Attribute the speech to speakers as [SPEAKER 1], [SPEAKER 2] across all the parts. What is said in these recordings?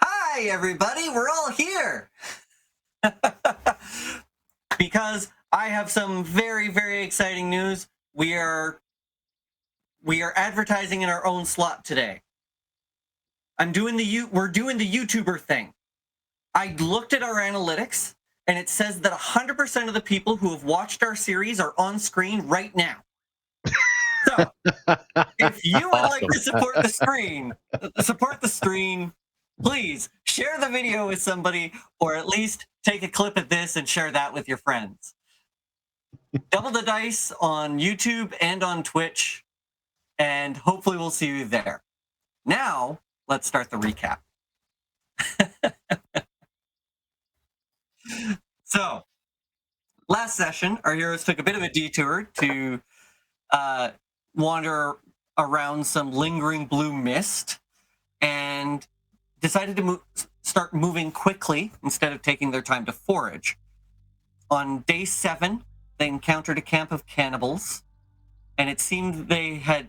[SPEAKER 1] Hi, everybody. We're all here. Because I have some very, very exciting news. We are advertising in our own slot today. We're doing the YouTuber thing. I looked at our analytics, and it says that 100% of the people who have watched our series are on screen right now. So, if you would like to support the stream, please share the video with somebody, or at least take a clip of this and share that with your friends. Double the dice on YouTube and on Twitch, and hopefully we'll see you there. Now, let's start the recap. So, last session, our heroes took a bit of a detour to wander around some lingering blue mist and decided to start moving quickly instead of taking their time to forage. On day 7, they encountered a camp of cannibals, and it seemed the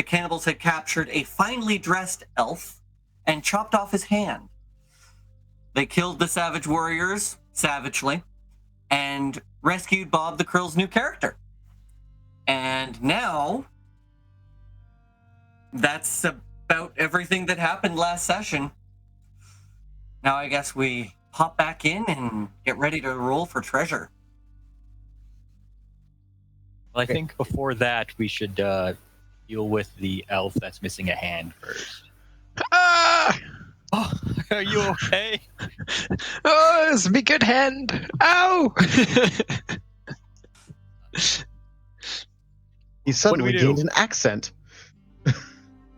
[SPEAKER 1] cannibals had captured a finely dressed elf and chopped off his hand. They killed the savage warriors savagely and rescued Bob the Krill's new character. And now, that's about everything that happened last session. Now I guess we hop back in and get ready to roll for treasure.
[SPEAKER 2] Well, I think before that, we should deal with the elf that's missing a hand first.
[SPEAKER 3] Ah!
[SPEAKER 2] Oh, are you okay?
[SPEAKER 3] Oh, it's me good hand. Ow!
[SPEAKER 4] He suddenly gained an accent.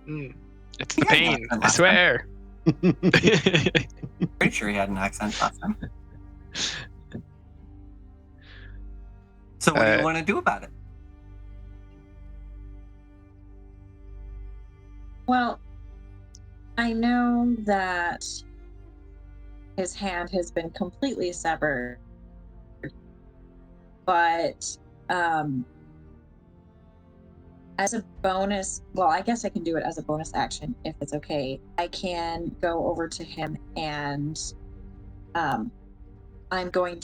[SPEAKER 3] It's the pain, I swear.
[SPEAKER 1] Pretty sure he had an accent last time. So what do you want to do about it?
[SPEAKER 5] Well, I know that his hand has been completely severed, but as a bonus, well, I guess I can do it as a bonus action if it's okay. I can go over to him and I'm going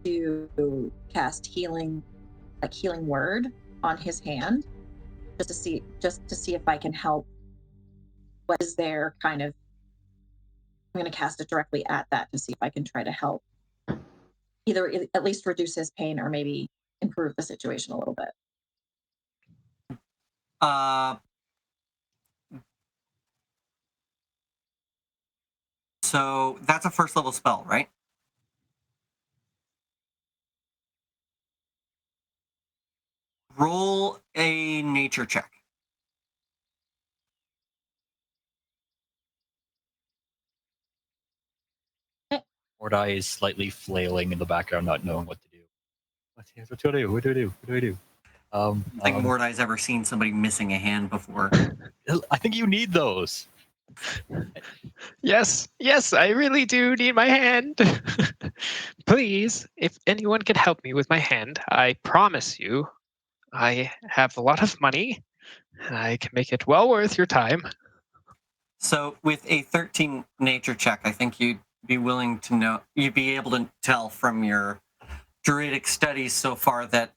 [SPEAKER 5] to cast healing word on his hand just to see if I can help. What is there kind of, I'm going to cast it directly at that to see if I can try to help either at least reduce his pain or maybe improve the situation a little bit.
[SPEAKER 1] So that's a first level spell, right? Roll a nature check.
[SPEAKER 2] Mordai is slightly flailing in the background, not knowing what to do. What do I do? What do I do? What do I do?
[SPEAKER 1] I think Mordai's ever seen somebody missing a hand before.
[SPEAKER 2] I think you need those.
[SPEAKER 3] Yes, I really do need my hand. Please, if anyone can help me with my hand, I promise you, I have a lot of money, and I can make it well worth your time.
[SPEAKER 1] So with a 13 nature check, I think you'd be able to tell from your druidic studies so far that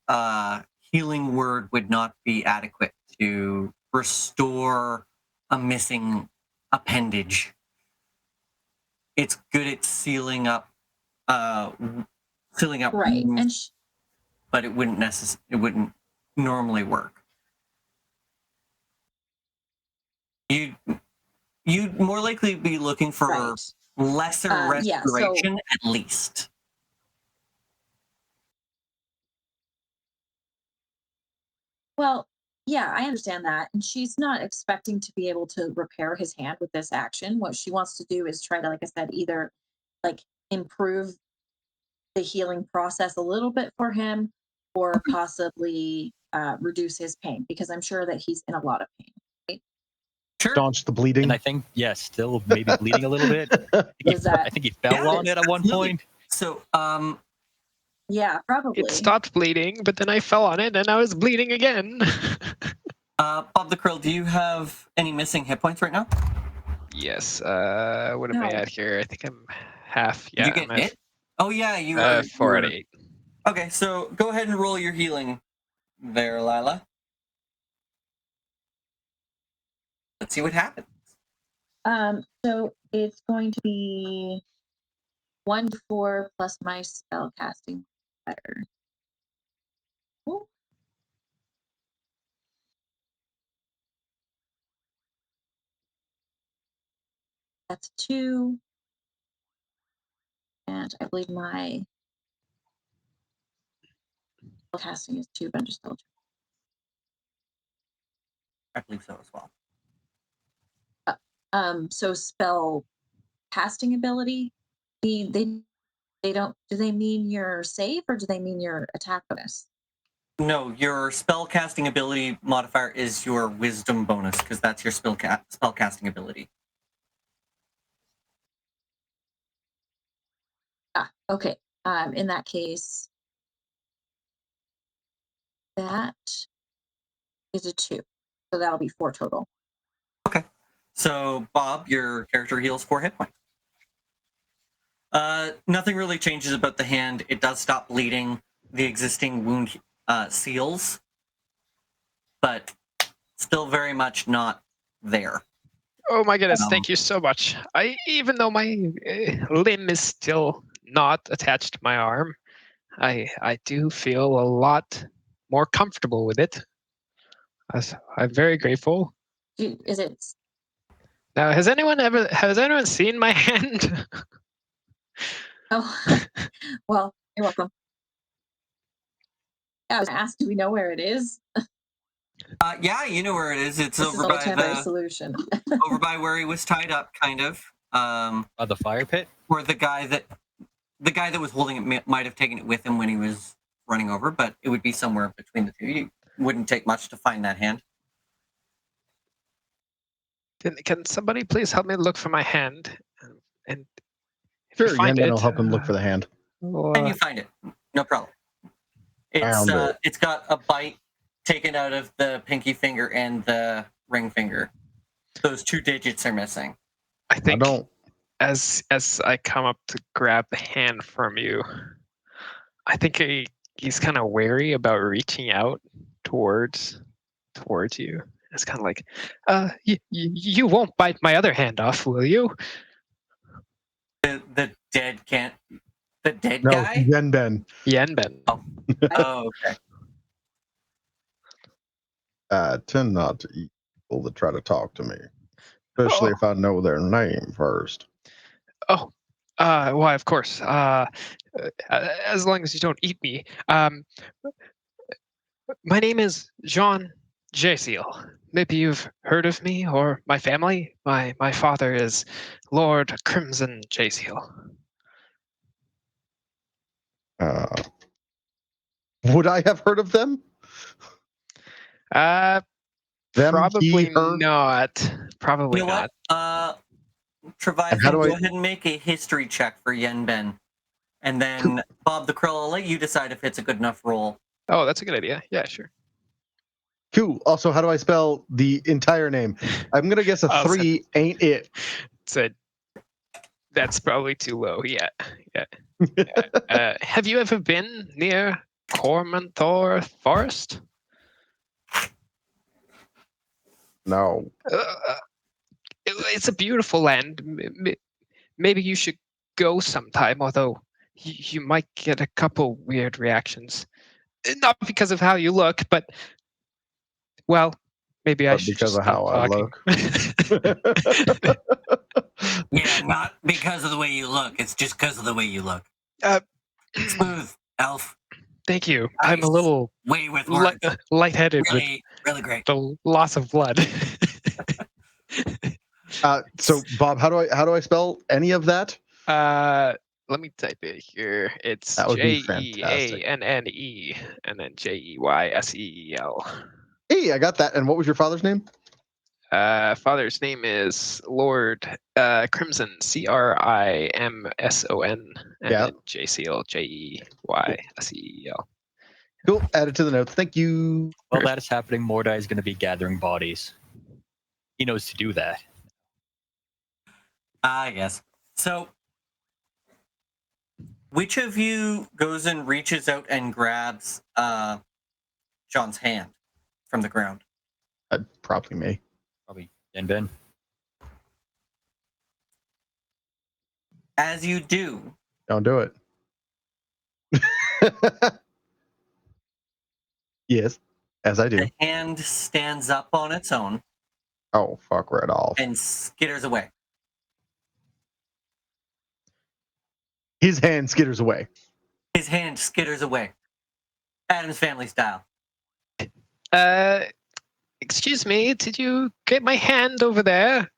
[SPEAKER 1] healing word would not be adequate to restore a missing appendage. It's good at sealing up
[SPEAKER 5] right,
[SPEAKER 1] wounds, but it wouldn't normally work. You'd more likely be looking for lesser restoration at least.
[SPEAKER 5] Well, yeah, I understand that. And she's not expecting to be able to repair his hand with this action. What she wants to do is try to, like I said, either like improve the healing process a little bit for him or possibly reduce his pain, because I'm sure that he's in a lot of pain. Right?
[SPEAKER 1] Sure.
[SPEAKER 4] Staunch the bleeding.
[SPEAKER 2] And I think, still maybe bleeding a little bit. I think he fell on it at one point.
[SPEAKER 1] So,
[SPEAKER 5] yeah, probably.
[SPEAKER 3] It stopped bleeding, but then I fell on it and I was bleeding again.
[SPEAKER 1] Bob the Krill, do you have any missing hit points right now?
[SPEAKER 3] Yes. What am I
[SPEAKER 5] No.
[SPEAKER 3] at here? I think I'm half.
[SPEAKER 1] Did
[SPEAKER 3] Yeah,
[SPEAKER 1] you get
[SPEAKER 3] I'm at
[SPEAKER 1] hit? Oh yeah, you were.
[SPEAKER 3] 4 out of 8.
[SPEAKER 1] Okay, so go ahead and roll your healing there, Lila. Let's see what happens.
[SPEAKER 5] So it's going to be 1d4 plus my spell casting better. Ooh. That's 2. And I believe my spell casting is 2, but I'm just double checking.
[SPEAKER 1] I believe so as well.
[SPEAKER 5] So spell casting ability, they don't, do they mean your save or do they mean your attack bonus?
[SPEAKER 1] No, your spell casting ability modifier is your wisdom bonus because that's your spell casting ability.
[SPEAKER 5] Okay. In that case, that is a 2. So that'll be 4 total.
[SPEAKER 1] Okay. So, Bob, your character heals 4 hit points. Nothing really changes about the hand. It does stop bleeding. The existing wound seals, but still very much not there.
[SPEAKER 3] Oh my goodness! Thank you so much. Even though my limb is still not attached to my arm, I do feel a lot more comfortable with it. I'm very grateful.
[SPEAKER 5] Is it?
[SPEAKER 3] Now, has anyone seen my hand?
[SPEAKER 5] Oh, well, you're welcome. I was asked, do we know where it is?
[SPEAKER 1] Yeah, you know where it is. It's
[SPEAKER 5] This
[SPEAKER 1] over
[SPEAKER 5] is only
[SPEAKER 1] by
[SPEAKER 5] temporary solution.
[SPEAKER 1] over by where he was tied up, kind of.
[SPEAKER 2] The fire pit?
[SPEAKER 1] Or the guy that was holding it might have taken it with him when he was running over, but it would be somewhere between the two. You wouldn't take much to find that hand.
[SPEAKER 3] Can somebody please help me look for my hand? And if
[SPEAKER 4] Sure,
[SPEAKER 3] you find
[SPEAKER 4] Yenben
[SPEAKER 3] it,
[SPEAKER 4] will help him look for the hand.
[SPEAKER 1] And you find it. No problem.
[SPEAKER 4] Found it.
[SPEAKER 1] It's got a bite taken out of the pinky finger and the ring finger. Those 2 digits are missing.
[SPEAKER 3] I think
[SPEAKER 4] I don't.
[SPEAKER 3] as I come up to grab the hand from you, I think he's kind of wary about reaching out towards you. It's kind of like, you won't bite my other hand off, will you?
[SPEAKER 1] The dead can't. The dead
[SPEAKER 4] No,
[SPEAKER 1] guy.
[SPEAKER 4] Yenben.
[SPEAKER 3] Yenben.
[SPEAKER 1] Oh, okay.
[SPEAKER 4] Tend not to eat people that try to talk to me, especially if I know their name first.
[SPEAKER 3] Oh, why, of course. As long as you don't eat me. My name is Jean Jaciel. Maybe you've heard of me or my family. My father is Lord Crimson Jaciel.
[SPEAKER 4] Would I have heard of them?
[SPEAKER 3] Probably
[SPEAKER 4] he, her?
[SPEAKER 3] not. Probably
[SPEAKER 1] You know
[SPEAKER 3] not.
[SPEAKER 1] what? Treviathan,
[SPEAKER 4] And how do
[SPEAKER 1] go
[SPEAKER 4] I-
[SPEAKER 1] ahead and make a history check for Yenben. And then, Bob the Krill, I'll let you decide if it's a good enough roll.
[SPEAKER 3] Oh, that's a good idea. Yeah, sure.
[SPEAKER 4] Cool. Also, how do I spell the entire name? I'm gonna guess a
[SPEAKER 3] I'll
[SPEAKER 4] 3 ain't it.
[SPEAKER 3] That's probably too low. Yeah. Have you ever been near Cormanthor Forest?
[SPEAKER 4] No.
[SPEAKER 3] It's a beautiful land. Maybe you should go sometime, although you might get a couple weird reactions. Not because of how you look, but, well, maybe I
[SPEAKER 4] But
[SPEAKER 3] should
[SPEAKER 4] because
[SPEAKER 3] just
[SPEAKER 4] of how
[SPEAKER 3] stop
[SPEAKER 4] I
[SPEAKER 3] talking.
[SPEAKER 1] Yeah, not because of the way you look. It's just because of the way you look. Smooth, elf.
[SPEAKER 3] Thank you.
[SPEAKER 1] Nice.
[SPEAKER 3] I'm a little
[SPEAKER 1] Way with words.
[SPEAKER 3] lightheaded
[SPEAKER 1] Really, really great.
[SPEAKER 3] with the loss of blood.
[SPEAKER 4] So, Bob, how do I spell any of that?
[SPEAKER 3] Let me type it here. It's
[SPEAKER 4] That would be fantastic.
[SPEAKER 3] Jeanne and then Jeyseel.
[SPEAKER 4] Hey, I got that. And what was your father's name?
[SPEAKER 3] Father's name is Lord Crimson, Crimson, and then Jaciel, Jeyseel.
[SPEAKER 4] Cool. Add it to the notes. Thank you.
[SPEAKER 2] While that is happening, Mordai is going to be gathering bodies. He knows to do that.
[SPEAKER 1] Yes. So, which of you goes and reaches out and grabs John's hand from the ground?
[SPEAKER 4] Probably me.
[SPEAKER 2] Probably Ben.
[SPEAKER 1] As you do,
[SPEAKER 4] Don't do it. Yes, as I do.
[SPEAKER 1] the hand stands up on its own
[SPEAKER 4] Oh, fuck right off.
[SPEAKER 1] and skitters away.
[SPEAKER 4] His hand skitters away.
[SPEAKER 1] His hand skitters away. Adam's Family style.
[SPEAKER 3] Excuse me, did you get my hand over there?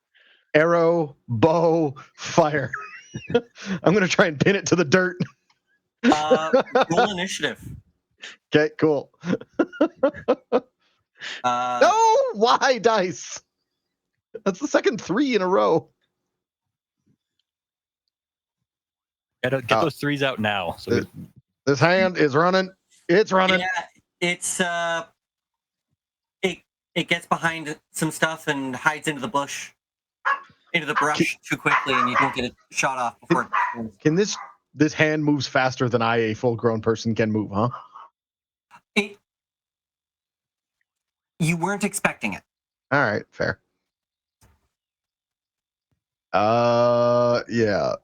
[SPEAKER 4] Arrow, bow, fire. I'm going to try and pin it to the dirt.
[SPEAKER 1] Roll initiative.
[SPEAKER 4] Okay, cool. No, why dice? That's the second 3 in a row.
[SPEAKER 2] Get those threes out now. So
[SPEAKER 4] This hand is running. It's running.
[SPEAKER 1] Yeah, it's it gets behind some stuff and hides into the bush, into the brush too quickly, and you don't get it shot off before.
[SPEAKER 4] Can this hand moves faster than a full-grown person can move, huh?
[SPEAKER 1] You weren't expecting it.
[SPEAKER 4] All right, fair. Yeah,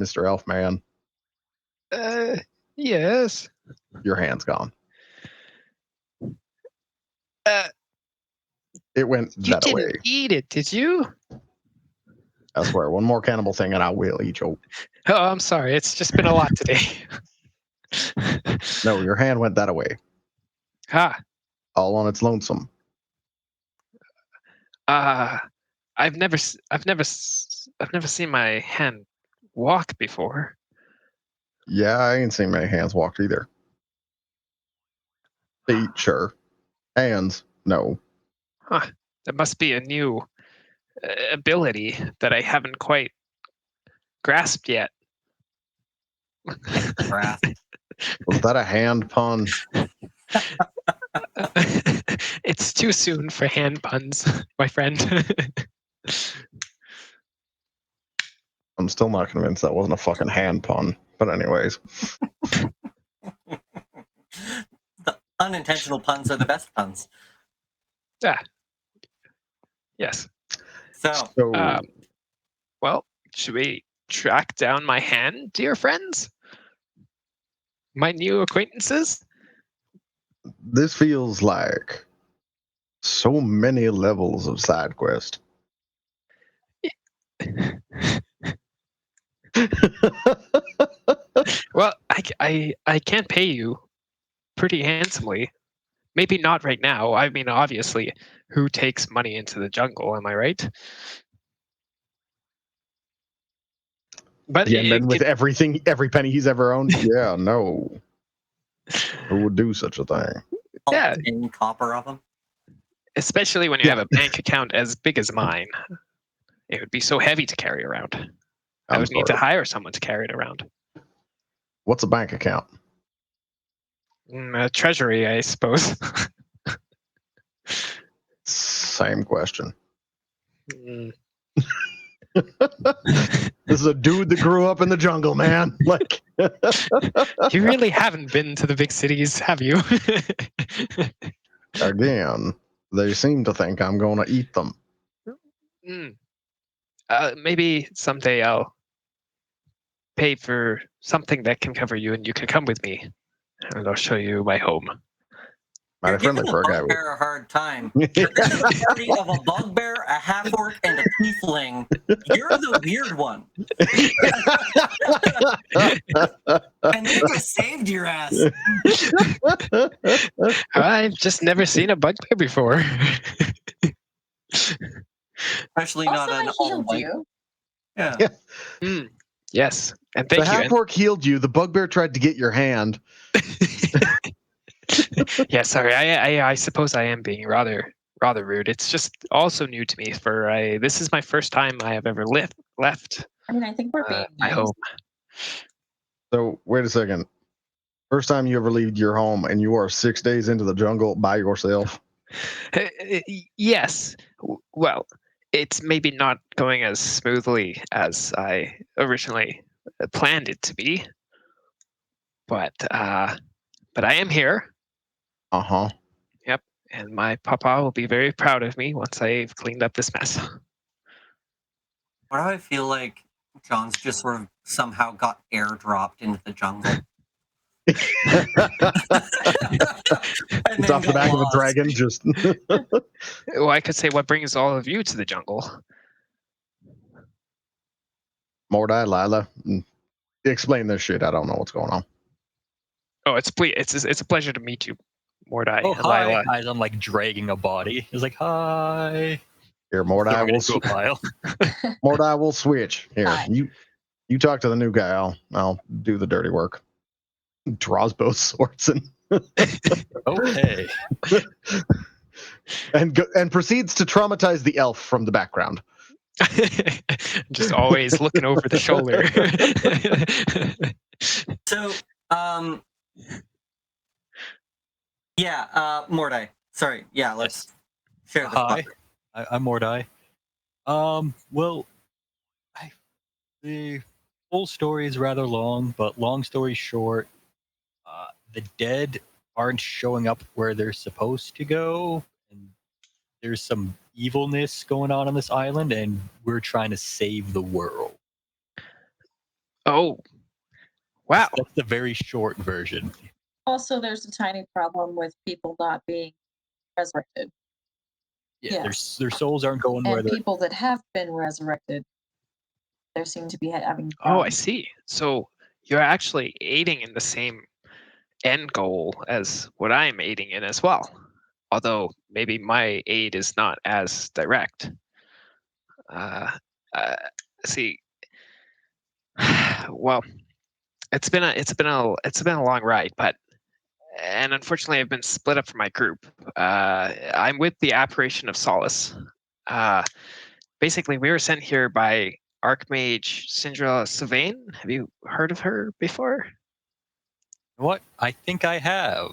[SPEAKER 4] Mr. Elfman,
[SPEAKER 3] Yes.
[SPEAKER 4] your hand's gone. It went
[SPEAKER 3] You
[SPEAKER 4] that
[SPEAKER 3] didn't
[SPEAKER 4] way.
[SPEAKER 3] eat it, did you?
[SPEAKER 4] I swear, one more cannibal thing and I will eat you.
[SPEAKER 3] Oh, I'm sorry. It's just been a lot today.
[SPEAKER 4] No, your hand went that way. All on its lonesome.
[SPEAKER 3] I've never seen my hand walk before.
[SPEAKER 4] Yeah, I ain't seen many hands walked either. Feet, sure. Hands, no.
[SPEAKER 3] That must be a new ability that I haven't quite grasped yet.
[SPEAKER 1] Wrath.
[SPEAKER 4] Was that a hand pun?
[SPEAKER 3] It's too soon for hand puns, my friend.
[SPEAKER 4] I'm still not convinced that wasn't a fucking hand pun. But anyways.
[SPEAKER 1] The unintentional puns are the best puns.
[SPEAKER 3] Yes.
[SPEAKER 1] So,
[SPEAKER 3] Well, should we track down my hand, dear friends? My new acquaintances?
[SPEAKER 4] this feels like so many levels of side quest.
[SPEAKER 3] Well, I can pay you pretty handsomely. Maybe not right now. I mean, obviously, who takes money into the jungle? Am I right? But
[SPEAKER 4] Yeah, and then with
[SPEAKER 3] it-
[SPEAKER 4] everything, every penny he's ever owned. Yeah, no. Who would do such a thing?
[SPEAKER 3] Yeah.
[SPEAKER 1] in copper of them.
[SPEAKER 3] especially when you have a bank account as big as mine, it would be so heavy to carry around. I
[SPEAKER 4] I'm
[SPEAKER 3] would need to
[SPEAKER 4] sorry.
[SPEAKER 3] hire someone to carry it around.
[SPEAKER 4] What's a bank account?
[SPEAKER 3] A treasury, I suppose.
[SPEAKER 4] Same question.
[SPEAKER 3] Mm.
[SPEAKER 4] This is a dude that grew up in the jungle, man. Like,
[SPEAKER 3] You really haven't been to the big cities, have you?
[SPEAKER 4] again, they seem to think I'm going to eat them.
[SPEAKER 3] Mm. Maybe someday I'll pay for something that can cover you and you can come with me. And I'll show you my home.
[SPEAKER 1] You're
[SPEAKER 4] Mighty friendly
[SPEAKER 1] giving
[SPEAKER 4] for
[SPEAKER 1] a
[SPEAKER 4] a guy with.
[SPEAKER 1] bugbear a hard time. This is a party of a bugbear, a half-orc, and a tiefling. You're the weird one. And they just saved your ass.
[SPEAKER 3] I've just never seen a bugbear before.
[SPEAKER 1] Especially
[SPEAKER 5] Also,
[SPEAKER 1] not
[SPEAKER 5] I
[SPEAKER 1] an all
[SPEAKER 5] healed
[SPEAKER 1] white.
[SPEAKER 5] you.
[SPEAKER 1] Yeah.
[SPEAKER 3] Mm. Yes, and
[SPEAKER 4] The
[SPEAKER 3] thank you.
[SPEAKER 4] half orc healed you. The bugbear tried to get your hand.
[SPEAKER 3] Yeah, sorry. I suppose I am being rather rude. It's just also new to me. This is my first time I have ever left
[SPEAKER 5] I mean, I think we're being
[SPEAKER 3] my
[SPEAKER 5] nice.
[SPEAKER 3] home.
[SPEAKER 4] So wait a second. First time you ever leave your home, and you are 6 days into the jungle by yourself.
[SPEAKER 3] Yes. Well, it's maybe not going as smoothly as I originally planned it to be, but I am here.
[SPEAKER 4] Uh-huh.
[SPEAKER 3] Yep, and my papa will be very proud of me once I've cleaned up this mess.
[SPEAKER 1] Why do I feel like John's just sort of somehow got airdropped into the jungle? And
[SPEAKER 4] It's
[SPEAKER 1] then
[SPEAKER 4] off the
[SPEAKER 1] got
[SPEAKER 4] back of a
[SPEAKER 1] lost.
[SPEAKER 4] dragon, just
[SPEAKER 3] Well, I could say, what brings all of you to the jungle?
[SPEAKER 4] Mordai, Lila. Explain this shit. I don't know what's going on.
[SPEAKER 3] Oh, it's a pleasure to meet you, Mordai
[SPEAKER 2] Oh,
[SPEAKER 3] and
[SPEAKER 2] hi.
[SPEAKER 3] Lila.
[SPEAKER 2] As I'm like dragging a body. It's like, hi.
[SPEAKER 4] Here, Mordai
[SPEAKER 2] Throwing it
[SPEAKER 4] will
[SPEAKER 2] into a pile.
[SPEAKER 4] Mordai will switch. Here,
[SPEAKER 5] Fine.
[SPEAKER 4] you talk to the new guy. I'll do the dirty work. Draws both swords and
[SPEAKER 2] Okay.
[SPEAKER 4] and proceeds to traumatize the elf from the background.
[SPEAKER 3] Just always looking over the shoulder.
[SPEAKER 1] So, Mordai. Sorry. Yeah, let's share this.
[SPEAKER 2] Hi. I'm Mordai. Well, the whole story is rather long, but long story short, the dead aren't showing up where they're supposed to go, and there's some evilness going on this island, and we're trying to save the world.
[SPEAKER 3] Oh, wow.
[SPEAKER 2] That's the very short version.
[SPEAKER 5] Also, there's a tiny problem with people not being resurrected.
[SPEAKER 2] Yeah,
[SPEAKER 5] Yes.
[SPEAKER 2] their souls aren't going where
[SPEAKER 5] And
[SPEAKER 2] they're.
[SPEAKER 5] people that have been resurrected, there seem to be having
[SPEAKER 3] Oh, I
[SPEAKER 5] problems.
[SPEAKER 3] see. So you're actually aiding in the same end goal as what I'm aiding in as well. Although maybe my aid is not as direct. See, well, it's been a long ride, and unfortunately I've been split up from my group. I'm with the Apparition of Solace. Basically, we were sent here by Archmage Syndra Sylvain. Have you heard of her before?
[SPEAKER 2] What? I think I have.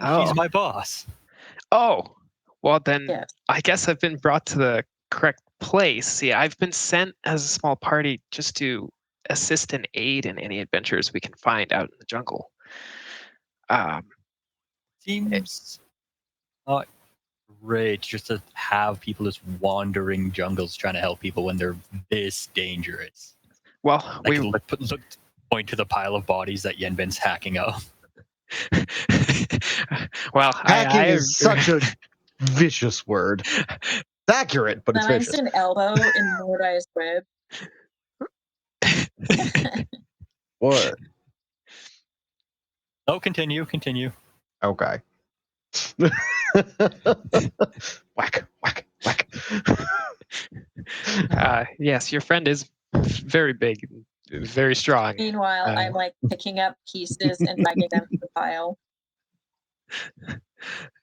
[SPEAKER 2] I think
[SPEAKER 3] Oh.
[SPEAKER 2] she's my boss.
[SPEAKER 3] Oh, well then,
[SPEAKER 5] Yes.
[SPEAKER 3] I guess I've been brought to the correct place. See, I've been sent as a small party just to assist and aid in any adventures we can find out in the jungle.
[SPEAKER 2] Seems not great just to have people just wandering jungles trying to help people when they're this dangerous.
[SPEAKER 3] Well,
[SPEAKER 2] Like, point to the pile of bodies that Yenbin's hacking up.
[SPEAKER 3] well,
[SPEAKER 4] Hacking
[SPEAKER 3] I
[SPEAKER 4] is such a vicious word. It's accurate, but it's
[SPEAKER 5] Then I
[SPEAKER 4] vicious.
[SPEAKER 5] see an elbow in Mordai's rib.
[SPEAKER 4] What?
[SPEAKER 2] Oh, continue.
[SPEAKER 4] Okay. Whack, whack, whack.
[SPEAKER 3] yes, your friend is very big, very strong.
[SPEAKER 5] Meanwhile, I'm like picking up pieces and dragging them to the pile.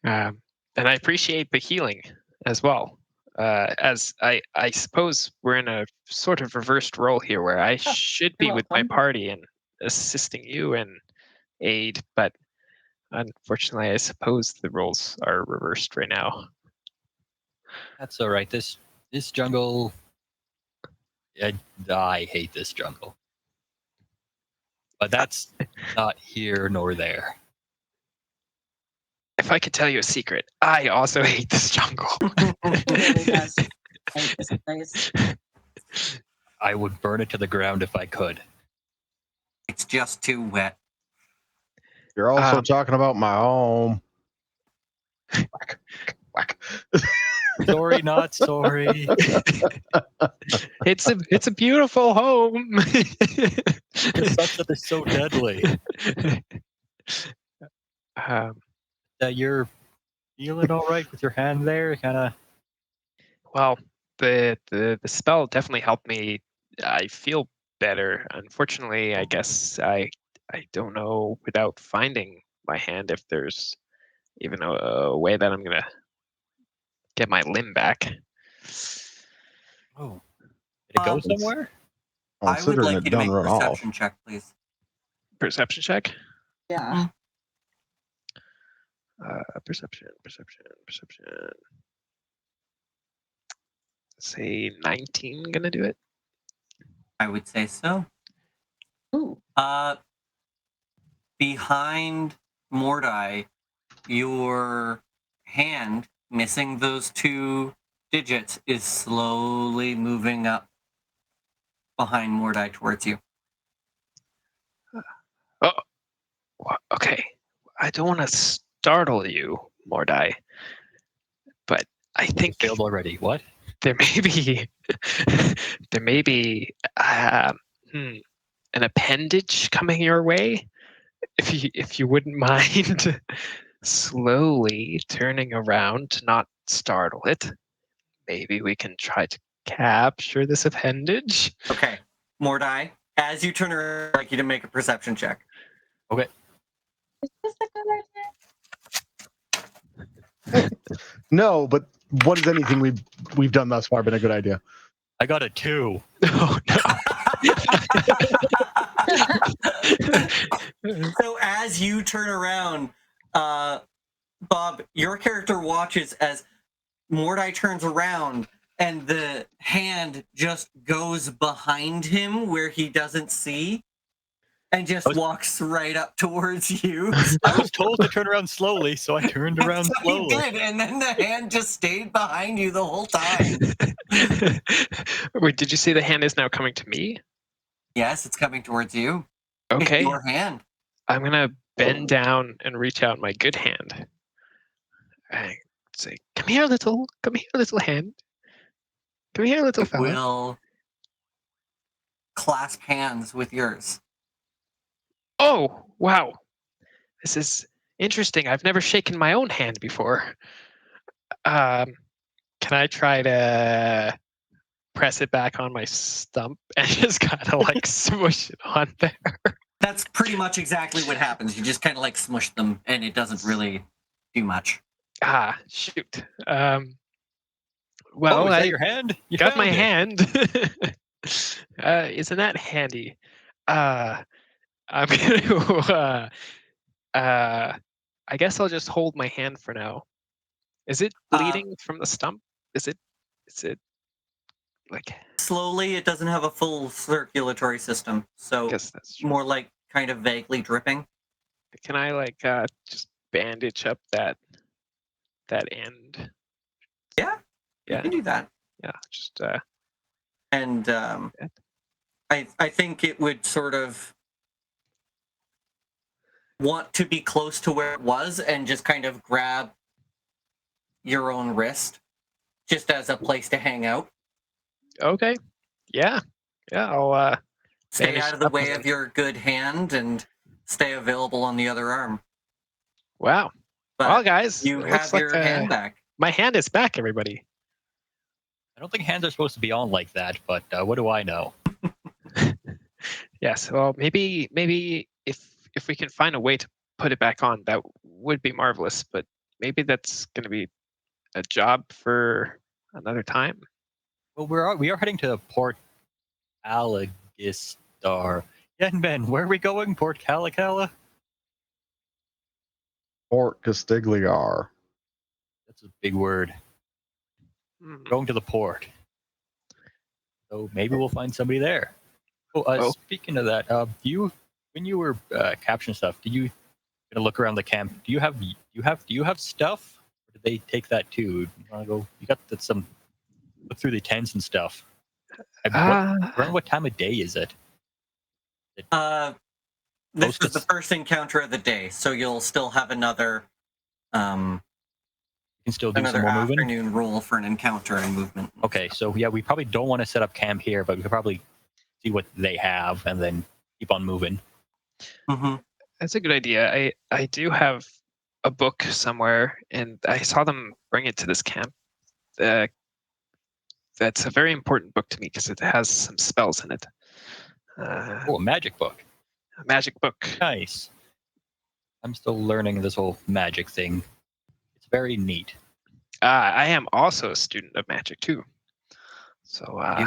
[SPEAKER 3] And I appreciate the healing as well. As I suppose we're in a sort of reversed role here, where I should be
[SPEAKER 5] you're
[SPEAKER 3] with my
[SPEAKER 5] welcome.
[SPEAKER 3] party and assisting you and aid, but unfortunately, I suppose the roles are reversed right now.
[SPEAKER 2] That's all right. This jungle. I hate this jungle. But that's not here nor there.
[SPEAKER 3] If I could tell you a secret, I also hate this jungle.
[SPEAKER 5] He really does hate this place.
[SPEAKER 2] I would burn it to the ground if I could.
[SPEAKER 1] It's just too wet.
[SPEAKER 4] You're also talking about my home. Whack, whack.
[SPEAKER 2] Sorry, not sorry.
[SPEAKER 3] It's a beautiful home.
[SPEAKER 2] It sucks that they're so deadly. You're feeling all right with your hand there? Kind of.
[SPEAKER 3] Well, the spell definitely helped me. I feel better. Unfortunately, I guess I don't know without finding my hand if there's even a way that I'm gonna get my limb back.
[SPEAKER 2] Oh, did it go somewhere?
[SPEAKER 1] I would
[SPEAKER 4] Considering
[SPEAKER 1] like
[SPEAKER 4] it
[SPEAKER 1] you to
[SPEAKER 4] done
[SPEAKER 1] make a
[SPEAKER 4] run off.
[SPEAKER 1] perception check, please.
[SPEAKER 3] Perception check.
[SPEAKER 5] Yeah.
[SPEAKER 3] Perception. say 19 gonna do it?
[SPEAKER 1] I would say so.
[SPEAKER 5] Ooh.
[SPEAKER 1] Behind Mordai, your hand, missing those 2 digits, is slowly moving up behind Mordai towards you.
[SPEAKER 3] Okay. I don't want to startle you, Mordai, but I
[SPEAKER 2] You
[SPEAKER 3] think
[SPEAKER 2] failed already. What?
[SPEAKER 3] there may be an appendage coming your way. If you wouldn't mind slowly turning around to not startle it, maybe we can try to capture this appendage.
[SPEAKER 1] Okay, Mordai, as you turn around, I'd like you to make a perception check.
[SPEAKER 2] Okay.
[SPEAKER 5] Is this a good idea?
[SPEAKER 6] No, but what is anything we've done thus far been a good idea?
[SPEAKER 2] I got a 2.
[SPEAKER 3] Oh no.
[SPEAKER 1] So as you turn around, Bob, your character watches as Mordai turns around and the hand just goes behind him where he doesn't see and just walks right up towards you.
[SPEAKER 2] I was told to turn around slowly, so I turned around
[SPEAKER 1] So he
[SPEAKER 2] slowly.
[SPEAKER 1] did, and then the hand just stayed behind you the whole time.
[SPEAKER 3] Wait, did you say the hand is now coming to me?
[SPEAKER 1] Yes, it's coming towards you. It's
[SPEAKER 3] Okay.
[SPEAKER 1] your hand.
[SPEAKER 3] I'm gonna bend down and reach out my good hand. I say, come here, little hand. Come here, little
[SPEAKER 1] It
[SPEAKER 3] fella.
[SPEAKER 1] will clasp hands with yours.
[SPEAKER 3] Oh, wow. This is interesting. I've never shaken my own hand before. Can I try to press it back on my stump and just kind of like smush it on there?
[SPEAKER 1] That's pretty much exactly what happens. You just kind of like smush them, and it doesn't really do much.
[SPEAKER 3] Ah, shoot.
[SPEAKER 2] Oh,
[SPEAKER 3] Well,
[SPEAKER 2] is that
[SPEAKER 3] I
[SPEAKER 2] your hand? You
[SPEAKER 3] got
[SPEAKER 2] found
[SPEAKER 3] my
[SPEAKER 2] it.
[SPEAKER 3] hand. Isn't that handy? I'm gonna. I guess I'll just hold my hand for now. Is it bleeding from the stump? Is it like?
[SPEAKER 1] Slowly, it doesn't have a full circulatory system, so
[SPEAKER 3] Guess that's true.
[SPEAKER 1] more like kind of vaguely dripping.
[SPEAKER 3] Can I like just bandage up that end?
[SPEAKER 1] Yeah, you
[SPEAKER 3] Yeah,
[SPEAKER 1] can do that.
[SPEAKER 3] yeah. Just
[SPEAKER 1] And I think it would sort of want to be close to where it was and just kind of grab your own wrist, just as a place to hang out.
[SPEAKER 3] okay. Yeah, yeah. I'll
[SPEAKER 1] Stay
[SPEAKER 3] Vanish
[SPEAKER 1] out of the
[SPEAKER 3] up
[SPEAKER 1] way
[SPEAKER 3] and-
[SPEAKER 1] of your good hand and stay available on the other arm.
[SPEAKER 3] Wow.
[SPEAKER 1] But
[SPEAKER 3] Well, guys,
[SPEAKER 1] you
[SPEAKER 3] it looks
[SPEAKER 1] have
[SPEAKER 3] like
[SPEAKER 1] your hand back.
[SPEAKER 3] my hand is back. Everybody.
[SPEAKER 2] I don't think hands are supposed to be on like that, but what do I know?
[SPEAKER 3] Yes. Well, maybe if we can find a way to put it back on, that would be marvelous. But maybe that's going to be a job for another time.
[SPEAKER 2] Well, we are heading to Port Aligistar. Yen Ben, where are we going? Port Calicala?
[SPEAKER 4] Port Castigliar.
[SPEAKER 2] That's a big word.
[SPEAKER 3] Hmm.
[SPEAKER 2] Going to the port. So maybe we'll find somebody there. Oh,
[SPEAKER 3] Oh.
[SPEAKER 2] Speaking of that, when you were capturing stuff, did you gonna look around the camp? Do you have stuff? Or did they take that too? You wanna go? You got some look through the tents and stuff. Around what time of day is it?
[SPEAKER 1] This
[SPEAKER 2] Most
[SPEAKER 1] is the first encounter of the day, so you'll still have another
[SPEAKER 2] You can still do some more moving.
[SPEAKER 1] afternoon roll for an encounter and movement.
[SPEAKER 2] Okay, so yeah, we probably don't want to set up camp here, but we could probably see what they have and then keep on moving.
[SPEAKER 1] Mm-hmm.
[SPEAKER 3] That's a good idea. I do have a book somewhere, and I saw them bring it to this camp. That's a very important book to me because it has some spells in it.
[SPEAKER 2] Oh, a magic book.
[SPEAKER 3] A magic book.
[SPEAKER 2] Nice. I'm still learning this whole magic thing. It's very neat.
[SPEAKER 3] I am also a student of magic too. So
[SPEAKER 2] Do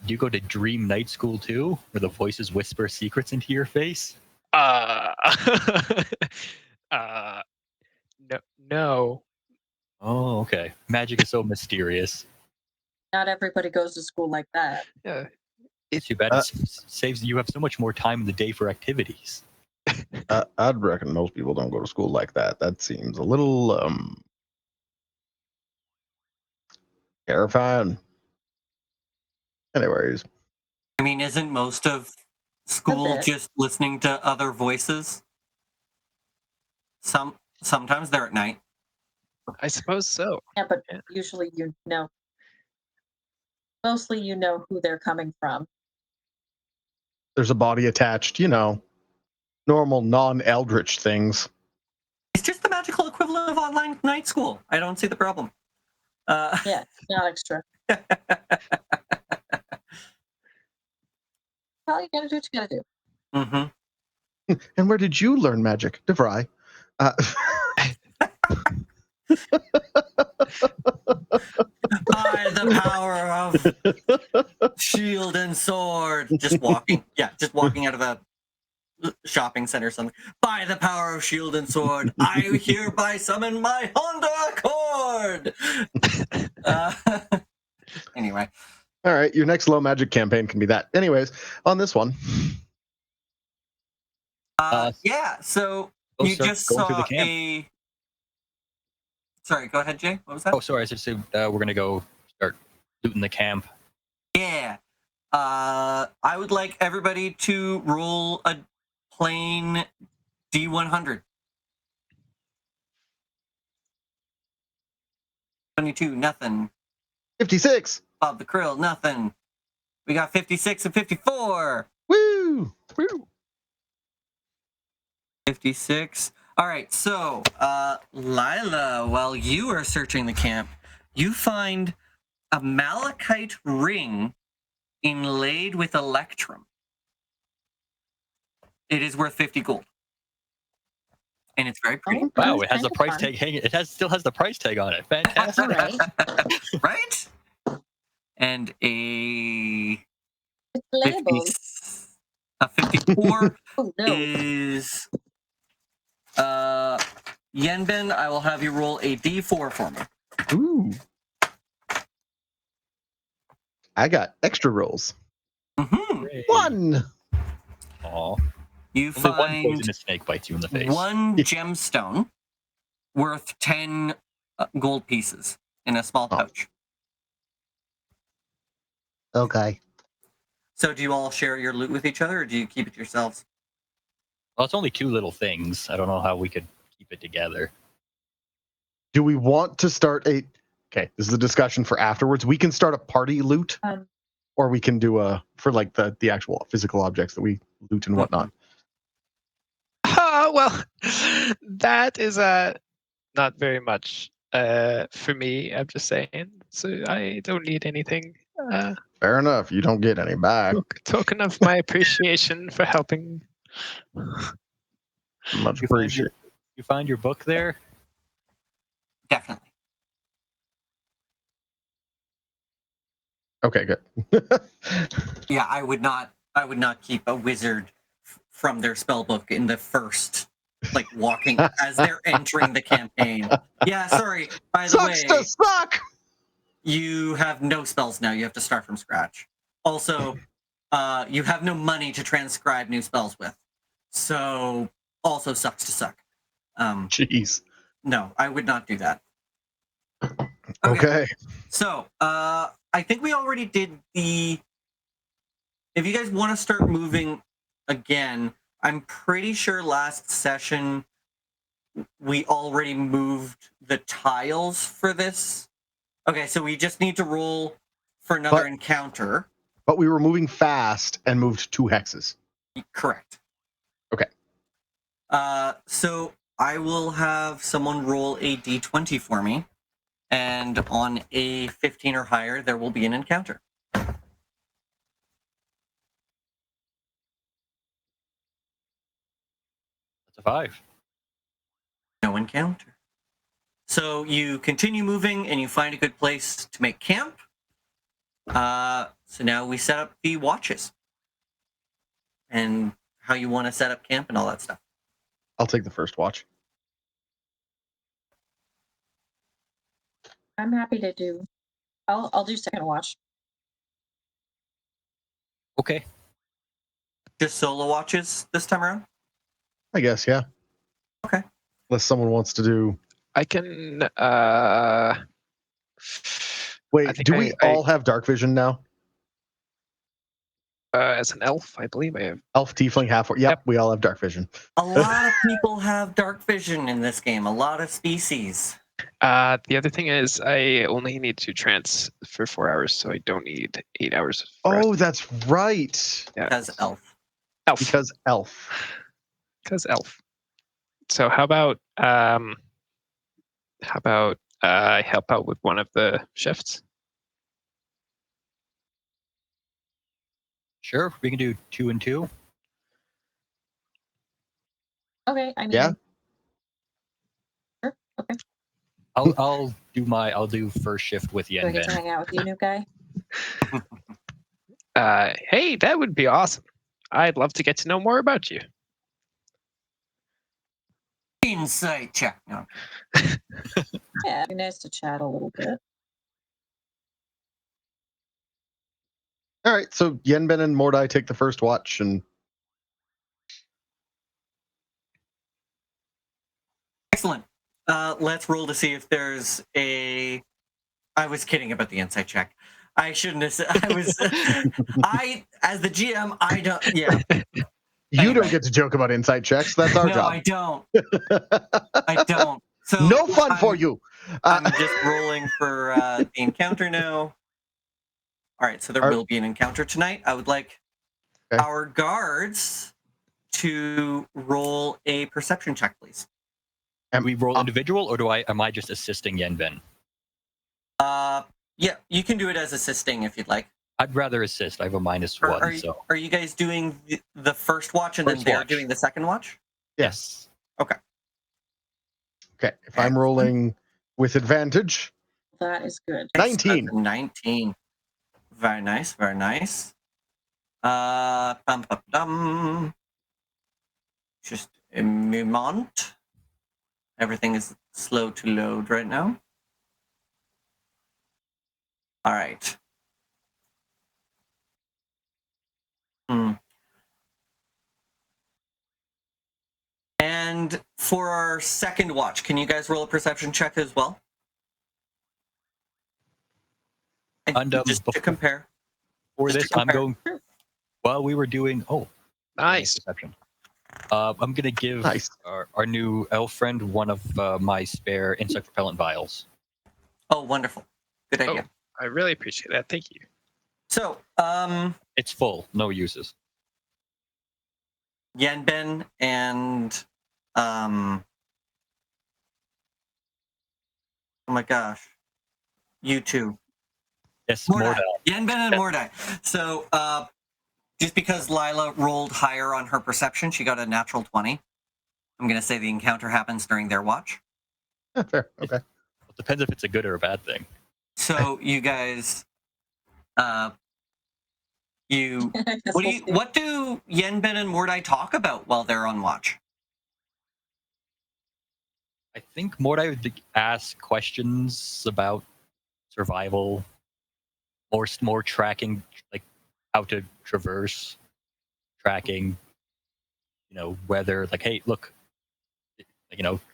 [SPEAKER 2] you go to Dream Night School too, where the voices whisper secrets into your face?
[SPEAKER 3] No.
[SPEAKER 2] Oh, okay. Magic is so mysterious.
[SPEAKER 5] Not everybody goes to school like that.
[SPEAKER 3] Yeah.
[SPEAKER 2] It's too bad. It saves you have so much more time in the day for activities.
[SPEAKER 4] I'd reckon most people don't go to school like that. That seems a little terrifying. Anyways,
[SPEAKER 1] I mean, isn't most of school
[SPEAKER 5] bit.
[SPEAKER 1] just listening to other voices? Sometimes they're at night.
[SPEAKER 3] I suppose so.
[SPEAKER 5] Yeah, but
[SPEAKER 3] Yeah.
[SPEAKER 5] usually mostly you know who they're coming from.
[SPEAKER 6] There's a body attached, normal non-eldritch things.
[SPEAKER 1] It's just the magical equivalent of online night school. I don't see the problem.
[SPEAKER 5] Yeah, not extra. Well, you gotta do what you gotta do.
[SPEAKER 1] Mm-hmm.
[SPEAKER 6] And where did you learn magic, DeVry?
[SPEAKER 1] By the power of shield and sword. Just walking out of a shopping center or something. By the power of shield and sword, I hereby summon my Honda Accord. Anyway.
[SPEAKER 6] All right, your next low magic campaign can be that. Anyways, on this one.
[SPEAKER 1] Yeah, so
[SPEAKER 2] Go
[SPEAKER 1] you
[SPEAKER 2] start
[SPEAKER 1] just
[SPEAKER 2] going through
[SPEAKER 1] saw
[SPEAKER 2] the camp.
[SPEAKER 1] a... Sorry, go ahead, Jay. What was that?
[SPEAKER 2] Oh, sorry. I just said we're going to go start looting the camp.
[SPEAKER 1] Yeah. I would like everybody to roll a plain D100. 22, nothing.
[SPEAKER 6] 56.
[SPEAKER 1] Bob the Krill, nothing. We got 56 and 54.
[SPEAKER 6] Woo!
[SPEAKER 1] 56. All right, so, Lila, while you are searching the camp, you find a malachite ring inlaid with electrum. It is worth 50 gold. And it's very pretty.
[SPEAKER 5] Oh,
[SPEAKER 2] Wow,
[SPEAKER 5] that's
[SPEAKER 2] it has
[SPEAKER 5] kind
[SPEAKER 2] a
[SPEAKER 5] of
[SPEAKER 2] price
[SPEAKER 5] fun.
[SPEAKER 2] tag hanging. Still has the price tag on it. Fantastic.
[SPEAKER 5] All right.
[SPEAKER 1] Right? And a
[SPEAKER 5] It's labeled.
[SPEAKER 1] 54
[SPEAKER 5] Oh no.
[SPEAKER 1] is Yenbin. I will have you roll a D4 for me.
[SPEAKER 6] Ooh. I got extra rolls.
[SPEAKER 1] Mm-hmm.
[SPEAKER 6] 1.
[SPEAKER 2] Aw.
[SPEAKER 1] You
[SPEAKER 2] Only one
[SPEAKER 1] find
[SPEAKER 2] poisonous snake bites you in the face.
[SPEAKER 1] one gemstone worth 10 gold pieces in a small
[SPEAKER 6] Oh.
[SPEAKER 1] pouch.
[SPEAKER 6] Okay.
[SPEAKER 1] So do you all share your loot with each other, or do you keep it yourselves?
[SPEAKER 2] Well, it's only 2 little things. I don't know how we could keep it together.
[SPEAKER 6] Do we want to start a... Okay, this is a discussion for afterwards. We can start a party loot, or we can do for like the actual physical objects that we loot and whatnot.
[SPEAKER 3] Well, that is not very much for me. I'm just saying. So I don't need anything.
[SPEAKER 4] fair enough. You don't get any back.
[SPEAKER 3] Token of my appreciation for helping.
[SPEAKER 4] Much appreciated.
[SPEAKER 2] You find your book there?
[SPEAKER 1] Definitely.
[SPEAKER 4] Okay, good.
[SPEAKER 1] Yeah, I would not keep a wizard from their spell book in the first, like, walking as they're entering the campaign. Yeah, sorry. By the
[SPEAKER 6] Sucks
[SPEAKER 1] way,
[SPEAKER 6] to suck!
[SPEAKER 1] you have no spells now. You have to start from scratch. Also, you have no money to transcribe new spells with. So, also sucks to suck.
[SPEAKER 6] Jeez.
[SPEAKER 1] No, I would not do that.
[SPEAKER 6] Okay.
[SPEAKER 1] So, I think we already did the... If you guys want to start moving again, I'm pretty sure last session we already moved the tiles for this. Okay, so we just need to roll for another encounter.
[SPEAKER 6] But we were moving fast and moved 2 hexes.
[SPEAKER 1] Correct.
[SPEAKER 6] Okay.
[SPEAKER 1] So I will have someone roll a d20 for me. And on a 15 or higher, there will be an encounter.
[SPEAKER 2] That's a 5.
[SPEAKER 1] No encounter. So you continue moving and you find a good place to make camp. So now we set up the watches. And how you want to set up camp and all that stuff.
[SPEAKER 6] I'll take the first watch.
[SPEAKER 5] I'm happy to do I'll do second watch.
[SPEAKER 2] Okay.
[SPEAKER 1] Just solo watches this time around?
[SPEAKER 6] I guess, yeah.
[SPEAKER 1] Okay.
[SPEAKER 6] Unless someone wants to do.
[SPEAKER 3] I can.
[SPEAKER 6] Wait,
[SPEAKER 3] I think
[SPEAKER 6] do we
[SPEAKER 3] I-
[SPEAKER 6] all have dark vision now?
[SPEAKER 3] As an elf, I believe I have.
[SPEAKER 6] Elf, tiefling, half. Yep, we all have dark vision.
[SPEAKER 1] A lot of people have dark vision in this game. A lot of species.
[SPEAKER 3] The other thing is, I only need to trance for 4 hours, so I don't need 8 hours. Of rest.
[SPEAKER 6] Oh, that's right.
[SPEAKER 3] Yeah.
[SPEAKER 1] As elf.
[SPEAKER 3] Elf.
[SPEAKER 6] Because elf.
[SPEAKER 3] Because elf. So how about I help out with one of the shifts?
[SPEAKER 2] Sure, we can do 2 and 2.
[SPEAKER 5] Okay, I mean,
[SPEAKER 6] Yeah.
[SPEAKER 5] sure. Okay.
[SPEAKER 2] I'll do first shift with
[SPEAKER 5] Do I get to
[SPEAKER 2] Yenben.
[SPEAKER 5] hang out with you, new guy?
[SPEAKER 3] Hey, that would be awesome. I'd love to get to know more about you.
[SPEAKER 1] Insight check. No.
[SPEAKER 5] Yeah, it'd be nice to chat a little bit.
[SPEAKER 6] All right, so Yenben and Mordai take the first watch, and
[SPEAKER 1] Excellent. Let's roll to see if there's a. I was kidding about the insight check. I shouldn't have said. I was. As the GM, I don't. Yeah.
[SPEAKER 6] you
[SPEAKER 1] Anyway.
[SPEAKER 6] don't get to joke about insight checks. That's our
[SPEAKER 1] No,
[SPEAKER 6] job.
[SPEAKER 1] I don't. I don't. So
[SPEAKER 6] No fun for you.
[SPEAKER 1] I'm just rolling for the encounter now. All right, so there will be an encounter tonight. I would like our guards to roll a perception check, please.
[SPEAKER 2] And we roll individual, or am I just assisting Yenben?
[SPEAKER 1] Yeah, you can do it as assisting if you'd like.
[SPEAKER 2] I'd rather assist. I have a -1, so
[SPEAKER 1] Are you guys doing the first watch and then
[SPEAKER 2] First
[SPEAKER 1] they're
[SPEAKER 2] watch.
[SPEAKER 1] doing the second watch?
[SPEAKER 2] yes.
[SPEAKER 6] Okay, if I'm rolling with advantage,
[SPEAKER 5] That is good.
[SPEAKER 6] 19.
[SPEAKER 1] 19. Very nice, very nice. Just a moment. Everything is slow to load right now. All right. And for our second watch, can you guys roll a perception check as well? And just to compare.
[SPEAKER 2] For
[SPEAKER 1] Just
[SPEAKER 2] this,
[SPEAKER 1] to
[SPEAKER 2] I'm
[SPEAKER 1] compare.
[SPEAKER 2] going. While we were doing. Oh,
[SPEAKER 3] Nice.
[SPEAKER 2] perception. I'm gonna give
[SPEAKER 6] Nice.
[SPEAKER 2] our new elf friend one of my spare insect repellent vials.
[SPEAKER 1] Oh, wonderful. Good idea.
[SPEAKER 3] I really appreciate that. Thank you.
[SPEAKER 1] So,
[SPEAKER 2] It's full, no uses.
[SPEAKER 1] Yenben and oh my gosh, you two.
[SPEAKER 2] Yes,
[SPEAKER 1] Mordai.
[SPEAKER 2] Mordai.
[SPEAKER 1] Yenben and Mordai. So, just because Lila rolled higher on her perception, she got a natural 20. I'm going to say the encounter happens during their watch.
[SPEAKER 6] Yeah, fair. Okay.
[SPEAKER 2] It depends if it's a good or a bad thing.
[SPEAKER 1] So, you guys, what do Yenben and Mordai talk about while they're on watch?
[SPEAKER 2] I think Mordai would ask questions about survival, more tracking, like how to traverse, tracking, weather. Like, hey, look,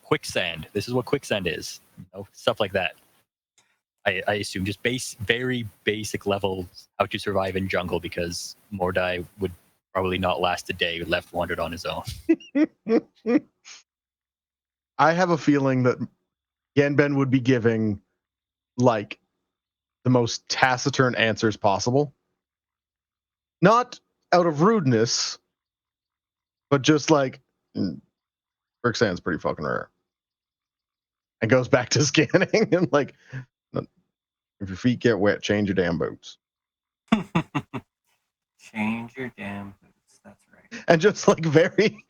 [SPEAKER 2] quicksand. This is what quicksand is. Stuff like that. I assume just very basic level how to survive in jungle, because Mordai would probably not last a day left wandered on his own.
[SPEAKER 6] I have a feeling that Yenben would be giving like the most taciturn answers possible. Not out of rudeness, but just like quicksand's pretty fucking rare. And goes back to scanning and like, if your feet get wet, change your damn boots.
[SPEAKER 1] Change your damn boots. That's right.
[SPEAKER 6] And just like very,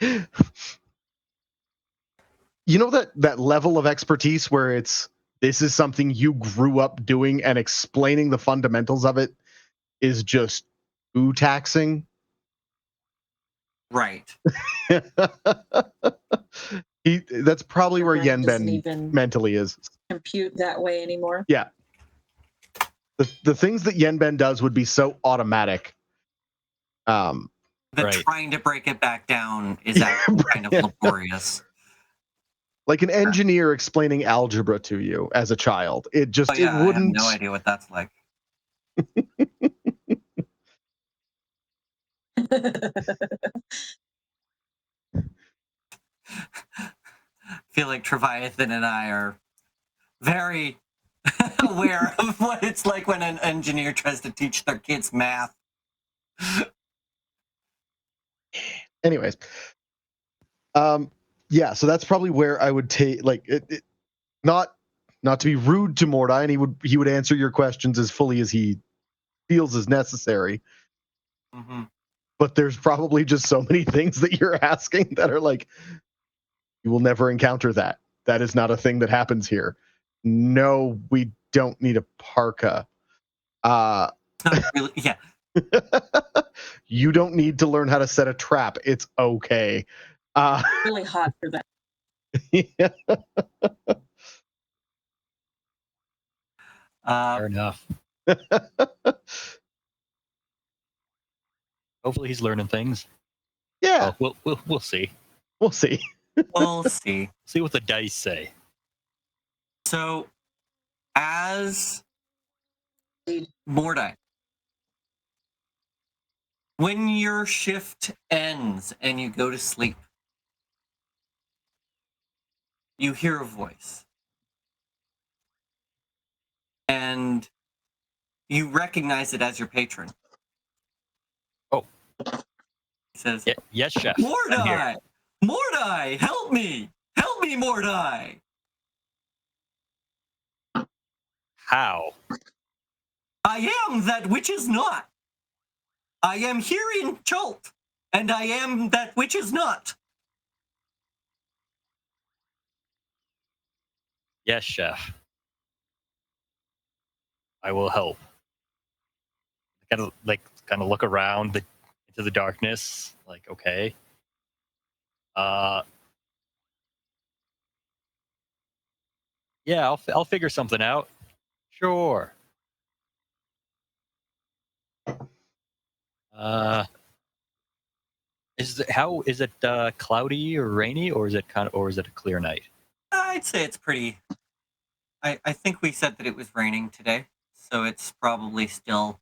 [SPEAKER 6] that level of expertise where this is something you grew up doing, and explaining the fundamentals of it is just too taxing.
[SPEAKER 1] Right.
[SPEAKER 6] That's probably where
[SPEAKER 5] Brain doesn't
[SPEAKER 6] Yenben
[SPEAKER 5] even
[SPEAKER 6] mentally is.
[SPEAKER 5] compute that way anymore.
[SPEAKER 6] Yeah. The things that Yenben does would be so automatic.
[SPEAKER 1] That
[SPEAKER 2] Right.
[SPEAKER 1] trying to break it back down is actually kind of laborious.
[SPEAKER 6] Like an engineer explaining algebra to you as a child. It just
[SPEAKER 1] Oh, yeah,
[SPEAKER 6] it wouldn't.
[SPEAKER 1] I have no idea what that's like. Feel like Treviathan and I are very aware of what it's like when an engineer tries to teach their kids math.
[SPEAKER 6] Anyways, yeah. So that's probably where I would take like it not to be rude to Mordai, and he would answer your questions as fully as he feels is necessary.
[SPEAKER 1] Mm-hmm.
[SPEAKER 6] But there's probably just so many things that you're asking that are like, you will never encounter that. That is not a thing that happens here. No, we don't need a parka.
[SPEAKER 1] Not really, yeah.
[SPEAKER 6] You don't need to learn how to set a trap. It's okay.
[SPEAKER 5] Really hot for that.
[SPEAKER 6] Yeah.
[SPEAKER 2] Fair enough. Hopefully he's learning things.
[SPEAKER 6] Yeah,
[SPEAKER 2] Well, we'll see.
[SPEAKER 6] we'll see.
[SPEAKER 1] We'll see.
[SPEAKER 2] See what the dice say.
[SPEAKER 1] So, as
[SPEAKER 5] Indeed.
[SPEAKER 1] Mordai, when your shift ends and you go to sleep, you hear a voice. And you recognize it as your patron.
[SPEAKER 2] Oh.
[SPEAKER 1] He says,
[SPEAKER 2] Yeah, yes, chef. I'm here.
[SPEAKER 1] Mordai! Mordai! Help me! Help me, Mordai!
[SPEAKER 2] How?
[SPEAKER 1] I am that which is not. I am here in Chult, and I am that which is not.
[SPEAKER 2] Yes, chef. I will help. Kind of look around into the darkness. Like, okay. Yeah, I'll figure something out. Sure. Is it cloudy or rainy, or is it a clear night?
[SPEAKER 1] I'd say it's pretty. I think we said that it was raining today, so it's probably still,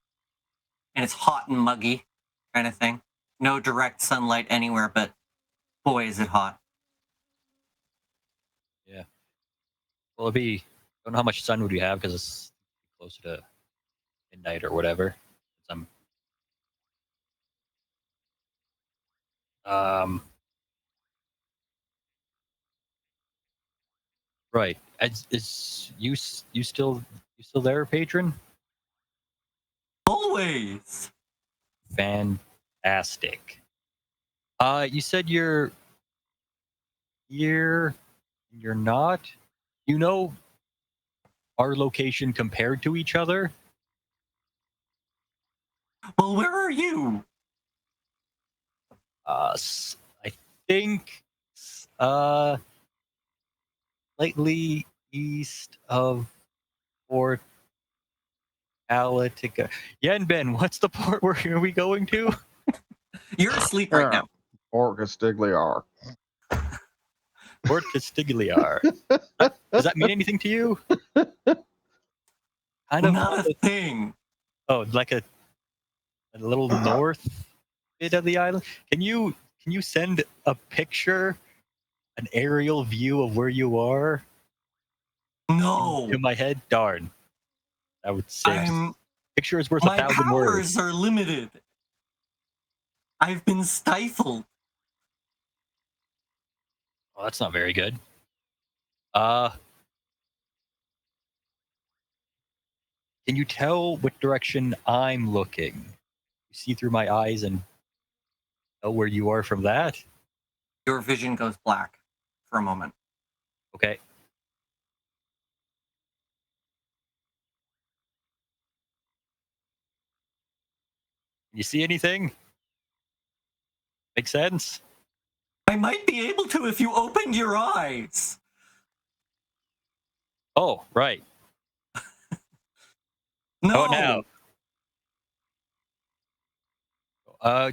[SPEAKER 1] and it's hot and muggy, kind of thing. No direct sunlight anywhere, but boy, is it hot.
[SPEAKER 2] Yeah. Well, don't know how much sun would we have because it's closer to midnight or whatever. I'm right. Is you still there, patron?
[SPEAKER 1] Always.
[SPEAKER 2] Fantastic. You said you're here. You're not. You know our location compared to each other.
[SPEAKER 1] Well, where are you?
[SPEAKER 2] I think slightly east of Fort Alatica. Yenben, what's the port where are we going to?
[SPEAKER 1] You're asleep right now.
[SPEAKER 4] Or Castigliar.
[SPEAKER 2] Fort Castigliar. Does that mean anything to you? Kind of.
[SPEAKER 1] Not a thing.
[SPEAKER 2] Oh, like a little north bit of the island. Can you send a picture, an aerial view of where you are?
[SPEAKER 1] No.
[SPEAKER 2] To my head, darn. I would say picture is worth
[SPEAKER 1] My
[SPEAKER 2] 1,000 words.
[SPEAKER 1] powers are limited. I've been stifled.
[SPEAKER 2] Well, that's not very good. Can you tell which direction I'm looking? You see through my eyes and know where you are from that?
[SPEAKER 1] Your vision goes black for a moment.
[SPEAKER 2] Okay. You see anything? Make sense?
[SPEAKER 1] I might be able to if you opened your eyes.
[SPEAKER 2] Oh, right.
[SPEAKER 1] No.
[SPEAKER 2] Oh, now. I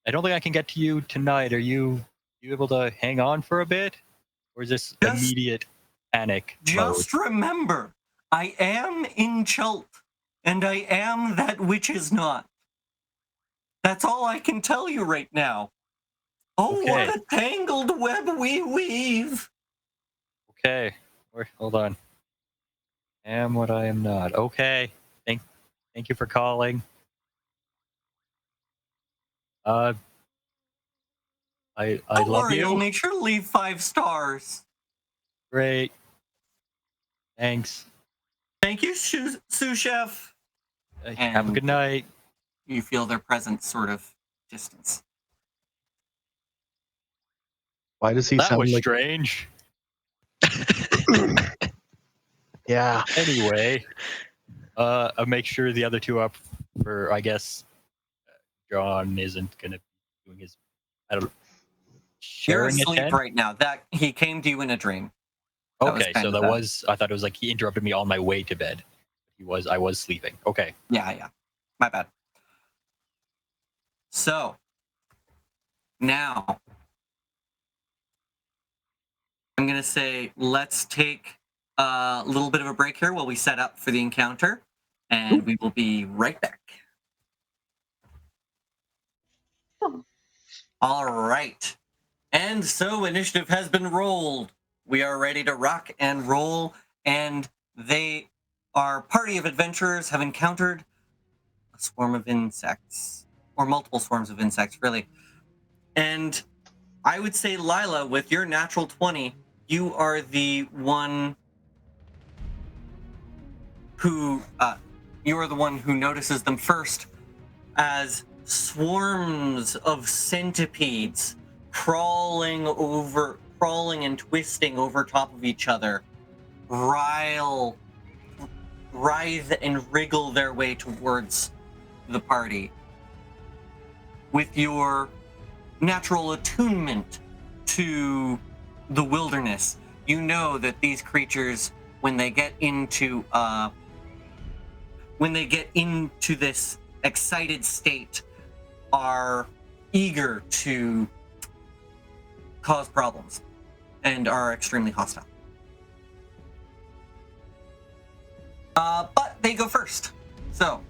[SPEAKER 2] don't think I can get to you tonight. Are you able to hang on for a bit? Or is this immediate panic mode?
[SPEAKER 1] Just remember, I am in Chult, and I am that which is not. That's all I can tell you right now. Oh,
[SPEAKER 2] Okay.
[SPEAKER 1] what a tangled web we weave.
[SPEAKER 2] Okay. Hold on. Am what I am not. Okay. Thank you for calling. I
[SPEAKER 1] Don't
[SPEAKER 2] love
[SPEAKER 1] worry,
[SPEAKER 2] you.
[SPEAKER 1] I'll make sure to leave 5 stars.
[SPEAKER 2] Great. Thanks.
[SPEAKER 1] Thank you, sous chef.
[SPEAKER 2] Have a good night.
[SPEAKER 1] You feel their presence sort of distance.
[SPEAKER 6] Why does he
[SPEAKER 2] That
[SPEAKER 6] sound
[SPEAKER 2] was
[SPEAKER 6] like?
[SPEAKER 2] strange.
[SPEAKER 6] Yeah.
[SPEAKER 2] Anyway, I'll make sure the other two up for, I guess, John isn't going to be doing his, I don't know,
[SPEAKER 1] You're
[SPEAKER 2] sharing a
[SPEAKER 1] asleep
[SPEAKER 2] 10?
[SPEAKER 1] right now. That he came to you in a dream. That was
[SPEAKER 2] Okay,
[SPEAKER 1] kind
[SPEAKER 2] so
[SPEAKER 1] of
[SPEAKER 2] that
[SPEAKER 1] the-
[SPEAKER 2] was, I thought it was like he interrupted me on my way to bed. I was sleeping. Okay.
[SPEAKER 1] Yeah. My bad. So now I'm gonna say let's take a little bit of a break here while we set up for the encounter, and we will be right back. All right. And so initiative has been rolled. We are ready to rock and roll, and our party of adventurers have encountered a swarm of insects, or multiple swarms of insects, really. And I would say, Lila, with your natural 20, you are the one who notices them first, as swarms of centipedes crawling and twisting over top of each other, writhe and wriggle their way towards the party. With your natural attunement to the wilderness, you know that these creatures, when they get into this excited state, are eager to cause problems and are extremely hostile. But they go first. So.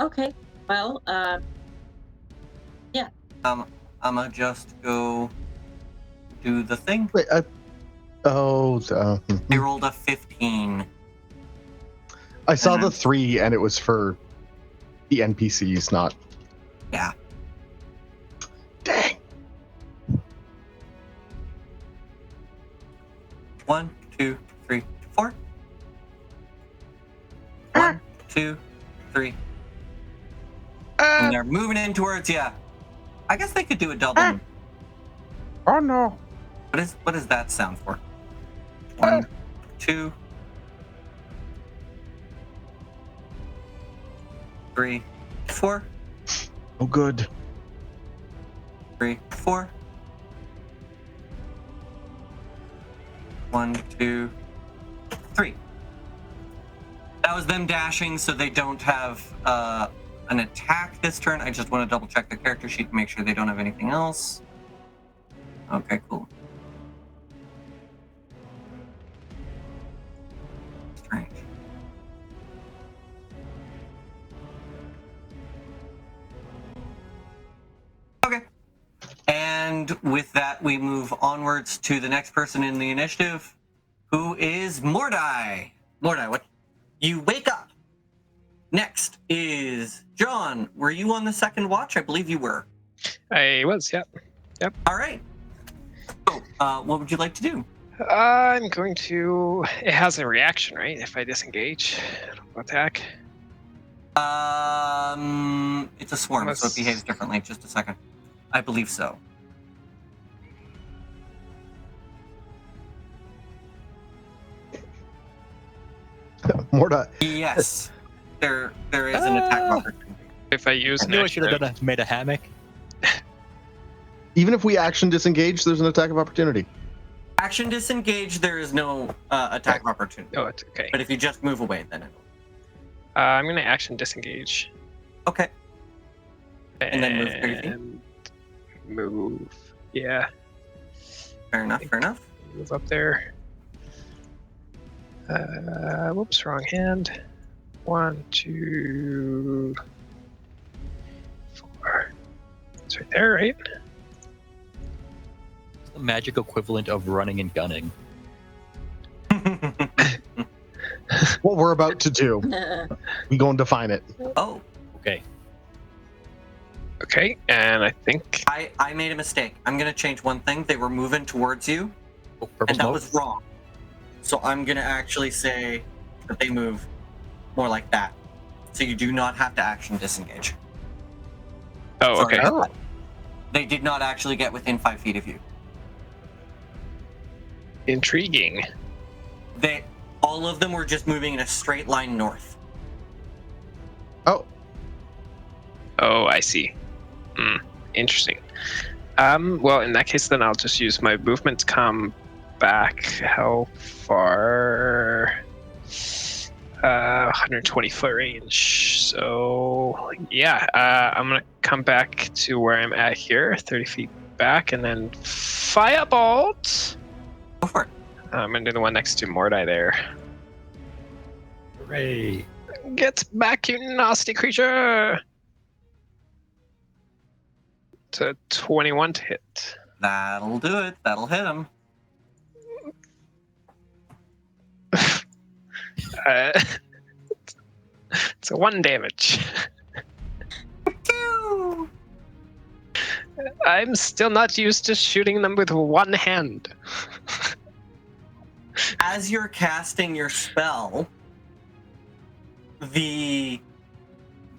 [SPEAKER 5] Okay. Well, yeah.
[SPEAKER 1] I'ma just go do the thing.
[SPEAKER 6] Wait,
[SPEAKER 1] I rolled a 15.
[SPEAKER 6] I saw the 3, and it was for the NPCs, not.
[SPEAKER 1] Yeah.
[SPEAKER 6] Dang.
[SPEAKER 1] 1, 2, 3, 4. 1, 2, 3. And they're moving in towards you. I guess they could do a double.
[SPEAKER 6] Oh no.
[SPEAKER 1] What does that sound for? 1, 2, 3, 4.
[SPEAKER 6] Oh, good.
[SPEAKER 1] 3, 4. 1, 2, 3. That was them dashing, so they don't have an attack this turn. I just want to double check the character sheet to make sure they don't have anything else. Okay, cool. Strange. Okay. And with that, we move onwards to the next person in the initiative, who is Mordai. Mordai, what? You wake up. Next is John. Were you on the second watch? I believe you were.
[SPEAKER 3] I was, yep.
[SPEAKER 1] All right. So, what would you like to do?
[SPEAKER 3] I'm going to. It has a reaction, right? If I disengage, it'll attack.
[SPEAKER 1] It's a swarm, so it behaves differently. Just a second. I believe so.
[SPEAKER 6] Morda.
[SPEAKER 1] Yes. There is an attack opportunity.
[SPEAKER 3] If I use
[SPEAKER 2] I
[SPEAKER 3] an
[SPEAKER 2] knew I should have
[SPEAKER 3] initiative,
[SPEAKER 2] made a hammock.
[SPEAKER 6] Even if we action disengage, there's an attack of opportunity.
[SPEAKER 1] Action disengage, there is no attack of opportunity.
[SPEAKER 3] Oh, it's okay.
[SPEAKER 1] But if you just move away, then it will.
[SPEAKER 3] I'm gonna action disengage.
[SPEAKER 1] Okay. And then move 30 feet?
[SPEAKER 3] And move. Yeah.
[SPEAKER 1] Fair enough, fair enough.
[SPEAKER 3] Move up there. Whoops, wrong hand. 1, 2, 4. It's right there, right?
[SPEAKER 2] It's the magic equivalent of running and gunning.
[SPEAKER 6] What we're about to do, we going to define it.
[SPEAKER 1] Oh,
[SPEAKER 2] Okay.
[SPEAKER 3] Okay, and I think
[SPEAKER 1] I made a mistake. I'm going to change one thing. They were moving towards you,
[SPEAKER 2] Oh, purple
[SPEAKER 1] and that
[SPEAKER 2] smoke.
[SPEAKER 1] was wrong. So I'm going to actually say that they move more like that. So you do not have to action disengage.
[SPEAKER 3] oh,
[SPEAKER 1] Sorry
[SPEAKER 3] okay.
[SPEAKER 1] about that. They did not actually get within 5 feet of you.
[SPEAKER 3] Intriguing.
[SPEAKER 1] All of them were just moving in a straight line north.
[SPEAKER 6] Oh,
[SPEAKER 3] Oh, I see. Interesting. Well, in that case, then I'll just use my movement to come back. How far? 120 foot range. So yeah, I'm gonna come back to where I'm at here, 30 feet back, and then firebolt.
[SPEAKER 1] Go for it.
[SPEAKER 3] I'm gonna do the one next to Mordai there.
[SPEAKER 2] Hooray.
[SPEAKER 3] Get back, you nasty creature! To 21 to hit.
[SPEAKER 1] That'll do it. That'll hit him.
[SPEAKER 3] It's a 1 damage. I'm still not used to shooting them with one hand.
[SPEAKER 1] As you're casting your spell, the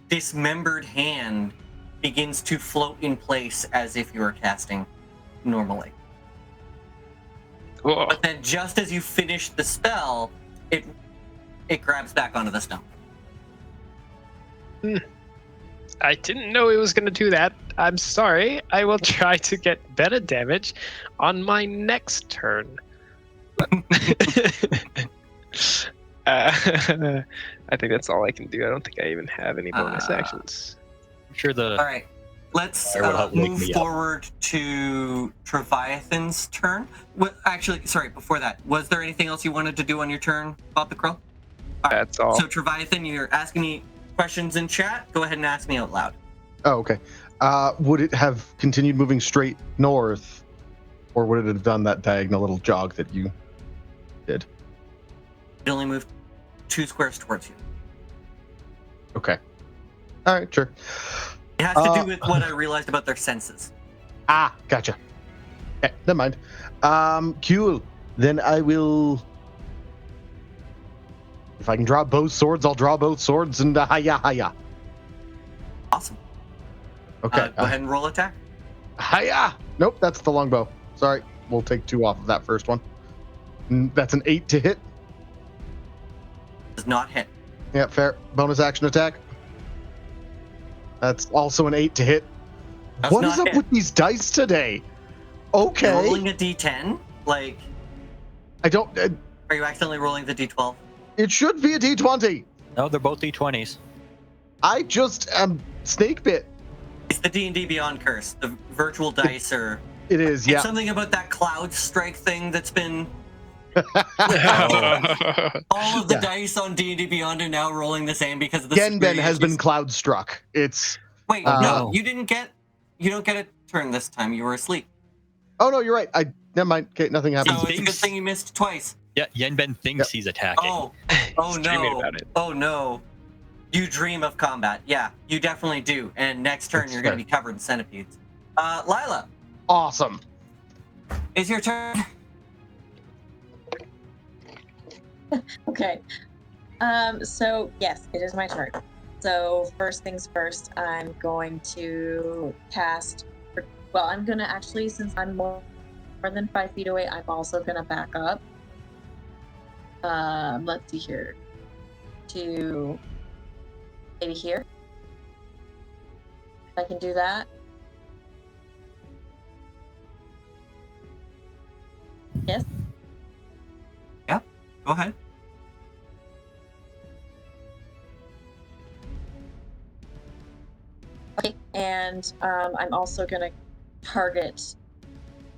[SPEAKER 1] dismembered hand begins to float in place as if you were casting normally.
[SPEAKER 3] Whoa.
[SPEAKER 1] But then just as you finish the spell, it grabs back onto the stone.
[SPEAKER 3] I didn't know it was going to do that. I'm sorry. I will try to get better damage on my next turn. I think that's all I can do. I don't think I even have any bonus actions.
[SPEAKER 2] I'm sure the
[SPEAKER 1] All right, let's
[SPEAKER 2] Or what helped wake
[SPEAKER 1] move
[SPEAKER 2] me up.
[SPEAKER 1] forward to Treviathan's turn. Actually, sorry, before that, was there anything else you wanted to do on your turn, Bob the Crow?
[SPEAKER 3] That's all.
[SPEAKER 1] So Treviathan, you're asking me questions in chat. Go ahead and ask me out loud.
[SPEAKER 6] oh, okay. Would it have continued moving straight north, or would it have done that diagonal little jog that you did?
[SPEAKER 1] It only moved 2 squares towards you.
[SPEAKER 6] Okay. All right, sure.
[SPEAKER 1] It has to do with what I realized about their senses.
[SPEAKER 6] Ah, gotcha. Okay, never mind. Cool. Then I will. If I can draw both swords, I'll draw both swords and hiya.
[SPEAKER 1] Awesome.
[SPEAKER 6] Okay.
[SPEAKER 1] Go ahead and roll attack.
[SPEAKER 6] Hiya! Nope, that's the longbow. Sorry, we'll take 2 off of that first one. That's an 8 to hit.
[SPEAKER 1] Does not hit.
[SPEAKER 6] Yeah, fair. Bonus action attack. That's also an 8 to hit.
[SPEAKER 1] Does
[SPEAKER 6] What
[SPEAKER 1] not
[SPEAKER 6] is up
[SPEAKER 1] hit.
[SPEAKER 6] with these dice today? Okay.
[SPEAKER 1] You're rolling a d10? Like,
[SPEAKER 6] I don't.
[SPEAKER 1] are you accidentally rolling the d12?
[SPEAKER 6] It should be a d20.
[SPEAKER 2] no, they're both D20s.
[SPEAKER 6] I just am snake bit.
[SPEAKER 1] It's the D&D Beyond curse. The virtual dice are...
[SPEAKER 6] It is, yeah.
[SPEAKER 1] It's something about that cloud strike thing that's been...
[SPEAKER 3] Oh.
[SPEAKER 1] All of the
[SPEAKER 6] Yeah.
[SPEAKER 1] dice on D&D Beyond are now rolling the same because of the...
[SPEAKER 6] Genben
[SPEAKER 1] security
[SPEAKER 6] has been
[SPEAKER 1] issues.
[SPEAKER 6] cloud struck. It's.
[SPEAKER 1] Wait,
[SPEAKER 6] Oh,
[SPEAKER 1] no,
[SPEAKER 2] no.
[SPEAKER 1] you don't get a turn this time. You were asleep.
[SPEAKER 6] Oh no, you're right. Never mind. Okay, nothing
[SPEAKER 1] So
[SPEAKER 6] happens.
[SPEAKER 1] it's a good
[SPEAKER 2] thinks-
[SPEAKER 1] thing you missed twice.
[SPEAKER 2] Yeah, Yenben thinks he's attacking.
[SPEAKER 1] Oh
[SPEAKER 3] He's dreaming
[SPEAKER 1] no.
[SPEAKER 3] about it.
[SPEAKER 1] Oh no. You dream of combat. Yeah, you definitely do. And next turn,
[SPEAKER 6] That's
[SPEAKER 1] you're going to
[SPEAKER 6] fair.
[SPEAKER 1] be covered in centipedes. Lila,
[SPEAKER 6] Awesome.
[SPEAKER 1] it's your turn.
[SPEAKER 5] Okay. So yes, it is my turn. So first things first, I'm going to cast. Well, I'm gonna actually, since I'm more than 5 feet away, I'm also gonna back up. Let's see here. To maybe here. I can do that. Yes.
[SPEAKER 1] Go ahead.
[SPEAKER 5] Okay, and I'm also gonna target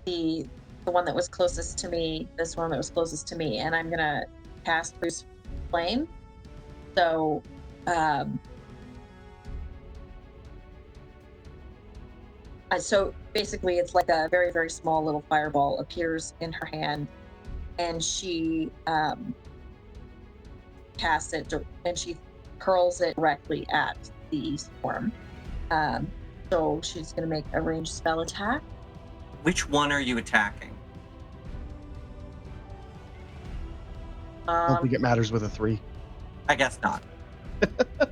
[SPEAKER 5] the one that was closest to me. This one that was closest to me, and I'm gonna cast Bruce Flame. So, so basically, it's like a very, very small little fireball appears in her hand, and she casts it, and she hurls it directly at the swarm. So she's going to make a ranged spell attack.
[SPEAKER 1] Which one are you attacking?
[SPEAKER 6] I don't think it matters with a 3.
[SPEAKER 1] I guess not.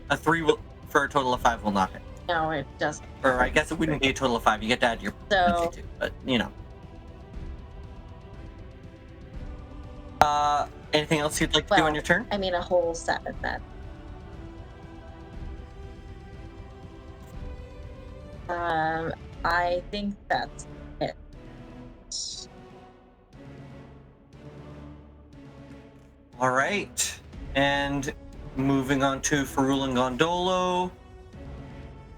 [SPEAKER 1] A 3 will, for a total of 5 will not hit.
[SPEAKER 5] No, it doesn't.
[SPEAKER 1] Or I guess it wouldn't be a total of 5. You get to add your
[SPEAKER 5] So,
[SPEAKER 1] too, but you know. Anything else you'd like to do on your turn?
[SPEAKER 5] I mean, a whole 7 then. I think that's it.
[SPEAKER 1] All right. And moving on to Ferul and Gondolo.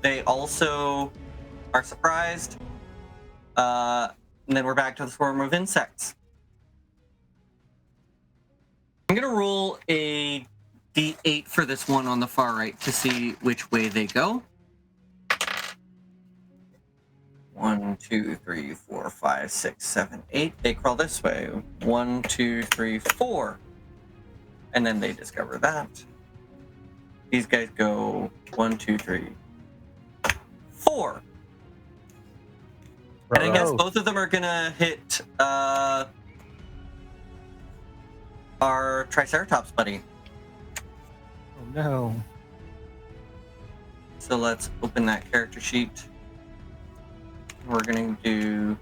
[SPEAKER 1] They also are surprised. And then we're back to the swarm of insects. I'm going to roll a d8 for this one on the far right to see which way they go. 1, 2, 3, 4, 5, 6, 7, 8. They crawl this way. 1, 2, 3, 4. And then they discover that. These guys go 1, 2, 3, 4. And I guess both of them are gonna hit our Triceratops buddy.
[SPEAKER 2] Oh no.
[SPEAKER 1] So let's open that character sheet. We're gonna do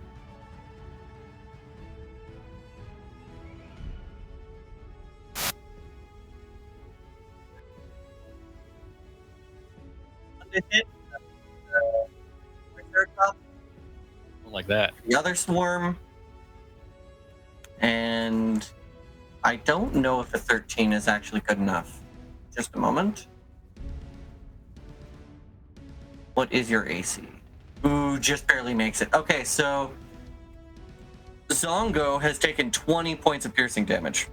[SPEAKER 1] hit Triceratops.
[SPEAKER 2] Like that.
[SPEAKER 1] The other swarm, and I don't know if a 13 is actually good enough. Just a moment. What is your AC? Ooh, just barely makes it. Okay, so Zongo has taken 20 points of piercing damage.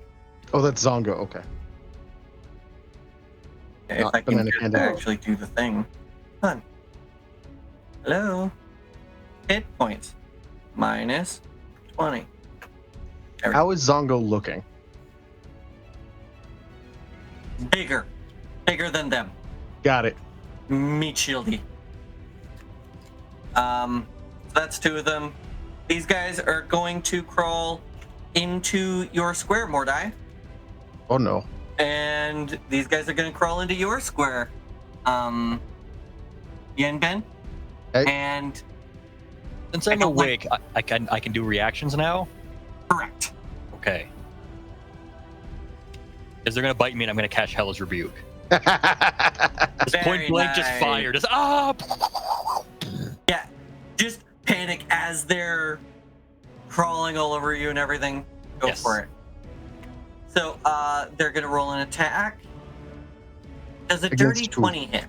[SPEAKER 6] Oh, that's Zongo. Okay.
[SPEAKER 1] Okay, if
[SPEAKER 6] Not
[SPEAKER 1] I can
[SPEAKER 6] Banana
[SPEAKER 1] get
[SPEAKER 6] Panda.
[SPEAKER 1] to actually do the thing. Come on. Hello? Hit points. Minus 20.
[SPEAKER 6] How is Zongo looking?
[SPEAKER 1] Bigger. Bigger than them.
[SPEAKER 6] Got it.
[SPEAKER 1] Meat shieldy. So that's 2 of them. These guys are going to crawl into your square, Mordai.
[SPEAKER 6] Oh no.
[SPEAKER 1] And these guys are going to crawl into your square, Yenben.
[SPEAKER 6] Hey.
[SPEAKER 1] And
[SPEAKER 2] Since I'm
[SPEAKER 1] don't
[SPEAKER 2] awake, I can do reactions now.
[SPEAKER 1] correct.
[SPEAKER 2] Okay. Because they're gonna bite me, and I'm gonna catch Hellish Rebuke. Just
[SPEAKER 1] Very
[SPEAKER 2] point blank, just
[SPEAKER 1] nice.
[SPEAKER 2] fire, just
[SPEAKER 1] Yeah, just panic as they're crawling all over you and everything. Go
[SPEAKER 2] Yes.
[SPEAKER 1] for it. So they're going to roll an attack. Does a
[SPEAKER 6] Against
[SPEAKER 1] dirty
[SPEAKER 6] who?
[SPEAKER 1] 20 hit?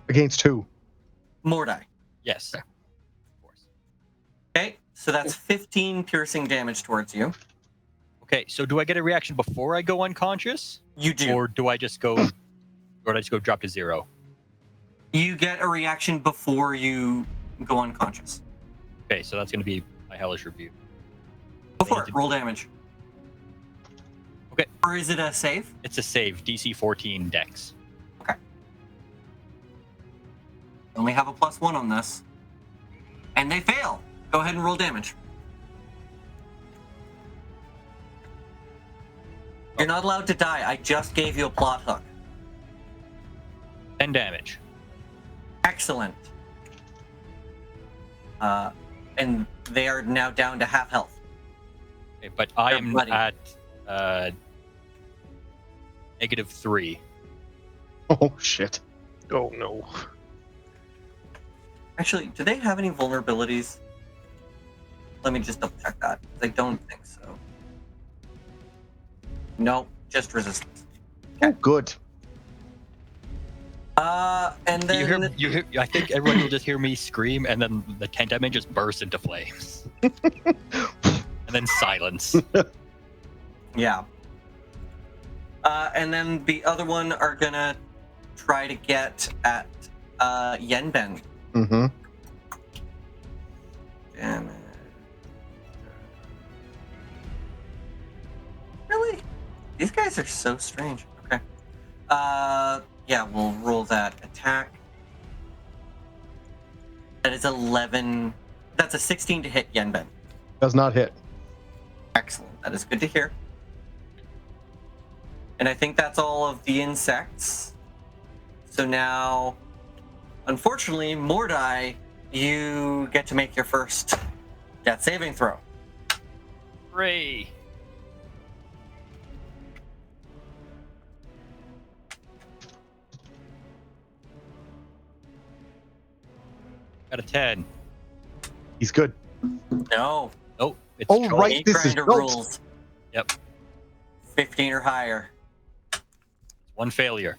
[SPEAKER 6] Against who?
[SPEAKER 1] Mordai.
[SPEAKER 2] Yes. Of course.
[SPEAKER 1] Okay, so that's 15 piercing damage towards you.
[SPEAKER 2] Okay, so do I get a reaction before I go unconscious,
[SPEAKER 1] You do.
[SPEAKER 2] or do I just go, drop to 0?
[SPEAKER 1] You get a reaction before you go unconscious.
[SPEAKER 2] Okay, so that's gonna be my Hellish Rebuke.
[SPEAKER 1] Go for it. Roll damage.
[SPEAKER 2] Okay.
[SPEAKER 1] Or is it a save?
[SPEAKER 2] It's a save, DC 14 Dex.
[SPEAKER 1] Only have a +1 on this. And they fail. Go ahead and roll damage. You're not allowed to die. I just gave you a plot hook.
[SPEAKER 2] 10 damage.
[SPEAKER 1] Excellent. And they are now down to half health.
[SPEAKER 2] Okay, but I
[SPEAKER 1] They're
[SPEAKER 2] am
[SPEAKER 1] bloody.
[SPEAKER 2] at -3.
[SPEAKER 6] Oh shit.
[SPEAKER 3] Oh no.
[SPEAKER 1] Actually, do they have any vulnerabilities? Let me just double check that. I don't think so. Nope, just resistance.
[SPEAKER 6] Oh, good.
[SPEAKER 1] And then
[SPEAKER 2] I think everyone will just hear me scream, and then the tent I'm in just bursts into flames, and then silence.
[SPEAKER 1] yeah. And then the other one are gonna try to get at Yenben.
[SPEAKER 6] Mm-hmm.
[SPEAKER 1] Damn it. Really? These guys are so strange. Okay. Yeah, we'll roll that attack. That is 11. That's a 16 to hit Yenben.
[SPEAKER 6] Does not hit.
[SPEAKER 1] Excellent. That is good to hear. And I think that's all of the insects. So now, unfortunately, Mordai, you get to make your first death saving throw.
[SPEAKER 2] Hooray! Got a 10.
[SPEAKER 6] He's good.
[SPEAKER 1] No.
[SPEAKER 2] Nope. It's
[SPEAKER 6] Oh,
[SPEAKER 2] Chult.
[SPEAKER 6] right. This is
[SPEAKER 1] Grinder
[SPEAKER 6] Chult.
[SPEAKER 1] rules.
[SPEAKER 2] Yep.
[SPEAKER 1] 15 or higher.
[SPEAKER 2] One failure.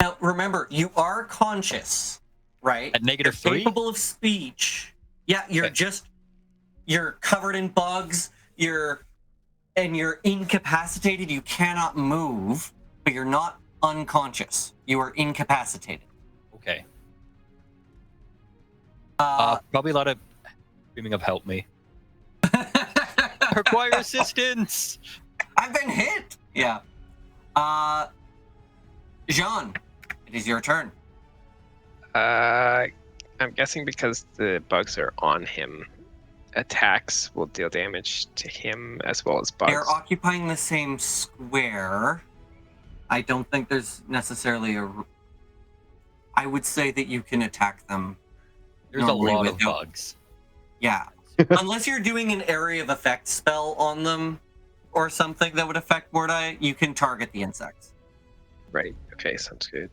[SPEAKER 1] Now, remember, you are conscious, right?
[SPEAKER 2] At negative
[SPEAKER 1] You're
[SPEAKER 2] 3?
[SPEAKER 1] capable of speech. Yeah, you're
[SPEAKER 2] Okay.
[SPEAKER 1] you're covered in bugs. You're incapacitated. You cannot move, but you're not unconscious. You are incapacitated.
[SPEAKER 2] Okay.
[SPEAKER 1] Uh,
[SPEAKER 2] Probably a lot of screaming of help me. Require assistance!
[SPEAKER 1] I've been hit. Yeah. Jean, it is your turn.
[SPEAKER 3] I'm guessing because the bugs are on him, attacks will deal damage to him as well as bugs.
[SPEAKER 1] They're occupying the same square. I don't think there's necessarily I would say that you can attack them.
[SPEAKER 2] There's a
[SPEAKER 1] Normally
[SPEAKER 2] lot
[SPEAKER 1] with
[SPEAKER 2] of
[SPEAKER 1] no-
[SPEAKER 2] bugs.
[SPEAKER 1] Yeah. Unless you're doing an area of effect spell on them or something that would affect Mordai, you can target the insects.
[SPEAKER 3] Right. Okay. Sounds good.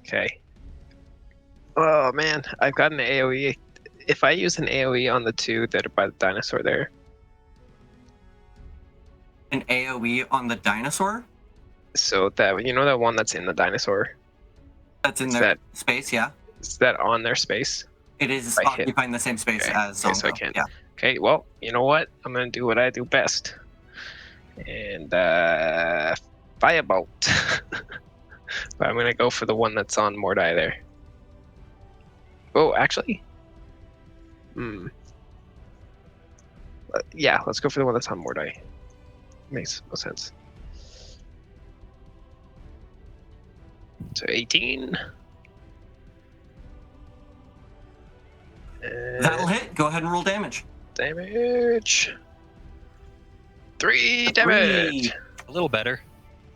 [SPEAKER 3] Okay. Oh man, I've got an AoE. If I use an AoE on the two that are by the dinosaur there,
[SPEAKER 1] An AoE on the dinosaur
[SPEAKER 3] so that that one that's in the dinosaur,
[SPEAKER 1] that's in
[SPEAKER 3] Is
[SPEAKER 1] their
[SPEAKER 3] that-
[SPEAKER 1] space, yeah.
[SPEAKER 3] is that on their space?
[SPEAKER 1] It is
[SPEAKER 3] I hit-
[SPEAKER 1] occupying the same space
[SPEAKER 3] Okay,
[SPEAKER 1] as
[SPEAKER 3] okay, so I
[SPEAKER 1] Zongo.
[SPEAKER 3] can't.
[SPEAKER 1] Yeah.
[SPEAKER 3] Okay, well, you know what? I'm gonna do what I do best, and firebolt. But I'm gonna go for the one that's on Mordai there. Oh, actually, yeah, let's go for the one that's on Mordai. Makes no sense. So 18.
[SPEAKER 1] That'll hit. Go ahead and roll damage.
[SPEAKER 3] Damage. 3 damage.
[SPEAKER 2] A little better.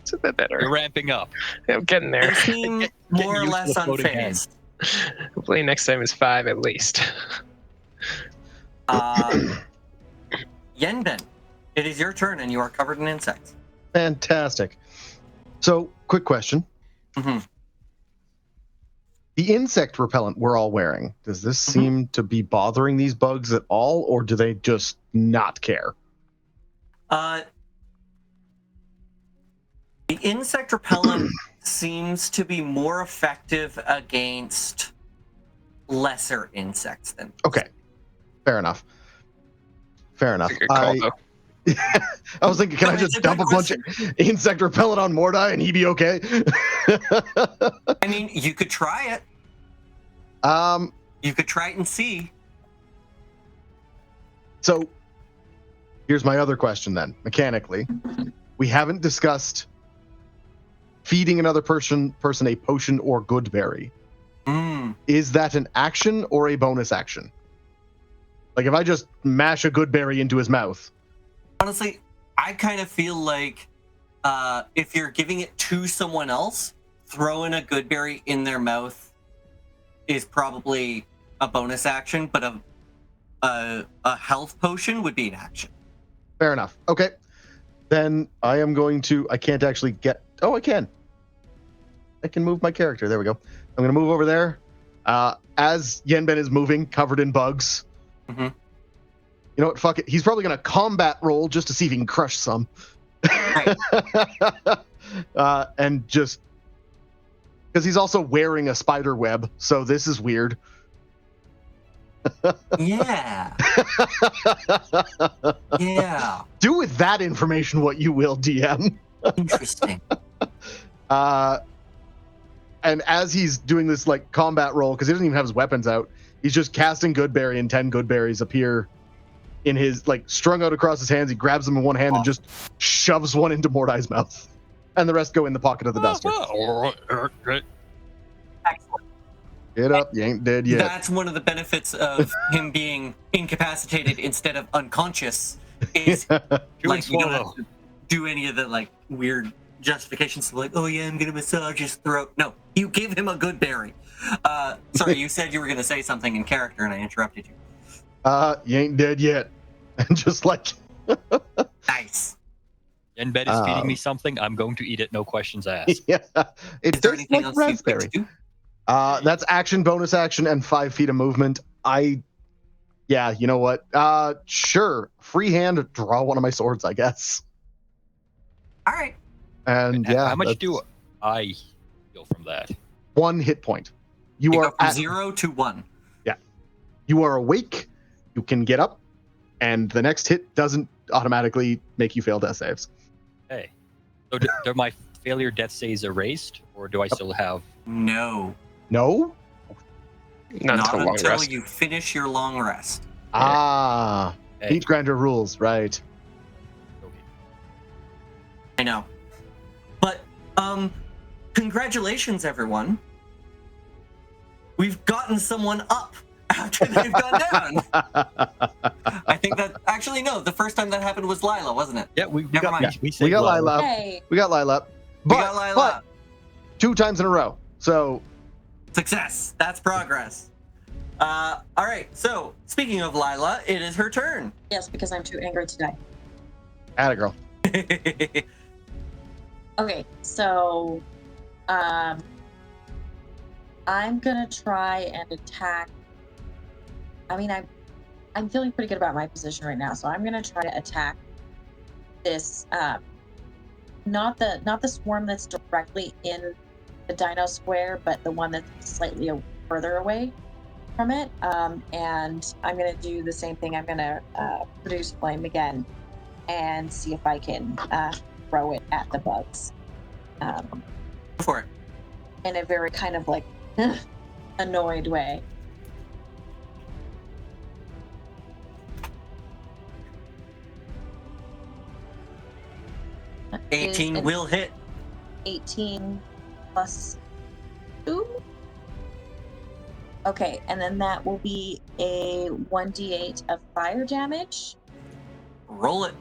[SPEAKER 3] It's a bit
[SPEAKER 2] You're
[SPEAKER 3] better.
[SPEAKER 2] ramping up.
[SPEAKER 3] I'm getting there.
[SPEAKER 1] They seem
[SPEAKER 2] Getting
[SPEAKER 1] more or
[SPEAKER 2] used to
[SPEAKER 1] less
[SPEAKER 2] the floating hand.
[SPEAKER 1] unfazed.
[SPEAKER 3] Hopefully next time is 5 at least.
[SPEAKER 1] Yenben, it is your turn, and you are covered in insects.
[SPEAKER 6] Fantastic. So, quick question.
[SPEAKER 1] Mhm.
[SPEAKER 6] The insect repellent we're all wearing, does this seem to be bothering these bugs at all, or do they just not care?
[SPEAKER 1] The insect repellent seems to be more effective against lesser insects than.
[SPEAKER 6] Okay. Fair enough. Fair enough.
[SPEAKER 3] That's a good call, though.
[SPEAKER 6] I was thinking, can
[SPEAKER 1] No,
[SPEAKER 6] I
[SPEAKER 1] it's
[SPEAKER 6] just
[SPEAKER 1] a
[SPEAKER 6] dump
[SPEAKER 1] good
[SPEAKER 6] a bunch of insect repellent on Mordai and he be okay?
[SPEAKER 1] I mean, you could try it. You could try it and see.
[SPEAKER 6] So here's my other question then. Mechanically, we haven't discussed feeding another person a potion or good berry. Is that an action or a bonus action? Like if I just mash a good berry into his mouth.
[SPEAKER 1] Honestly, I kind of feel like if you're giving it to someone else, throwing a good berry in their mouth is probably a bonus action, but a health potion would be an action.
[SPEAKER 6] Fair enough. Okay. Then I am going to, I can't actually get, oh, I can move my character. There we go. I'm going to move over there. As Yenben is moving, covered in bugs.
[SPEAKER 1] Mm-hmm.
[SPEAKER 6] You know what? Fuck it. He's probably gonna combat roll just to see if he can crush some.
[SPEAKER 1] Right.
[SPEAKER 6] And just because he's also wearing a spider web, so this is weird.
[SPEAKER 1] Yeah. Yeah.
[SPEAKER 6] Do with that information what you will, DM.
[SPEAKER 1] Interesting.
[SPEAKER 6] And as he's doing this like combat roll, because he doesn't even have his weapons out, he's just casting Goodberry, and 10 Goodberries appear in his like strung out across his hands. He grabs them in one hand and just shoves one into Mordai's mouth, and the rest go in the pocket of the duster.
[SPEAKER 1] Excellent.
[SPEAKER 6] Get up, you ain't dead yet.
[SPEAKER 1] That's one of the benefits of him being incapacitated instead of unconscious. Is like you don't have to do any of the like weird justifications, like, oh yeah, I'm gonna massage his throat. No, you give him a good berry. Sorry, you said you were gonna say something in character, and I interrupted you.
[SPEAKER 6] You ain't dead yet. And just like
[SPEAKER 1] Nice.
[SPEAKER 2] Yenbed is feeding me something. I'm going to eat it. No questions asked.
[SPEAKER 6] yeah, it
[SPEAKER 1] Is there
[SPEAKER 6] does
[SPEAKER 1] anything
[SPEAKER 6] like
[SPEAKER 1] else you'd like
[SPEAKER 6] raspberry.
[SPEAKER 1] to do?
[SPEAKER 6] That's action, bonus action, and 5 feet of movement. Yeah, you know what? Sure. Free hand, draw one of my swords, I guess.
[SPEAKER 1] All right.
[SPEAKER 6] And yeah,
[SPEAKER 2] How much
[SPEAKER 6] that's
[SPEAKER 2] do I feel from that?
[SPEAKER 6] 1 hit point. You
[SPEAKER 1] You
[SPEAKER 6] are
[SPEAKER 1] go from
[SPEAKER 6] at,
[SPEAKER 1] 0 to 1.
[SPEAKER 6] you are awake. You can get up, and the next hit doesn't automatically make you fail death saves.
[SPEAKER 2] Hey, so are my failure death saves erased, or do I still have?
[SPEAKER 1] No.
[SPEAKER 6] No.
[SPEAKER 3] Not
[SPEAKER 1] Not
[SPEAKER 3] until long
[SPEAKER 1] until
[SPEAKER 3] rest.
[SPEAKER 1] you finish your long rest.
[SPEAKER 6] Ah,
[SPEAKER 2] Hey,
[SPEAKER 6] each grinder rules, right?
[SPEAKER 2] okay.
[SPEAKER 1] I know. But, congratulations, everyone. We've gotten someone up after they've gone down. I think that, actually, no, the first time that happened was Lila, wasn't it?
[SPEAKER 2] Yeah, we
[SPEAKER 1] Never
[SPEAKER 2] got
[SPEAKER 1] mind.
[SPEAKER 2] we
[SPEAKER 6] We
[SPEAKER 2] said
[SPEAKER 6] got
[SPEAKER 2] Lila.
[SPEAKER 6] Lila up.
[SPEAKER 5] Hey,
[SPEAKER 6] We got Lila up.
[SPEAKER 1] We got Lila.
[SPEAKER 6] But 2 times in a row. So
[SPEAKER 1] Success. That's progress. All right, so, speaking of Lila, it is her turn.
[SPEAKER 5] yes, because I'm too angry to die.
[SPEAKER 6] atta girl.
[SPEAKER 5] Okay, so I'm gonna try and attack. I mean, I'm feeling pretty good about my position right now, so I'm gonna try to attack this. Not the swarm that's directly in the dino square, but the one that's slightly further away from it. And I'm gonna do the same thing. I'm gonna produce flame again and see if I can throw it at the bugs.
[SPEAKER 1] Go for it.
[SPEAKER 5] In a very kind of like annoyed way. That is
[SPEAKER 1] 18
[SPEAKER 5] an
[SPEAKER 1] will hit.
[SPEAKER 5] 18 plus 2. Okay, and then that will be a 1d8 of fire damage.
[SPEAKER 1] Roll it.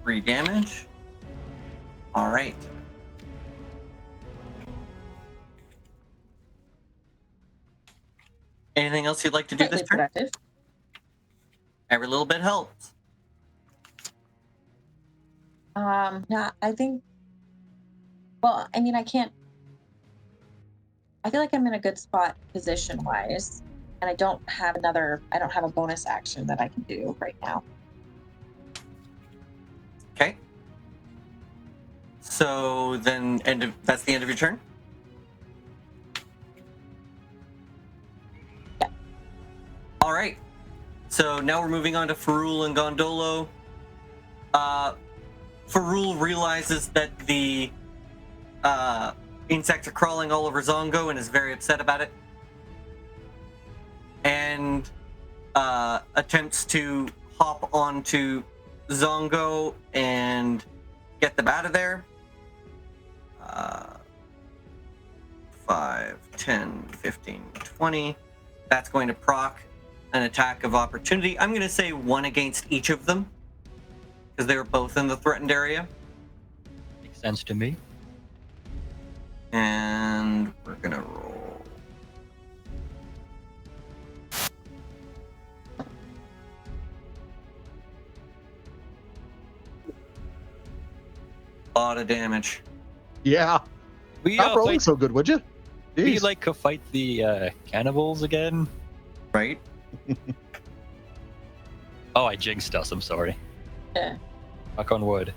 [SPEAKER 1] Three damage. All right. Anything else you'd like to do
[SPEAKER 5] Slightly
[SPEAKER 1] this turn?
[SPEAKER 5] productive.
[SPEAKER 1] Every little bit helps.
[SPEAKER 5] Yeah, I think. Well, I mean, I can't. I feel like I'm in a good spot position-wise, and I don't have a bonus action that I can do right now.
[SPEAKER 1] Okay. So then, that's the end of your turn?
[SPEAKER 5] Yeah.
[SPEAKER 1] All right. So now we're moving on to Ferul and Gondolo. Ferul realizes that the insects are crawling all over Zongo and is very upset about it. And attempts to hop onto Zongo and get them out of there. 5, 10, 15, 20. That's going to proc an attack of opportunity. I'm going to say 1 against each of them because they were both in the threatened area.
[SPEAKER 2] Makes sense to me.
[SPEAKER 1] And we're going to roll. A lot of damage.
[SPEAKER 6] Yeah.
[SPEAKER 2] We
[SPEAKER 6] Not rolling
[SPEAKER 2] fight,
[SPEAKER 6] so good, would you?
[SPEAKER 2] we
[SPEAKER 6] Jeez.
[SPEAKER 2] like to fight the cannibals again.
[SPEAKER 1] Right?
[SPEAKER 2] Oh, I jinxed us. I'm sorry.
[SPEAKER 5] Yeah.
[SPEAKER 2] Knock on wood.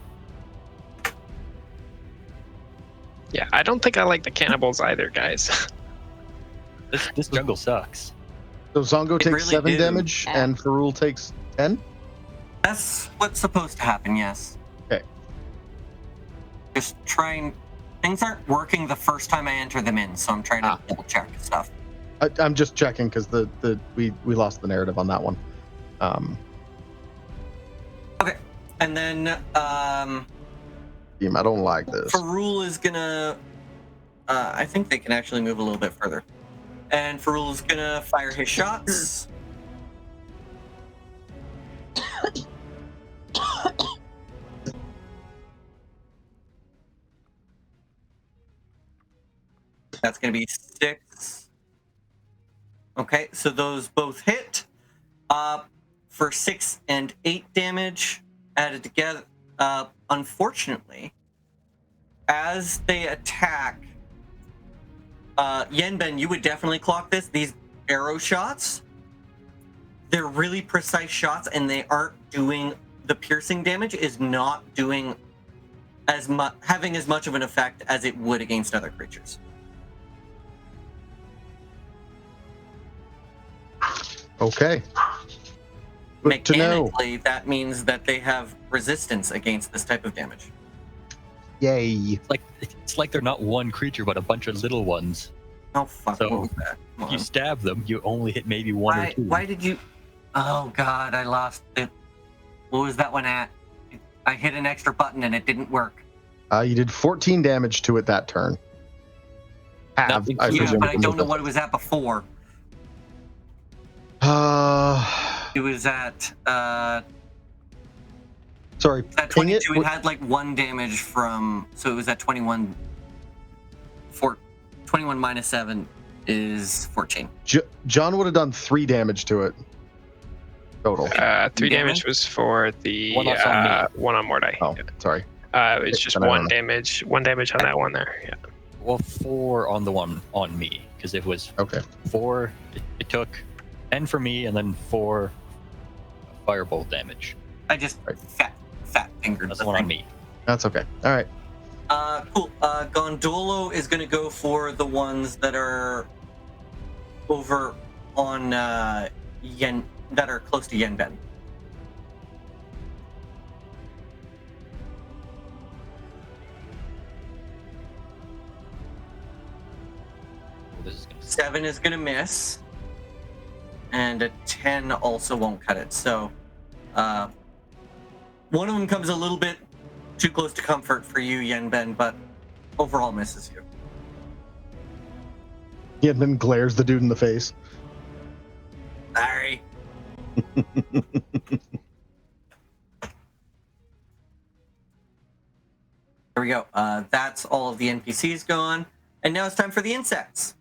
[SPEAKER 3] Yeah, I don't think I like the cannibals either, guys.
[SPEAKER 2] This jungle sucks.
[SPEAKER 6] So Zongo
[SPEAKER 1] They
[SPEAKER 6] takes
[SPEAKER 1] really
[SPEAKER 6] 7
[SPEAKER 1] do.
[SPEAKER 6] damage,
[SPEAKER 5] Yeah.
[SPEAKER 6] and Ferul takes 10?
[SPEAKER 1] That's what's supposed to happen, yes.
[SPEAKER 6] Okay.
[SPEAKER 1] Just trying. Things aren't working the first time I enter them in, so I'm trying to double check stuff.
[SPEAKER 6] I'm just checking because we lost the narrative on that one.
[SPEAKER 1] Okay. And then
[SPEAKER 6] Team, I don't like this.
[SPEAKER 1] Ferul is gonna. I think they can actually move a little bit further. And Ferul is gonna fire his shots. That's gonna be 6. Okay, so those both hit. For 6 and 8 damage added together. Unfortunately, as they attack, Yenben, you would definitely clock this. These arrow shots, they're really precise shots, and they aren't doing the piercing damage. Is not doing as much, having as much of an effect as it would against other creatures.
[SPEAKER 6] Okay. Good to know.
[SPEAKER 1] Mechanically, that means that they have resistance against this type of damage.
[SPEAKER 6] Yay.
[SPEAKER 2] It's like they're not one creature, but a bunch of little ones.
[SPEAKER 1] Oh fuck!
[SPEAKER 2] So,
[SPEAKER 1] what was that? Come
[SPEAKER 2] If you
[SPEAKER 1] on.
[SPEAKER 2] stab them, you only hit maybe one or
[SPEAKER 1] Why?
[SPEAKER 2] two.
[SPEAKER 1] Why did you? Oh god, I lost it. What was that one at? I hit an extra button and it didn't work.
[SPEAKER 6] You did 14 damage to it that turn. Have,
[SPEAKER 2] Nothing
[SPEAKER 6] I
[SPEAKER 2] Yeah,
[SPEAKER 1] Yeah,
[SPEAKER 6] presume.
[SPEAKER 1] but I don't know what it was at before. It was at
[SPEAKER 6] Sorry.
[SPEAKER 1] at
[SPEAKER 6] Ping it.
[SPEAKER 1] 22. It had like 1 damage from, so it was at 21. 21 minus 7 is 14.
[SPEAKER 6] John would have done 3 damage to it total.
[SPEAKER 3] 3
[SPEAKER 1] Damage?
[SPEAKER 3] damage was for the
[SPEAKER 2] One off on me.
[SPEAKER 3] one on Mordai.
[SPEAKER 6] Oh, sorry.
[SPEAKER 3] It's just
[SPEAKER 6] Then I don't
[SPEAKER 3] 1
[SPEAKER 6] know.
[SPEAKER 3] damage. 1 damage on that one there. Yeah.
[SPEAKER 2] Well, 4 on the one on me, because it was
[SPEAKER 6] Okay.
[SPEAKER 2] 4. It took 10 for me, and then 4 firebolt damage.
[SPEAKER 1] I just
[SPEAKER 6] Right.
[SPEAKER 1] fat fingered
[SPEAKER 2] That's
[SPEAKER 1] the
[SPEAKER 2] the one on
[SPEAKER 1] thing.
[SPEAKER 2] me.
[SPEAKER 6] That's okay. All right.
[SPEAKER 1] Cool. Gondolo is going to go for the ones that are over on Yen, that are close to Yenben.
[SPEAKER 2] Well, this is gonna
[SPEAKER 1] 7 is going to miss, and a 10 also won't cut it. So, one of them comes a little bit too close to comfort for you, Yenben, but overall misses you.
[SPEAKER 6] Yeah, and then glares the dude in the face.
[SPEAKER 1] Sorry. There we go. That's all of the NPCs gone. And now it's time for the insects.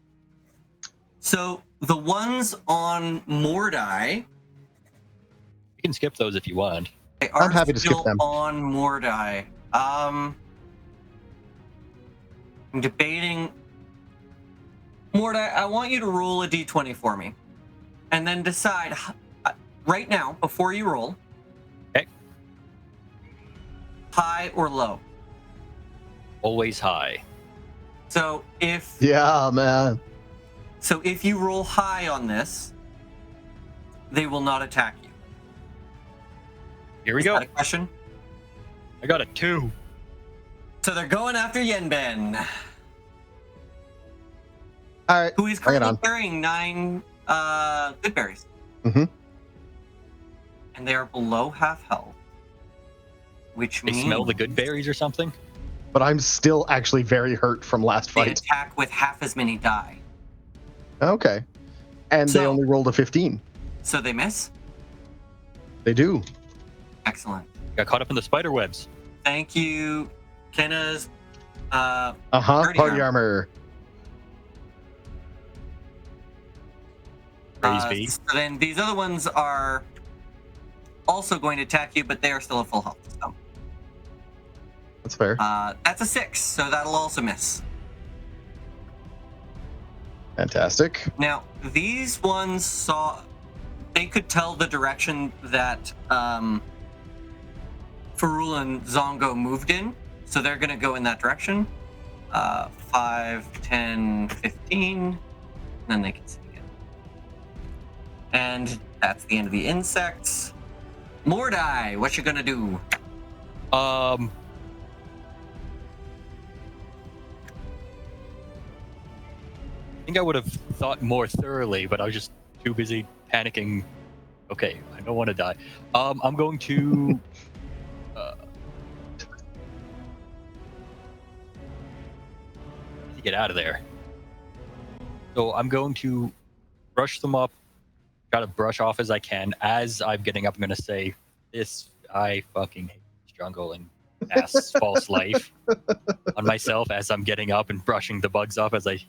[SPEAKER 1] So the ones on Mordai,
[SPEAKER 2] You can skip those if you want.
[SPEAKER 1] they are
[SPEAKER 6] I'm happy to skip
[SPEAKER 1] still
[SPEAKER 6] them.
[SPEAKER 1] on Mordai. I'm debating. Mordai, I want you to roll a d20 for me. And then decide right now, before you roll,
[SPEAKER 2] Okay.
[SPEAKER 1] high or low.
[SPEAKER 2] Always high.
[SPEAKER 1] So if
[SPEAKER 6] Yeah, man.
[SPEAKER 1] you roll high on this, they will not attack you.
[SPEAKER 2] Here we
[SPEAKER 1] Is
[SPEAKER 2] go.
[SPEAKER 1] that a question?
[SPEAKER 2] I got a 2.
[SPEAKER 1] So they're going after Yenben,
[SPEAKER 6] All right.
[SPEAKER 1] who is
[SPEAKER 6] Bring it
[SPEAKER 1] currently
[SPEAKER 6] on.
[SPEAKER 1] carrying 9 good berries.
[SPEAKER 6] Mhm.
[SPEAKER 1] And they are below half health, which
[SPEAKER 2] They
[SPEAKER 1] means
[SPEAKER 2] smell the good berries or something.
[SPEAKER 6] But I'm still actually very hurt from last
[SPEAKER 1] they
[SPEAKER 6] fight.
[SPEAKER 1] attack with half as many die.
[SPEAKER 6] Okay. And they
[SPEAKER 1] So-
[SPEAKER 6] only rolled a 15.
[SPEAKER 1] So they miss.
[SPEAKER 6] They do.
[SPEAKER 1] Excellent.
[SPEAKER 2] Got caught up in the spider webs.
[SPEAKER 1] Thank you, Kenna's.
[SPEAKER 6] Party armor.
[SPEAKER 2] Praise be.
[SPEAKER 1] So then these other ones are also going to attack you, but they are still at full health. So
[SPEAKER 6] That's fair.
[SPEAKER 1] That's a 6, so that'll also miss.
[SPEAKER 6] Fantastic.
[SPEAKER 1] Now, these ones they could tell the direction that Farul and Zongo moved in, so they're going to go in that direction. 5, 10, 15, and then they can see again. And that's the end of the insects. Mordai, what you going to do?
[SPEAKER 2] I think I would have thought more thoroughly, but I was just too busy panicking. Okay, I don't want to die. I'm going to get out of there. So I'm going to brush them up, try to brush off as I can. As I'm getting up, I'm going to say, I fucking hate this jungle and ass false life on myself as I'm getting up and brushing the bugs off as I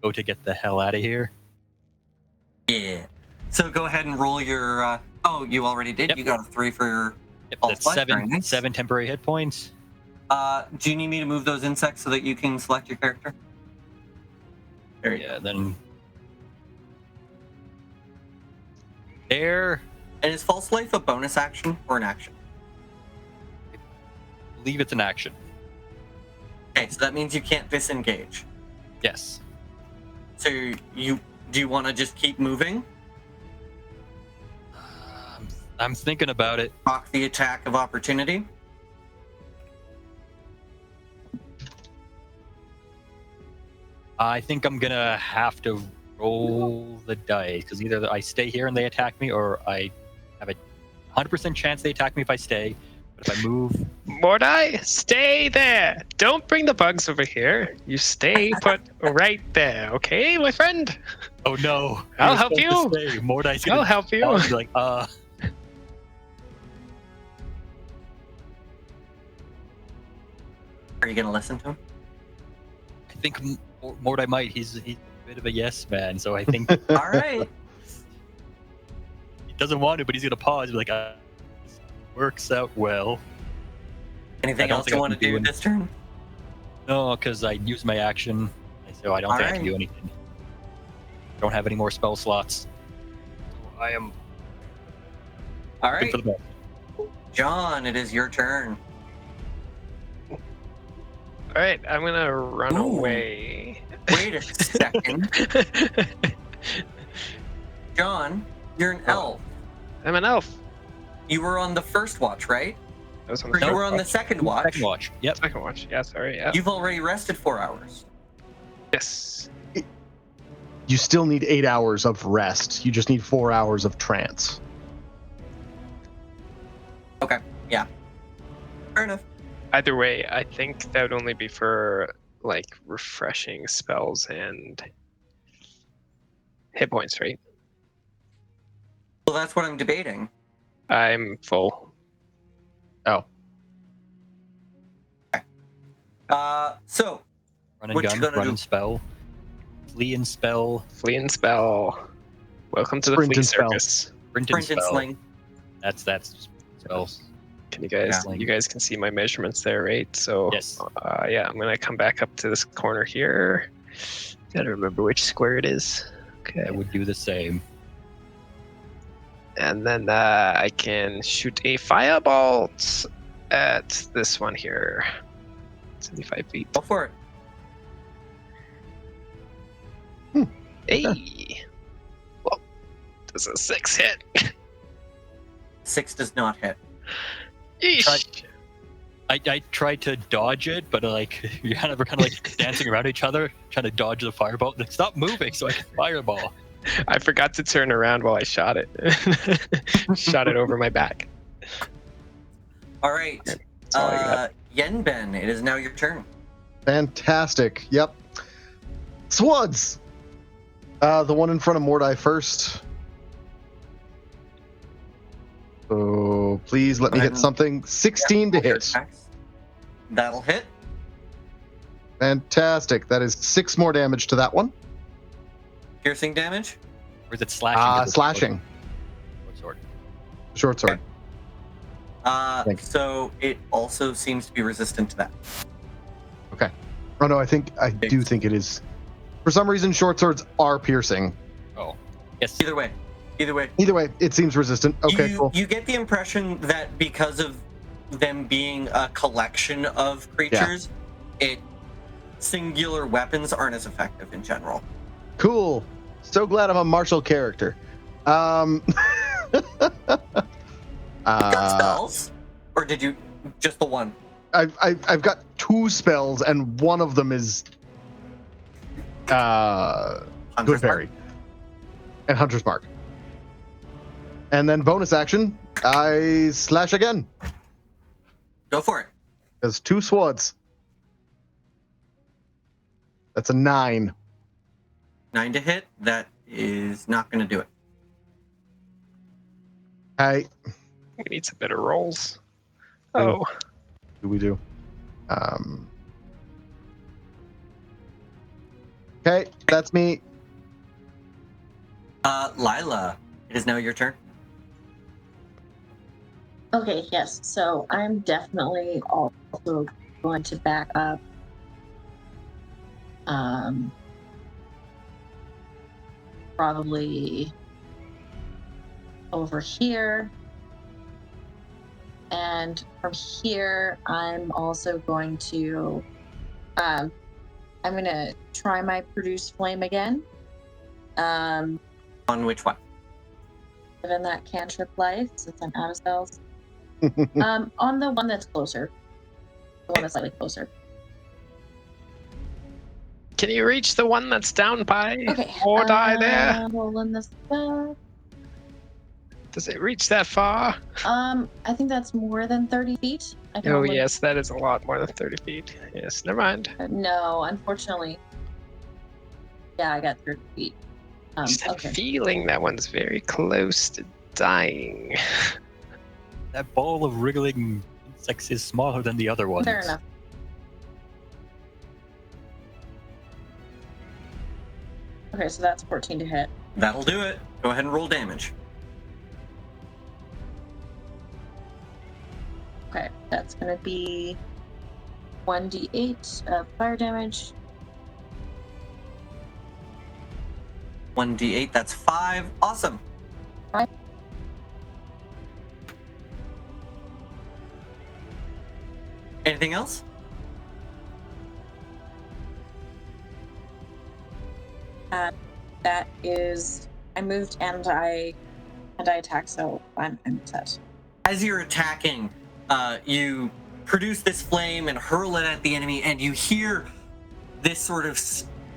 [SPEAKER 2] go to get the hell out of here.
[SPEAKER 1] Yeah. So go ahead and roll your. You already did.
[SPEAKER 2] Yep.
[SPEAKER 1] You got a 3 for your.
[SPEAKER 2] Yep,
[SPEAKER 1] false
[SPEAKER 2] that's
[SPEAKER 1] life. Very nice.
[SPEAKER 2] 7 temporary hit points.
[SPEAKER 1] Do you need me to move those insects so that you can select your character? There you go.
[SPEAKER 2] Then there.
[SPEAKER 1] And is false life a bonus action or an action?
[SPEAKER 2] I believe it's an action.
[SPEAKER 1] Okay, so that means you can't disengage.
[SPEAKER 2] Yes.
[SPEAKER 1] So do you want to just keep moving?
[SPEAKER 2] I'm thinking about it.
[SPEAKER 1] Proc the attack of opportunity.
[SPEAKER 2] I think I'm gonna have to roll the dice because either I stay here and they attack me, or I have a 100% chance they attack me if I stay. But if I move,
[SPEAKER 3] Mordai, stay there. Don't bring the bugs over here. You stay put right there, okay, my friend?
[SPEAKER 2] oh no!
[SPEAKER 3] I'll
[SPEAKER 2] You're
[SPEAKER 3] help
[SPEAKER 2] supposed to
[SPEAKER 3] you.
[SPEAKER 2] stay. Mordai's gonna
[SPEAKER 3] I'll help you.
[SPEAKER 2] I'll be like,
[SPEAKER 1] Are you gonna listen to him?
[SPEAKER 2] I think Mordai might. He's a bit of a yes man, so I think
[SPEAKER 1] All right.
[SPEAKER 2] he doesn't want to, but he's gonna pause. And be like, this works out well.
[SPEAKER 1] Anything else you want to do this turn?
[SPEAKER 2] No, because I used my action, so I don't think I can do anything. Don't have any more spell slots. So I am
[SPEAKER 1] All
[SPEAKER 2] good
[SPEAKER 1] right,
[SPEAKER 2] for the best.
[SPEAKER 1] John, it is your turn.
[SPEAKER 3] All right, I'm gonna run
[SPEAKER 1] Ooh.
[SPEAKER 3] away.
[SPEAKER 1] Wait a second. John, you're an elf.
[SPEAKER 3] I'm an elf.
[SPEAKER 1] You were on the first watch, right?
[SPEAKER 3] I was on
[SPEAKER 1] Or
[SPEAKER 3] the
[SPEAKER 1] you were on the second watch.
[SPEAKER 2] Second watch. Yep.
[SPEAKER 3] second watch. Yeah, sorry. Yeah.
[SPEAKER 1] You've already rested 4 hours.
[SPEAKER 3] Yes.
[SPEAKER 6] You still need 8 hours of rest. You just need 4 hours of trance.
[SPEAKER 1] Okay, yeah. Fair enough.
[SPEAKER 3] Either way, I think that would only be for like refreshing spells and hit points, right?
[SPEAKER 1] Well, that's what I'm debating.
[SPEAKER 3] I'm full.
[SPEAKER 6] Oh.
[SPEAKER 1] So,
[SPEAKER 2] Run and
[SPEAKER 1] What you
[SPEAKER 2] gun,
[SPEAKER 1] gonna
[SPEAKER 2] run
[SPEAKER 1] do?
[SPEAKER 2] and spell, flee and spell,
[SPEAKER 3] Flee and spell. Welcome to the
[SPEAKER 6] Sprint
[SPEAKER 3] flea
[SPEAKER 6] and spell.
[SPEAKER 3] circus.
[SPEAKER 2] sprint and
[SPEAKER 1] sprint and
[SPEAKER 2] spell.
[SPEAKER 1] sling.
[SPEAKER 2] That's just spells.
[SPEAKER 3] Can you guys?
[SPEAKER 2] Yeah.
[SPEAKER 3] You guys can see my measurements there, right? So
[SPEAKER 2] Yes.
[SPEAKER 3] yeah, I'm gonna come back up to this corner here. Gotta remember which square it is. Okay.
[SPEAKER 2] I would do the same.
[SPEAKER 3] And then I can shoot a firebolt at this one here. 75 feet.
[SPEAKER 1] Go for it.
[SPEAKER 3] Hey! Well, does a 6 hit?
[SPEAKER 1] 6 does not hit.
[SPEAKER 3] Yeesh!
[SPEAKER 2] I tried to dodge it, but like we're kind of like dancing around each other, trying to dodge the firebolt. Like, stop moving so I can fireball.
[SPEAKER 3] I forgot to turn around while I shot it. Shot it over my back.
[SPEAKER 1] All right.
[SPEAKER 3] That's all I got.
[SPEAKER 1] Yenben, it is now your turn.
[SPEAKER 6] Fantastic. Yep. Swads! The one in front of Mordai first. So please let me hit something. 16 to hit.
[SPEAKER 1] That'll hit.
[SPEAKER 6] Fantastic. That is 6 more damage to that one.
[SPEAKER 1] Piercing damage.
[SPEAKER 2] Or is it slashing?
[SPEAKER 6] Slashing.
[SPEAKER 2] What sword?
[SPEAKER 6] Short sword. Thank you.
[SPEAKER 1] So it also seems to be resistant to that.
[SPEAKER 6] Okay. Oh no, I do think it is. For some reason, short swords are piercing.
[SPEAKER 2] Oh, yes.
[SPEAKER 1] Either way,
[SPEAKER 6] Either way, it seems resistant. Okay, cool.
[SPEAKER 1] You get the impression that because of them being a collection of creatures, singular weapons aren't as effective in general.
[SPEAKER 6] Cool. So glad I'm a martial character.
[SPEAKER 1] Got spells, or did you just the one?
[SPEAKER 6] I've got 2 spells, and one of them is Good
[SPEAKER 1] Hunter's
[SPEAKER 6] Parry
[SPEAKER 1] Mark?
[SPEAKER 6] and Hunter's Mark. And then bonus action, I slash again.
[SPEAKER 1] Go for it.
[SPEAKER 6] There's 2 swords. That's a 9.
[SPEAKER 1] 9 to hit. That is not going to do it.
[SPEAKER 6] Hey,
[SPEAKER 3] We need some better rolls.
[SPEAKER 6] Ooh.
[SPEAKER 3] Oh,
[SPEAKER 6] do we do? Okay, that's me.
[SPEAKER 1] Lila, it is now your turn.
[SPEAKER 5] Okay, yes. So I'm definitely also going to back up. Probably over here. And from here, I'm also going to, I'm going to try my produce flame again.
[SPEAKER 1] On which one?
[SPEAKER 5] Given that cantrip life, since I'm out of spells. On the one that's closer. The one that's slightly closer.
[SPEAKER 3] can you reach the one that's down by
[SPEAKER 5] Okay.
[SPEAKER 3] or die there?
[SPEAKER 5] Rolling this back.
[SPEAKER 3] Does it reach that far?
[SPEAKER 5] I think that's more than 30 feet. I can
[SPEAKER 3] Oh,
[SPEAKER 5] only-
[SPEAKER 3] yes, that is a lot more than 30 feet. Yes, never mind.
[SPEAKER 5] No, unfortunately. Yeah, I got 30 feet.
[SPEAKER 3] Just have
[SPEAKER 5] Okay.
[SPEAKER 3] a feeling that one's very close to dying.
[SPEAKER 2] That ball of wriggling insects is smaller than the other ones.
[SPEAKER 5] Fair enough. Okay, so that's 14 to hit.
[SPEAKER 1] That'll do it. Go ahead and roll damage.
[SPEAKER 5] Okay, that's gonna be 1d8 of fire damage.
[SPEAKER 1] 1d8, that's 5. Awesome.
[SPEAKER 5] Right.
[SPEAKER 1] Anything else?
[SPEAKER 5] That is, I moved and I attack, so I'm set.
[SPEAKER 1] As you're attacking, you produce this flame and hurl it at the enemy, and you hear this sort of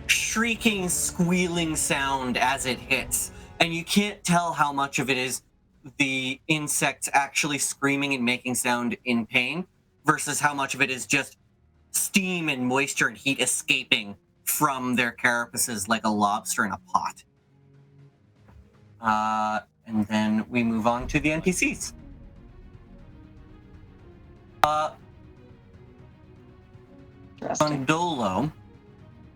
[SPEAKER 1] shrieking, squealing sound as it hits. And you can't tell how much of it is the insects actually screaming and making sound in pain versus how much of it is just steam and moisture and heat escaping from their carapaces like a lobster in a pot. And then we move on to the NPCs.
[SPEAKER 5] Interesting.
[SPEAKER 1] Gondolo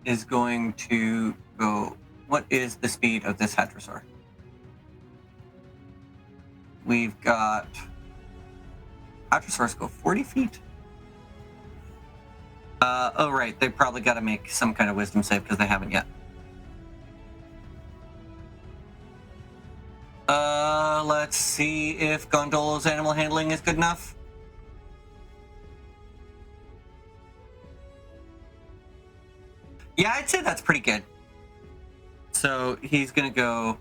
[SPEAKER 1] is going to go. What is the speed of this hadrosaur? We've got hadrosaurs go 40 feet. Oh right, they probably got to make some kind of wisdom save because they haven't yet. Let's see if Gondolo's animal handling is good enough. Yeah, I'd say that's pretty good. So he's gonna go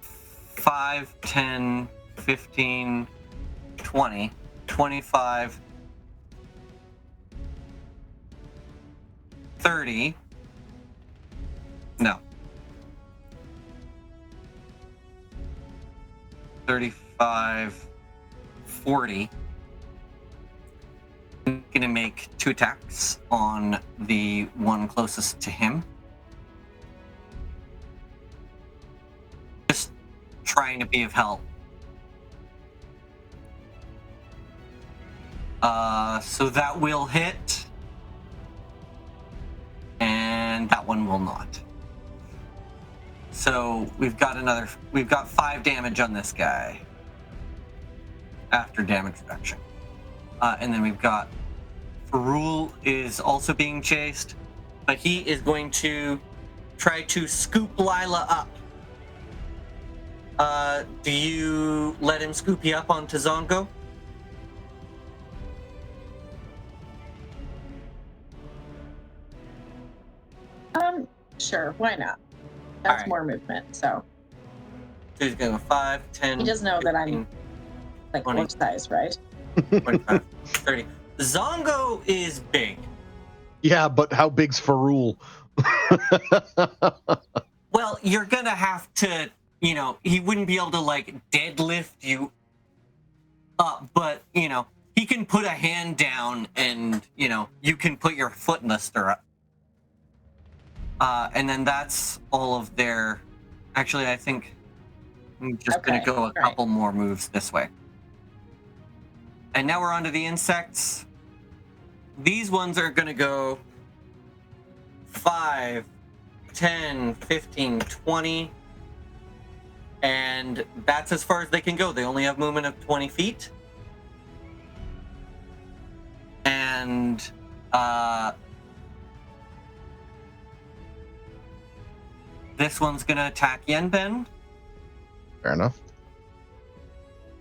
[SPEAKER 1] 5, 10, 15, 20, 25, 30. No. 35, 40. I'm gonna make 2 attacks on the one closest to him. Just trying to be of help. So that will hit. And that one will not. So we've got 5 damage on this guy. after damage reduction. And then we've got Farul is also being chased, but he is going to try to scoop Lila up. Do you let him scoop you up onto Zongo?
[SPEAKER 5] Sure, why not? That's
[SPEAKER 1] right.
[SPEAKER 5] more movement, so.
[SPEAKER 1] So he's going to go 5, 10.
[SPEAKER 5] He does know
[SPEAKER 1] 15,
[SPEAKER 5] that I'm like
[SPEAKER 1] 20.
[SPEAKER 5] orc size, right?
[SPEAKER 1] 25, 30. Zongo is big.
[SPEAKER 6] Yeah, but how big's Farul?
[SPEAKER 1] Well, you're gonna have to, he wouldn't be able to like deadlift you up, but he can put a hand down and you can put your foot in the stirrup. And then that's all of their. Actually, I think I'm just gonna go a couple more moves this way. And now we're on to the insects. These ones are going to go 5, 10, 15, 20. And that's as far as they can go. They only have movement of 20 feet. And this one's going to attack Yenben.
[SPEAKER 6] Fair enough.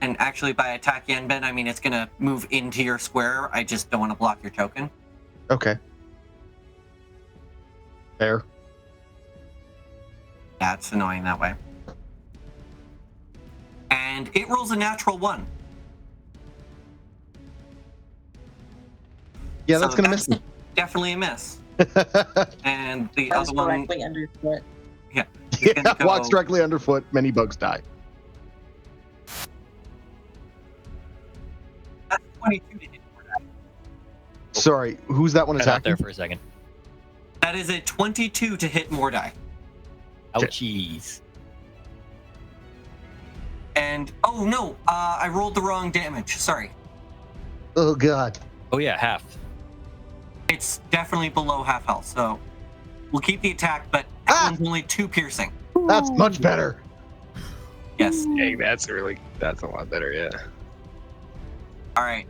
[SPEAKER 1] And actually, by attack Yenben, I mean it's going to move into your square. I just don't want to block your token.
[SPEAKER 6] Okay. Fair.
[SPEAKER 1] Yeah, it's annoying that way. And it rolls a natural 1.
[SPEAKER 6] Yeah, that's going to miss me.
[SPEAKER 1] Definitely a miss. And the
[SPEAKER 5] That was
[SPEAKER 1] other one...
[SPEAKER 5] directly underfoot.
[SPEAKER 1] Yeah.
[SPEAKER 6] Yeah, walks directly underfoot. Many bugs die.
[SPEAKER 1] That's 22 to hit Mordai.
[SPEAKER 6] Sorry, who's that one
[SPEAKER 2] Cut out there
[SPEAKER 6] attacking?
[SPEAKER 2] for a second.
[SPEAKER 1] That is a 22 to hit Mordai.
[SPEAKER 2] Ouchies.
[SPEAKER 1] And, oh no, I rolled the wrong damage. Sorry.
[SPEAKER 6] Oh, God.
[SPEAKER 2] Oh yeah, half.
[SPEAKER 1] It's definitely below half health, so we'll keep the attack, but that one's only 2 piercing.
[SPEAKER 6] That's much better.
[SPEAKER 1] Yes.
[SPEAKER 3] Dang, that's a lot better, yeah.
[SPEAKER 1] All right.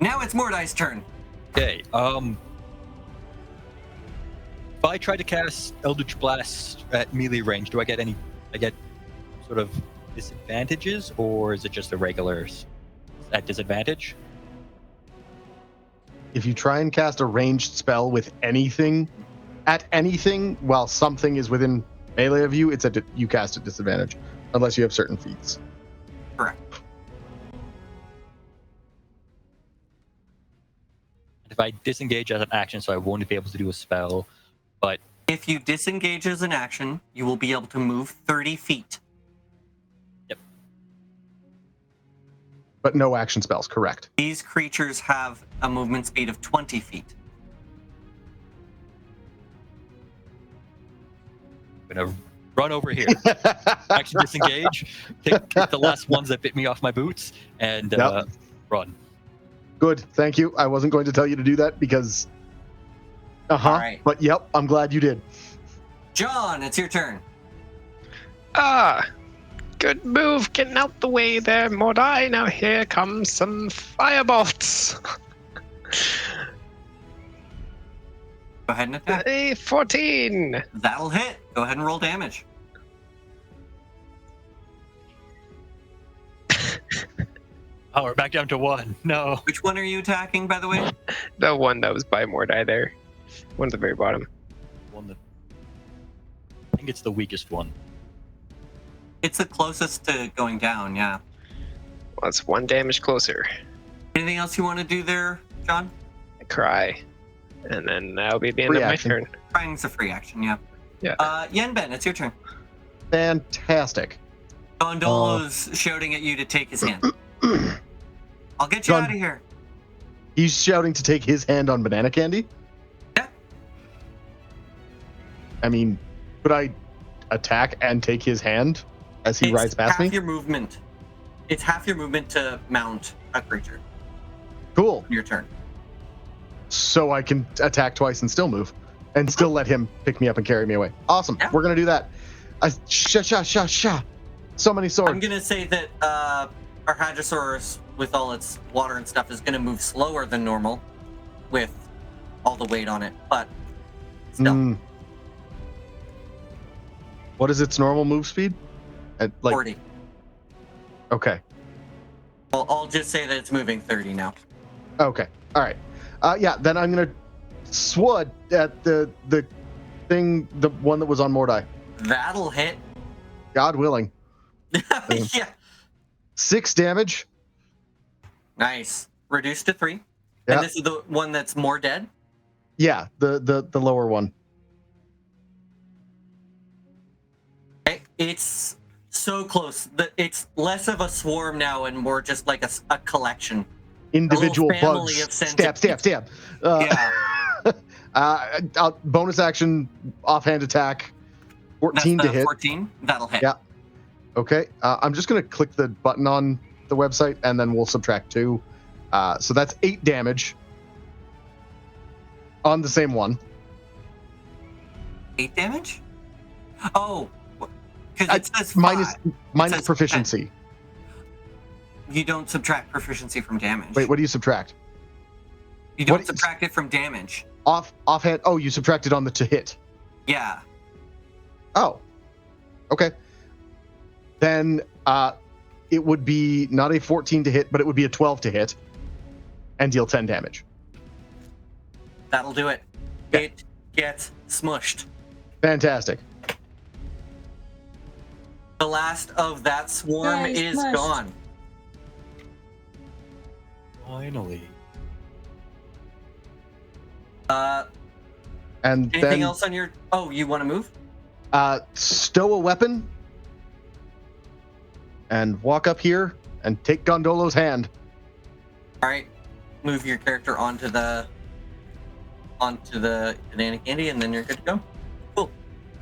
[SPEAKER 1] Now it's Mordai's turn.
[SPEAKER 2] Okay. If I try to cast Eldritch Blast at melee range, do I get sort of disadvantages, or is it just a regular at disadvantage?
[SPEAKER 6] If you try and cast a ranged spell with anything, at anything, while something is within melee of you, you cast at disadvantage, unless you have certain feats.
[SPEAKER 1] Correct.
[SPEAKER 2] If I disengage as an action, so I won't be able to do a spell, but
[SPEAKER 1] If you disengage as an action, you will be able to move 30 feet.
[SPEAKER 6] But no action spells, correct.
[SPEAKER 1] These creatures have a movement speed of 20 feet.
[SPEAKER 2] I'm gonna run over here. Action disengage, take the last ones that bit me off my boots, and
[SPEAKER 6] Yep.
[SPEAKER 2] run.
[SPEAKER 6] Good, thank you. I wasn't going to tell you to do that because...
[SPEAKER 1] All right.
[SPEAKER 6] But yep, I'm glad you did.
[SPEAKER 1] John, it's your turn.
[SPEAKER 3] Good move, getting out the way there, Mordai. Now here comes some firebolts.
[SPEAKER 1] Go ahead and attack.
[SPEAKER 3] A 14.
[SPEAKER 1] That'll hit. Go ahead and roll damage.
[SPEAKER 2] Oh, we're back down to 1. No.
[SPEAKER 1] Which one are you attacking, by the way?
[SPEAKER 3] The one that was by Mordai there. One at the very bottom.
[SPEAKER 2] One that I think it's the weakest one.
[SPEAKER 1] It's the closest to going down, yeah.
[SPEAKER 3] Well, it's 1 damage closer.
[SPEAKER 1] Anything else you want to do there, John?
[SPEAKER 3] I cry. And then that'll be the end of my
[SPEAKER 6] Reaction.
[SPEAKER 3] turn.
[SPEAKER 1] Crying's a free action, yeah.
[SPEAKER 3] Yeah.
[SPEAKER 1] Yenben, it's your turn.
[SPEAKER 6] Fantastic.
[SPEAKER 1] Gondolo's shouting at you to take his hand. I'll get you
[SPEAKER 6] John-
[SPEAKER 1] out of here.
[SPEAKER 6] He's shouting to take his hand on banana candy?
[SPEAKER 1] Yeah.
[SPEAKER 6] I mean, could I attack and take his hand as he
[SPEAKER 1] It's
[SPEAKER 6] rides past
[SPEAKER 1] half
[SPEAKER 6] me?
[SPEAKER 1] your movement. It's half your movement to mount a creature.
[SPEAKER 6] Cool.
[SPEAKER 1] Your turn.
[SPEAKER 6] So I can attack twice and still move. And still let him pick me up and carry me away. Awesome.
[SPEAKER 1] Yeah.
[SPEAKER 6] We're going to do that. So many
[SPEAKER 1] I'm
[SPEAKER 6] swords.
[SPEAKER 1] gonna say that our Hadrosaurus, with all its water and stuff, is going to move slower than normal with all the weight on it, but still.
[SPEAKER 6] What is its normal move speed? At
[SPEAKER 1] 40.
[SPEAKER 6] Okay.
[SPEAKER 1] Well, I'll just say that it's moving 30 now.
[SPEAKER 6] Okay. All right. Yeah. Then I'm gonna swat at the thing, the one that was on Mordai.
[SPEAKER 1] That'll hit.
[SPEAKER 6] God willing.
[SPEAKER 1] Yeah.
[SPEAKER 6] 6 damage.
[SPEAKER 1] Nice. Reduced to 3.
[SPEAKER 6] Yeah.
[SPEAKER 1] And this is the one that's more dead?
[SPEAKER 6] Yeah. The lower one.
[SPEAKER 1] Okay. It's so close. It's less of a swarm now and more just like a collection.
[SPEAKER 6] Individual
[SPEAKER 1] family
[SPEAKER 6] bugs.
[SPEAKER 1] of centipedes.
[SPEAKER 6] Stab.
[SPEAKER 1] Yeah.
[SPEAKER 6] Bonus action, offhand attack. 14
[SPEAKER 1] That's
[SPEAKER 6] to
[SPEAKER 1] the
[SPEAKER 6] hit.
[SPEAKER 1] 14. That'll hit.
[SPEAKER 6] Yeah. Okay. I'm just gonna click the button on the website and then we'll subtract 2. So that's 8 damage on the same one.
[SPEAKER 1] 8 damage? Oh, because it says
[SPEAKER 6] minus
[SPEAKER 1] 5. Says
[SPEAKER 6] proficiency.
[SPEAKER 1] You don't subtract proficiency from damage.
[SPEAKER 6] Wait, what do you subtract?
[SPEAKER 1] You don't
[SPEAKER 6] what-
[SPEAKER 1] subtract it from damage.
[SPEAKER 6] Offhand. Oh, you subtracted on the to hit.
[SPEAKER 1] Yeah.
[SPEAKER 6] Oh. Okay. Then it would be not a 14 to hit, but it would be a 12 to hit and deal 10 damage.
[SPEAKER 1] That'll do it.
[SPEAKER 6] Yeah.
[SPEAKER 1] It gets smushed.
[SPEAKER 6] Fantastic.
[SPEAKER 1] The last of that swarm
[SPEAKER 5] Yay,
[SPEAKER 1] is
[SPEAKER 5] smushed.
[SPEAKER 1] gone.
[SPEAKER 2] Finally.
[SPEAKER 6] And
[SPEAKER 1] Anything
[SPEAKER 6] then
[SPEAKER 1] else on your... Oh, you want to move?
[SPEAKER 6] stow a weapon and walk up here and take Gondolo's hand.
[SPEAKER 1] All right. Move your character onto the banana candy, and then you're good to go.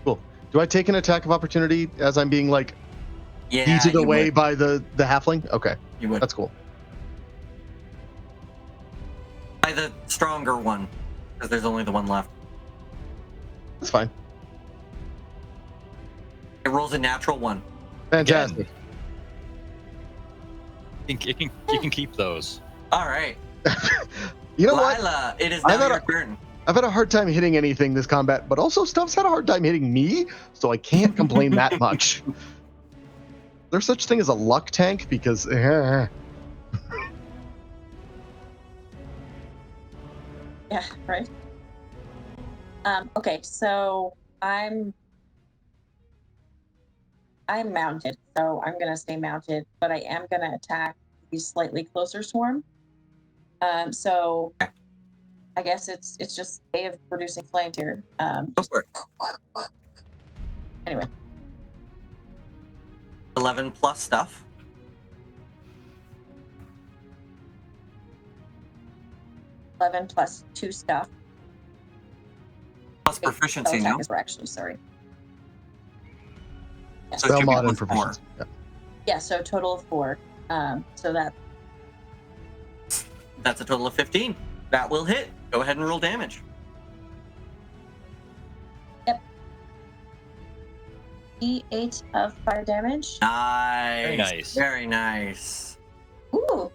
[SPEAKER 6] Cool. Do I take an attack of opportunity as I'm being like
[SPEAKER 1] Yeah,
[SPEAKER 6] yeeted
[SPEAKER 1] you
[SPEAKER 6] away
[SPEAKER 1] would.
[SPEAKER 6] by the halfling? Okay,
[SPEAKER 1] You would.
[SPEAKER 6] that's cool.
[SPEAKER 1] By the stronger one, because there's only the one left.
[SPEAKER 6] That's fine.
[SPEAKER 1] It rolls a natural 1.
[SPEAKER 6] Fantastic.
[SPEAKER 2] You can keep those.
[SPEAKER 1] All right.
[SPEAKER 6] You know what?
[SPEAKER 1] Lila, it is
[SPEAKER 6] I'm
[SPEAKER 1] now
[SPEAKER 6] at
[SPEAKER 1] your
[SPEAKER 6] a-
[SPEAKER 1] turn.
[SPEAKER 6] I've had a hard time hitting anything this combat, but also Stuff's had a hard time hitting me, so I can't complain that much. There's such thing as a luck tank because
[SPEAKER 5] Yeah, right. Okay, so I'm mounted, so I'm gonna stay mounted, but I am gonna attack the slightly closer swarm. So I guess it's just a way of producing flames here.
[SPEAKER 1] Go for it.
[SPEAKER 5] Anyway,
[SPEAKER 1] 11 plus stuff.
[SPEAKER 5] +11 plus 2 stuff.
[SPEAKER 1] Plus
[SPEAKER 5] Wait,
[SPEAKER 1] proficiency
[SPEAKER 5] spell
[SPEAKER 1] now.
[SPEAKER 5] attackers were actually sorry. Yeah.
[SPEAKER 1] So it
[SPEAKER 6] spell
[SPEAKER 1] should be
[SPEAKER 6] mod and
[SPEAKER 1] plus 4.
[SPEAKER 6] proficiency. Yeah.
[SPEAKER 5] Yeah, so total of 4. So that
[SPEAKER 1] That's a total of 15. That will hit. Go ahead and roll damage.
[SPEAKER 5] E8 of fire damage.
[SPEAKER 1] Nice.
[SPEAKER 2] Very nice.
[SPEAKER 1] Very nice.
[SPEAKER 5] Ooh.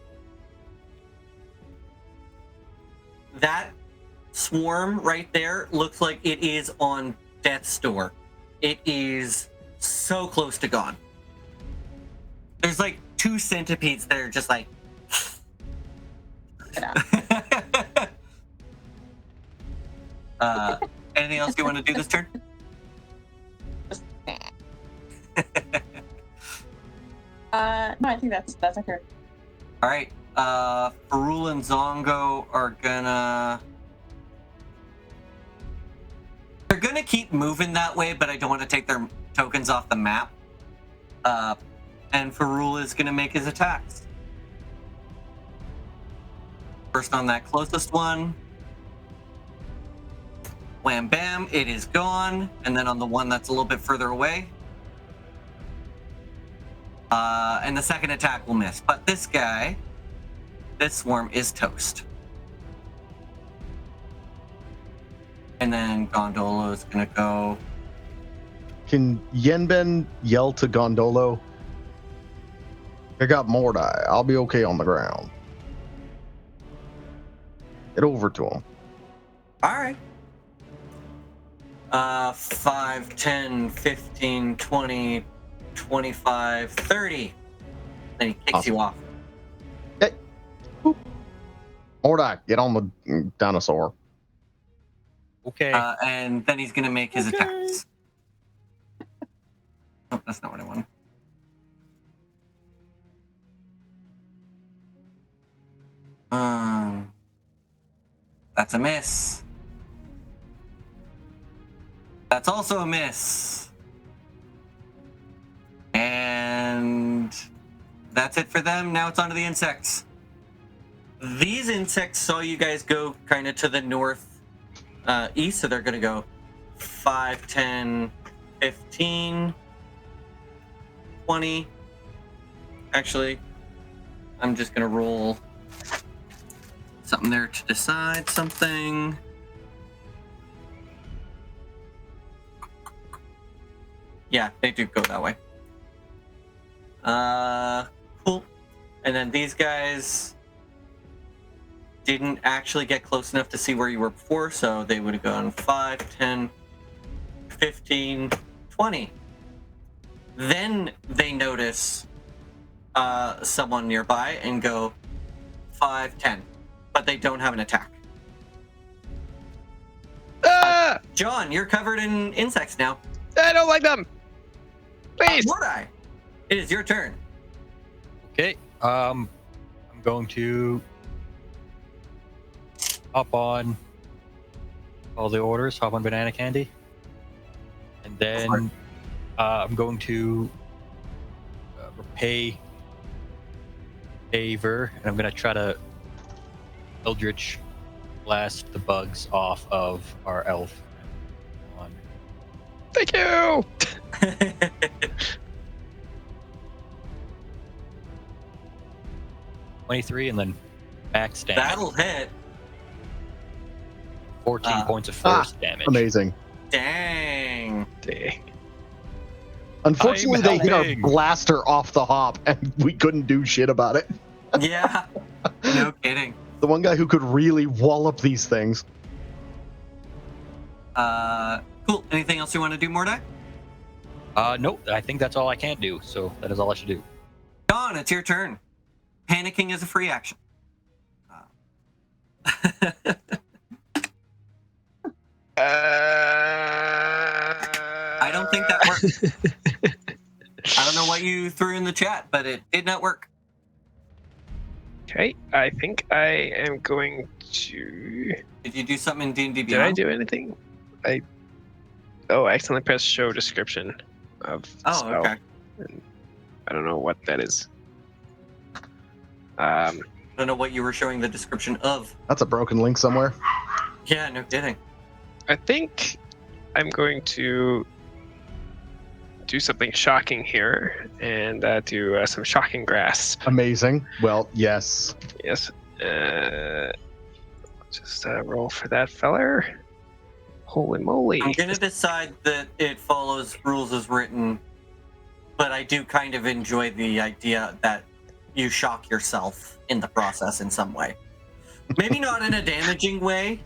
[SPEAKER 1] That swarm right there looks like it is on death's door. It is so close to gone. There's like 2 centipedes that are just like...
[SPEAKER 5] Get out.
[SPEAKER 1] Anything else you want to do this turn?
[SPEAKER 5] No, I think that's a turn.
[SPEAKER 1] All right. Farul and Zongo are gonna... They're gonna keep moving that way, but I don't want to take their tokens off the map. And Farul is gonna make his attacks. First on that closest one. Wham bam, it is gone. And then on the one that's a little bit further away. And the second attack will miss. But this guy, this swarm is toast. And then Gondolo is gonna go.
[SPEAKER 6] Can Yenben yell to Gondolo,
[SPEAKER 4] I got more die. I'll be okay on the ground. Get over to him.
[SPEAKER 1] All right. 5, 10, 15, 20, 25, 30. Then he kicks you off.
[SPEAKER 4] Okay. Boop. More die. Get on the dinosaur.
[SPEAKER 2] Okay.
[SPEAKER 1] And then he's going to make his
[SPEAKER 2] Okay.
[SPEAKER 1] attacks. Oh, that's not what I wanted. That's a miss. That's also a miss. And that's it for them. Now it's on to the insects. These insects saw you guys go kind of to the north east, so they're going to go 5, 10, 15, 20. Actually, I'm just going to roll something there to decide something. Yeah, they do go that way. Cool. And then these guys didn't actually get close enough to see where you were before, so they would have gone 5, 10, 15, 20. Then they notice someone nearby and go 5, 10. But they don't have an attack. John, you're covered in insects now.
[SPEAKER 3] I don't like them. Please.
[SPEAKER 1] Mordai, it is your turn.
[SPEAKER 2] Okay. I'm going to hop on all the orders, hop on banana candy. And then I'm going to repay favor, and I'm going to try to Eldritch blast the bugs off of our elf.
[SPEAKER 3] Thank you.
[SPEAKER 2] 23, and then backstab.
[SPEAKER 1] That'll hit.
[SPEAKER 2] 14 points of force damage.
[SPEAKER 4] Amazing.
[SPEAKER 1] Dang.
[SPEAKER 3] Dang.
[SPEAKER 4] Unfortunately,
[SPEAKER 2] I'm
[SPEAKER 4] they hit our
[SPEAKER 2] helping.
[SPEAKER 4] blaster off the hop, and we couldn't do shit about it.
[SPEAKER 1] Yeah. No kidding.
[SPEAKER 4] The one guy who could really wallop these things.
[SPEAKER 1] Cool. Anything else you want to do, Mordai?
[SPEAKER 2] Nope, I think that's all I can do, so that is all I should do.
[SPEAKER 1] John, it's your turn. Panicking is a free action. I don't think that worked. I don't know what you threw in the chat, but it did not work.
[SPEAKER 3] Okay, I think I am going to.
[SPEAKER 1] Did you do something in D&D
[SPEAKER 3] Did I
[SPEAKER 1] Beyond?
[SPEAKER 3] do anything? I accidentally pressed show description of the
[SPEAKER 1] Oh,
[SPEAKER 3] spell.
[SPEAKER 1] okay.
[SPEAKER 3] And I don't know what that is.
[SPEAKER 1] I don't know what you were showing the description of.
[SPEAKER 4] That's a broken link somewhere.
[SPEAKER 1] Yeah, no kidding.
[SPEAKER 3] I think I'm going to do something shocking here and do some shocking grasp.
[SPEAKER 4] Amazing. Well, yes.
[SPEAKER 3] Yes. Just roll for that feller. Holy moly.
[SPEAKER 1] I'm going to decide that it follows rules as written, but I do kind of enjoy the idea that you shock yourself in the process in some way. Maybe not in a damaging way.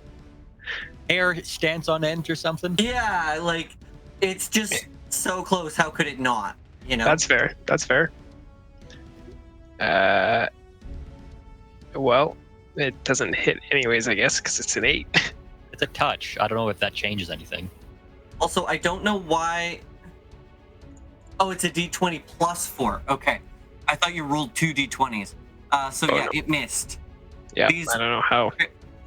[SPEAKER 2] Hair stands on end or something?
[SPEAKER 1] Yeah, like, it's just so close. How could it not? You know?
[SPEAKER 3] That's fair. That's fair. Well, it doesn't hit anyways, I guess, because it's an 8.
[SPEAKER 2] It's a touch. I don't know if that changes anything.
[SPEAKER 1] Also, I don't know why... Oh, it's a d20 plus 4. Okay. I thought you rolled 2 d20s. So
[SPEAKER 3] Oh,
[SPEAKER 1] yeah,
[SPEAKER 3] no.
[SPEAKER 1] it missed.
[SPEAKER 3] Yeah,
[SPEAKER 1] These-
[SPEAKER 3] I don't know how.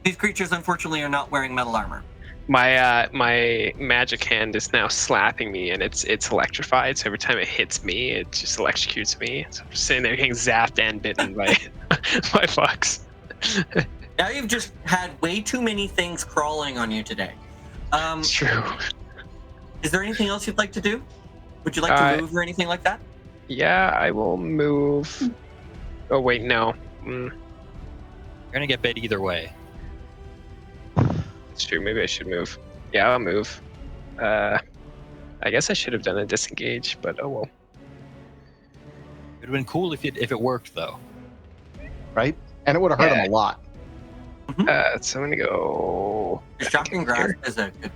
[SPEAKER 1] These creatures, unfortunately, are not wearing metal armor.
[SPEAKER 3] My magic hand is now slapping me, and it's electrified. So every time it hits me, it just electrocutes me. So I'm just sitting there getting zapped and bitten by by fucks.
[SPEAKER 1] Now you've just had way too many things crawling on you today.
[SPEAKER 3] It's true.
[SPEAKER 1] Is there anything else you'd like to do? Would you like to move or anything like that?
[SPEAKER 3] Yeah, I will move. Oh wait, no.
[SPEAKER 2] You're gonna get bit either way.
[SPEAKER 3] It's true. Maybe I should move. Yeah, I'll move. I guess I should have done a disengage, but oh well.
[SPEAKER 2] It'd have been cool if it worked though.
[SPEAKER 6] Right? And it would have hurt him a lot.
[SPEAKER 3] So I'm gonna go.
[SPEAKER 1] Shocking Grasp is a good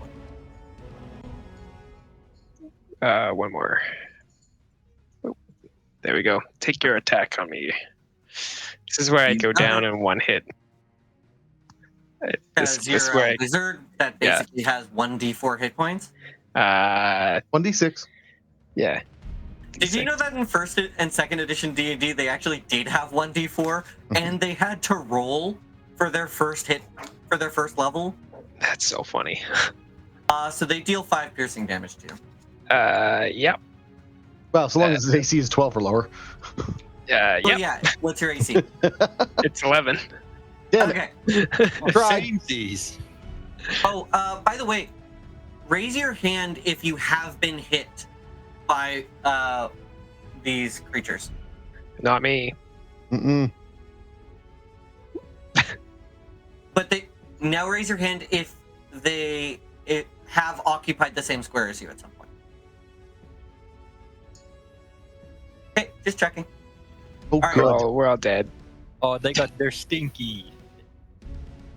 [SPEAKER 1] one.
[SPEAKER 3] One more. Oh, there we go. Take your attack on me. This is where I go down in one hit.
[SPEAKER 1] Because you're a wizard that basically has 1d4 hit points.
[SPEAKER 6] 1d6.
[SPEAKER 3] Yeah.
[SPEAKER 1] Did you know that in first and second edition D&D they actually did have 1d4 and they had to roll for their first hit for their first level?
[SPEAKER 3] That's so funny.
[SPEAKER 1] So they deal 5 piercing damage to you.
[SPEAKER 3] Yep.
[SPEAKER 6] Well, so long as his AC is 12 or lower.
[SPEAKER 3] Yep.
[SPEAKER 1] Oh yeah, what's your AC?
[SPEAKER 3] It's 11.
[SPEAKER 6] Damn
[SPEAKER 1] Okay.
[SPEAKER 6] Try.
[SPEAKER 2] These.
[SPEAKER 1] Oh, by the way, raise your hand if you have been hit by these creatures.
[SPEAKER 3] Not me.
[SPEAKER 6] Mm-mm.
[SPEAKER 1] But they now raise your hand if they have occupied the same square as you at some point. Okay, just checking.
[SPEAKER 6] Oh,
[SPEAKER 1] All right.
[SPEAKER 6] good.
[SPEAKER 3] We're all dead.
[SPEAKER 2] Oh, they got their stinky.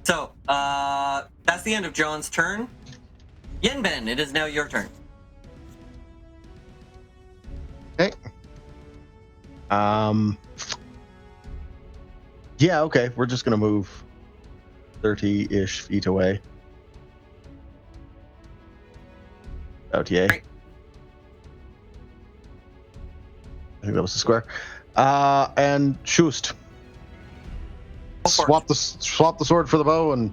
[SPEAKER 1] So, that's the end of John's turn. Yenben, it is now your turn.
[SPEAKER 6] Okay. Yeah, okay. We're just gonna move 30-ish feet away. OTA.
[SPEAKER 1] Right.
[SPEAKER 6] I think that was the square. And Shust. Swap the sword for the bow and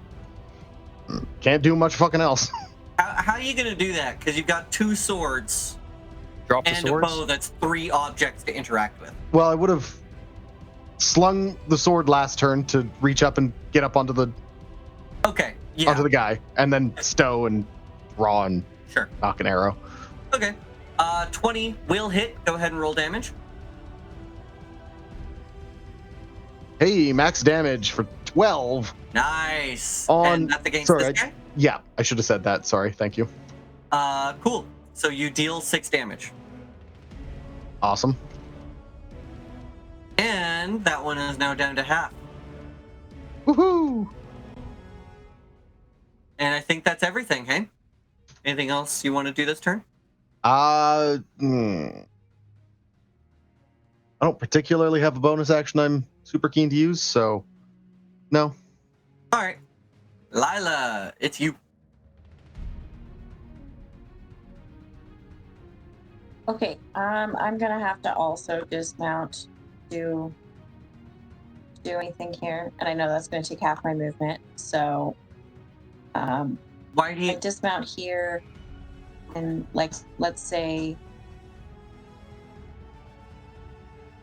[SPEAKER 6] can't do much fucking else.
[SPEAKER 1] How are you going to do that? Because you've got 2 swords
[SPEAKER 2] Drop the
[SPEAKER 1] and
[SPEAKER 2] swords.
[SPEAKER 1] a bow that's 3 objects to interact with.
[SPEAKER 6] Well, I would have slung the sword last turn to reach up and get up onto the
[SPEAKER 1] Okay, yeah,
[SPEAKER 6] onto the guy, and then stow and draw and
[SPEAKER 1] sure.
[SPEAKER 6] knock an arrow.
[SPEAKER 1] Okay, 20 will hit. Go ahead and roll damage.
[SPEAKER 6] Hey, max damage for 12.
[SPEAKER 1] Nice.
[SPEAKER 6] On-
[SPEAKER 1] and that's against
[SPEAKER 6] sorry,
[SPEAKER 1] this guy?
[SPEAKER 6] Yeah, I should have said that. Sorry. Thank you.
[SPEAKER 1] Cool. So you deal 6 damage.
[SPEAKER 6] Awesome.
[SPEAKER 1] And that one is now down to half.
[SPEAKER 6] Woohoo!
[SPEAKER 1] And I think that's everything, hey? Anything else you want to do this turn?
[SPEAKER 6] I don't particularly have a bonus action I'm super keen to use, so no.
[SPEAKER 1] All right. Lila, it's you.
[SPEAKER 5] Okay, I'm gonna have to also dismount to do anything here, and I know that's gonna take half my movement, so
[SPEAKER 1] Why do
[SPEAKER 5] I
[SPEAKER 1] you...
[SPEAKER 5] dismount here, and like let's say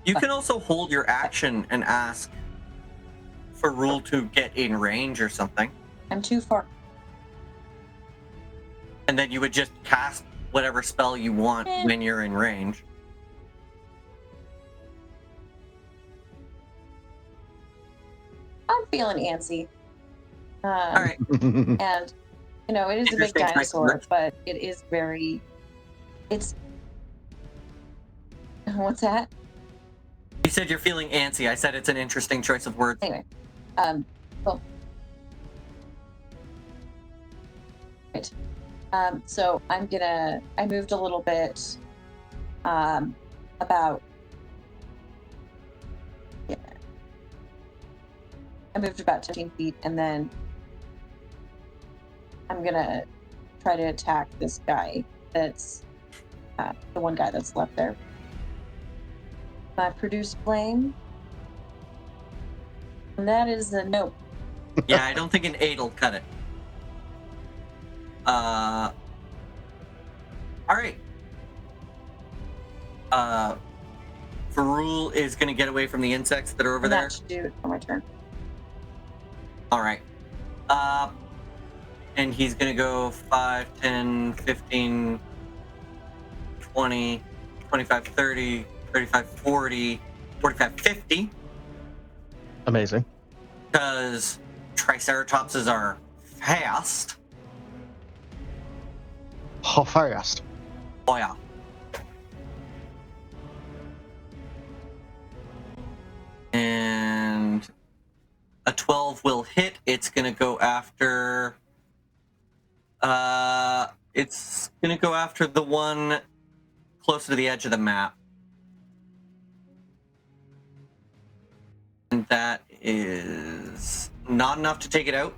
[SPEAKER 1] You can also hold your action and ask for Rule to get in range or something.
[SPEAKER 5] I'm too far.
[SPEAKER 1] And then you would just cast whatever spell you want when you're in range.
[SPEAKER 5] I'm feeling antsy.
[SPEAKER 1] All right.
[SPEAKER 5] And you know, it is a big
[SPEAKER 1] Interesting choice of
[SPEAKER 5] dinosaur,
[SPEAKER 1] words.
[SPEAKER 5] but it is very. It's. What's that?
[SPEAKER 1] You said you're feeling antsy. I said it's an interesting choice of words.
[SPEAKER 5] Anyway, well, right. So I moved a little bit, about, yeah. I moved about 15 feet, and then I'm gonna try to attack this guy that's, the one guy that's left there. Produce flame. And that is a nope.
[SPEAKER 1] Yeah, I don't think an 8 will cut it. All right. Varul is going to get away from the insects that are over
[SPEAKER 5] And
[SPEAKER 1] there.
[SPEAKER 5] that should do it for my turn.
[SPEAKER 1] All right. And he's going to go 5, 10, 15, 20, 25, 30, 35, 40, 45, 50.
[SPEAKER 6] Amazing.
[SPEAKER 1] Because Triceratopses are fast.
[SPEAKER 6] How fast?
[SPEAKER 1] Oh, yeah. 12 will hit. It's going to go after... it's going to go after the one closer to the edge of the map. And that is not enough to take it out.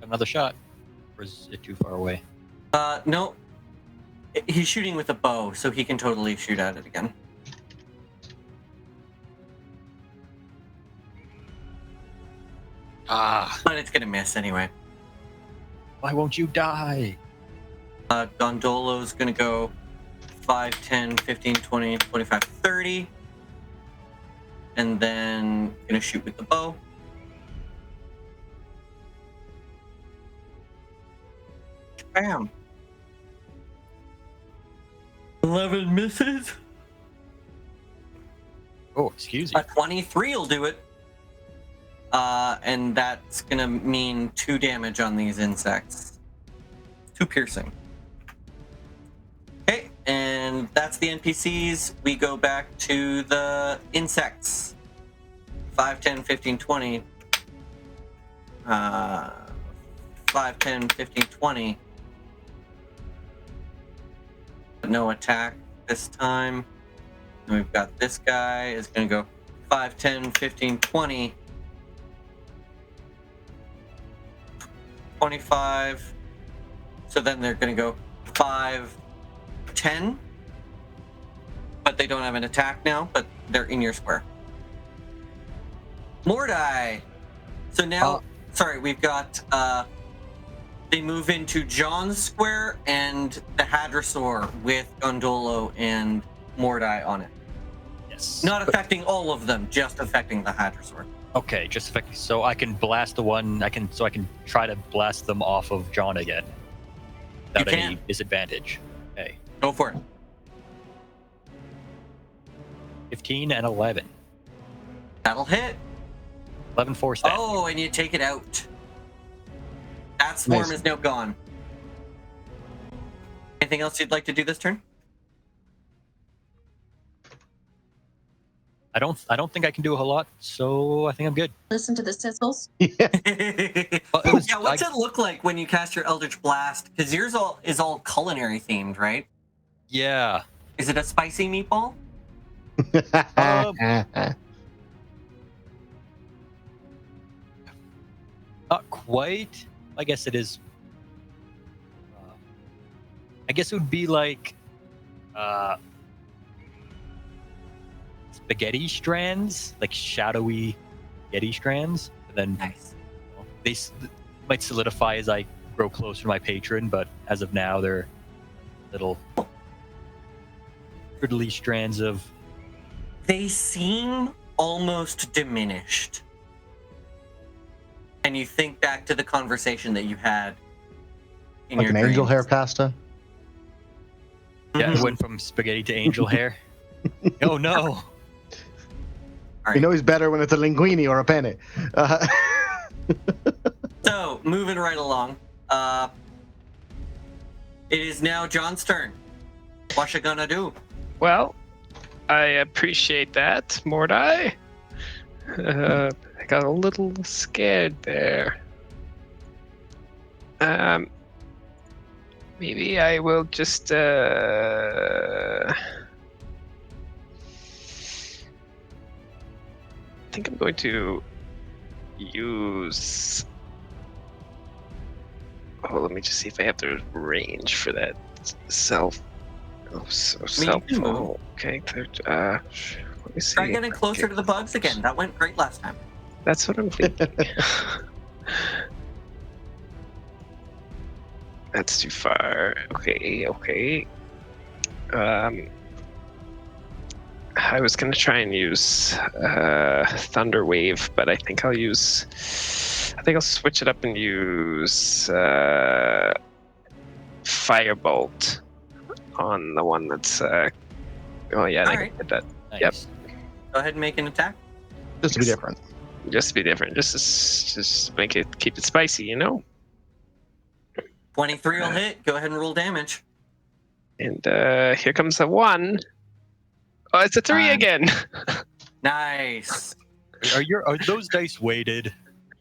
[SPEAKER 2] Another shot. Or is it too far away?
[SPEAKER 1] No. He's shooting with a bow, so he can totally shoot at it again. But it's going to miss anyway.
[SPEAKER 2] Why won't you die?
[SPEAKER 1] Gondolo's going to go 5, 10, 15, 20, 25, 30. And then going to shoot with the bow. Bam. 11 misses.
[SPEAKER 2] Oh, excuse you.
[SPEAKER 1] A 23 will do it. And that's going to mean 2 damage on these insects. 2 piercing. Okay, and that's the NPCs. We go back to the insects. 5, 10, 15, 20. 5, 10, 15, 20. No attack this time. And we've got this guy is going to go 5, 10, 15, 20. 25. So then they're going to go 5, 10. But they don't have an attack now, but they're in your square. Mordai. So now, sorry, we've got, they move into John's square and the Hadrosaur with Gondolo and Mordai on it.
[SPEAKER 2] Yes.
[SPEAKER 1] Not affecting all of them, just affecting the Hadrosaur.
[SPEAKER 2] Okay, just affecting. So I can blast the one. I can try to blast them off of John again. Without any disadvantage. Okay.
[SPEAKER 1] Go for it.
[SPEAKER 2] 15 and 11.
[SPEAKER 1] That'll hit.
[SPEAKER 2] 11 force damage.
[SPEAKER 1] Oh, and you take it out. That swarm
[SPEAKER 6] Nice.
[SPEAKER 1] is now gone. Anything else you'd like to do this turn?
[SPEAKER 2] I don't think I can do a whole lot, so I think I'm good.
[SPEAKER 5] Listen to the sizzles.
[SPEAKER 2] Well, it was,
[SPEAKER 1] Yeah, what's it look like when you cast your Eldritch Blast? Because yours is all culinary themed, right?
[SPEAKER 2] Yeah.
[SPEAKER 1] Is it a spicy meatball?
[SPEAKER 2] Not quite. I guess it is. I guess it would be like spaghetti strands, like shadowy spaghetti strands. And then
[SPEAKER 1] Nice.
[SPEAKER 2] they might solidify as I grow closer to my patron, but as of now, they're little fiddly strands of.
[SPEAKER 1] They seem almost diminished. And you think back to the conversation that you had in
[SPEAKER 6] Like
[SPEAKER 1] your
[SPEAKER 6] an angel
[SPEAKER 1] dreams.
[SPEAKER 6] hair pasta.
[SPEAKER 2] Yeah, it went from spaghetti to angel hair. Oh no!
[SPEAKER 1] All right.
[SPEAKER 6] You know he's better when it's a linguine or a penne.
[SPEAKER 1] So, moving right along. It is now John's turn. What you gonna do?
[SPEAKER 3] Well, I appreciate that, Mordai. I got a little scared there. Maybe I will just I think I'm going to use. Oh, let me just see if I have the range for that self. Oh, so self.
[SPEAKER 1] can move.
[SPEAKER 3] Oh, okay. Let me see.
[SPEAKER 1] Try
[SPEAKER 3] if
[SPEAKER 1] getting
[SPEAKER 3] I
[SPEAKER 1] closer
[SPEAKER 3] can-
[SPEAKER 1] to the bugs again. That went great last time.
[SPEAKER 3] That's what I'm thinking. That's too far. Okay. I was gonna try and use Thunder Wave, but I think I'll switch it up and use Firebolt on the one that's. Oh yeah, I
[SPEAKER 1] Alright.
[SPEAKER 3] did that.
[SPEAKER 2] Nice.
[SPEAKER 3] Yep.
[SPEAKER 1] Go ahead and make an attack.
[SPEAKER 6] Just to be different.
[SPEAKER 3] Just to be different, just keep it spicy, you know.
[SPEAKER 1] 23 will hit. Go ahead and roll damage.
[SPEAKER 3] And here comes the 1. Oh, it's a 3
[SPEAKER 1] Fine.
[SPEAKER 3] again.
[SPEAKER 1] Nice.
[SPEAKER 2] Are those dice weighted?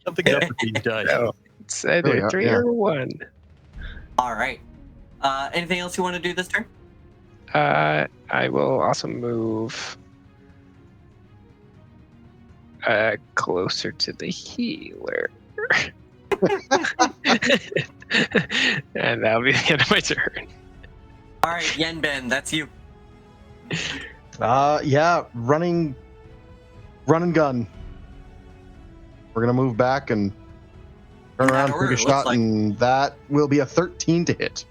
[SPEAKER 2] Something's up with these dice.
[SPEAKER 3] No, it's either
[SPEAKER 6] yeah,
[SPEAKER 3] 3
[SPEAKER 6] yeah.
[SPEAKER 3] or 1.
[SPEAKER 1] All right. Anything else you want to do this turn?
[SPEAKER 3] I will also move closer to the healer. And that'll be the end of my turn.
[SPEAKER 1] All right, Yenben, that's you.
[SPEAKER 6] Yeah, run and gun. We're gonna move back and turn
[SPEAKER 1] In that
[SPEAKER 6] around,
[SPEAKER 1] order,
[SPEAKER 6] take a
[SPEAKER 1] it looks
[SPEAKER 6] shot,
[SPEAKER 1] like.
[SPEAKER 6] and that will be a 13 to hit.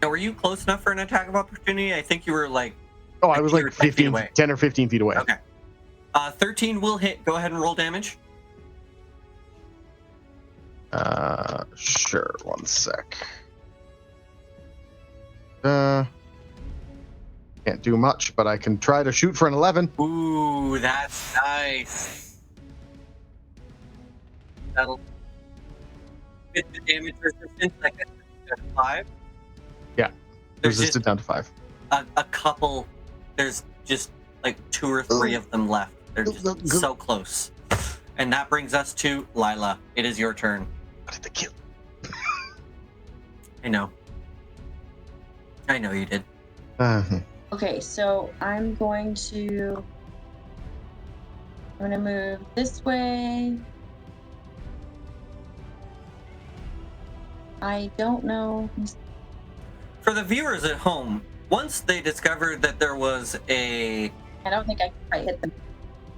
[SPEAKER 1] Now, were you close enough for an attack of opportunity? I think you were like.
[SPEAKER 6] Oh, I was
[SPEAKER 1] you
[SPEAKER 6] like
[SPEAKER 1] were 10 feet
[SPEAKER 6] 15,
[SPEAKER 1] away.
[SPEAKER 6] 10 or 15 feet away.
[SPEAKER 1] Okay. 13 will hit. Go ahead and roll damage.
[SPEAKER 6] Sure. One sec. Can't do much, but I can try to shoot for an 11.
[SPEAKER 1] Ooh, that's nice. That'll fit the damage resistance. I guess it's 5.
[SPEAKER 6] Yeah,
[SPEAKER 1] There's
[SPEAKER 6] resisted
[SPEAKER 1] just
[SPEAKER 6] down to 5.
[SPEAKER 1] a couple. There's just like 2 or 3 of them left. They're just so close. And that brings us to Lila. It is your turn.
[SPEAKER 6] What did the kill?
[SPEAKER 1] I know. I know you did.
[SPEAKER 5] Okay, so I'm gonna move this way. I don't know.
[SPEAKER 1] For the viewers at home, once they discovered that there was
[SPEAKER 5] I don't think I can quite hit them.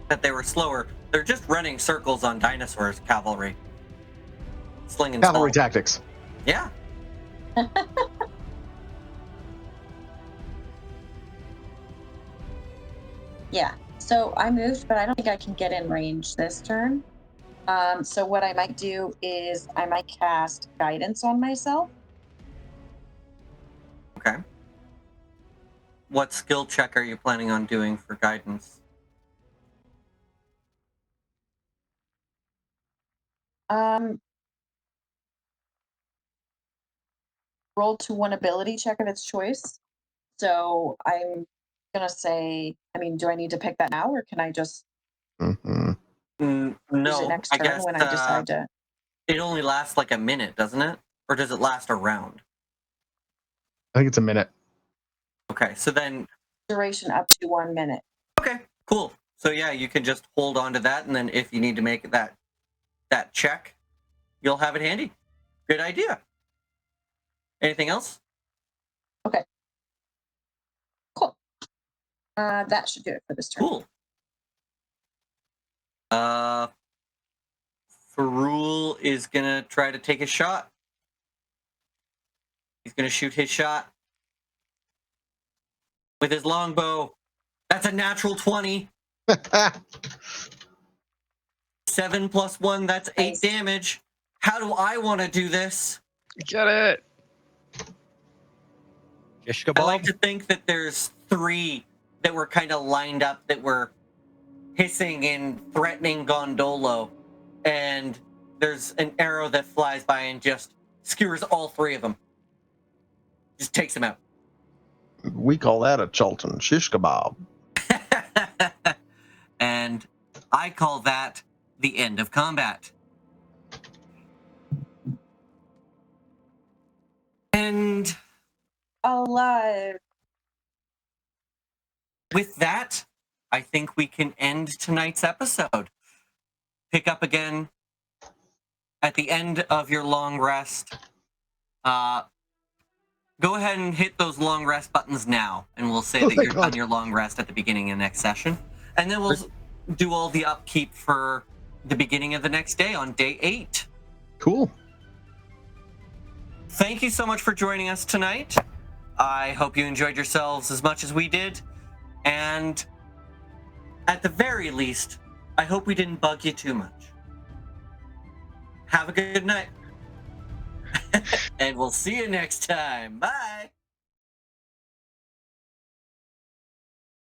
[SPEAKER 1] that they were slower, they're just running circles on dinosaurs cavalry. Slinging
[SPEAKER 6] Cavalry
[SPEAKER 1] spells.
[SPEAKER 6] tactics.
[SPEAKER 1] Yeah.
[SPEAKER 5] Yeah. So I moved, but I don't think I can get in range this turn. So what I might do is I might cast guidance on myself.
[SPEAKER 1] Okay. What skill check are you planning on doing for guidance?
[SPEAKER 5] Roll to one ability check of its choice. So I'm gonna say, do I need to pick that now, or can I just
[SPEAKER 6] Mm-hmm.
[SPEAKER 5] use it
[SPEAKER 1] No,
[SPEAKER 5] next
[SPEAKER 1] I
[SPEAKER 5] turn
[SPEAKER 1] guess
[SPEAKER 5] when I decide to?
[SPEAKER 1] it only lasts like a minute, doesn't it? Or does it last a round?
[SPEAKER 6] I think it's a minute.
[SPEAKER 1] Okay, so then
[SPEAKER 5] Duration up to 1 minute.
[SPEAKER 1] okay, cool. So yeah, you can just hold on to that, and then if you need to make that check, you'll have it handy. Good idea. Anything else?
[SPEAKER 5] Cool. That should do it for this turn.
[SPEAKER 1] Cool. Farul is gonna try to take a shot. He's gonna shoot his shot with his longbow. That's a natural 20. 7 plus 1, that's 8
[SPEAKER 5] Nice.
[SPEAKER 1] damage. How do I want to do this?
[SPEAKER 3] Get it.
[SPEAKER 2] Shish
[SPEAKER 1] I
[SPEAKER 2] kebab?
[SPEAKER 1] like to think that there's 3 that were kind of lined up that were hissing and threatening Gondolo. And there's an arrow that flies by and just skewers all 3 of them. Just takes them out.
[SPEAKER 6] We call that a Chult and shish kebab.
[SPEAKER 1] And I call that the end of combat. And
[SPEAKER 5] Alive.
[SPEAKER 1] with that, I think we can end tonight's episode. Pick up again at the end of your long rest. Go ahead and hit those long rest buttons now, and we'll say
[SPEAKER 6] Oh
[SPEAKER 1] that
[SPEAKER 6] my
[SPEAKER 1] you're
[SPEAKER 6] God.
[SPEAKER 1] done your long rest at the beginning of next session. And then we'll do all the upkeep for the beginning of the next day on day 8.
[SPEAKER 6] Cool.
[SPEAKER 1] Thank you so much for joining us tonight. I hope you enjoyed yourselves as much as we did. And at the very least, I hope we didn't bug you too much. Have a good night. And we'll see you next time. Bye.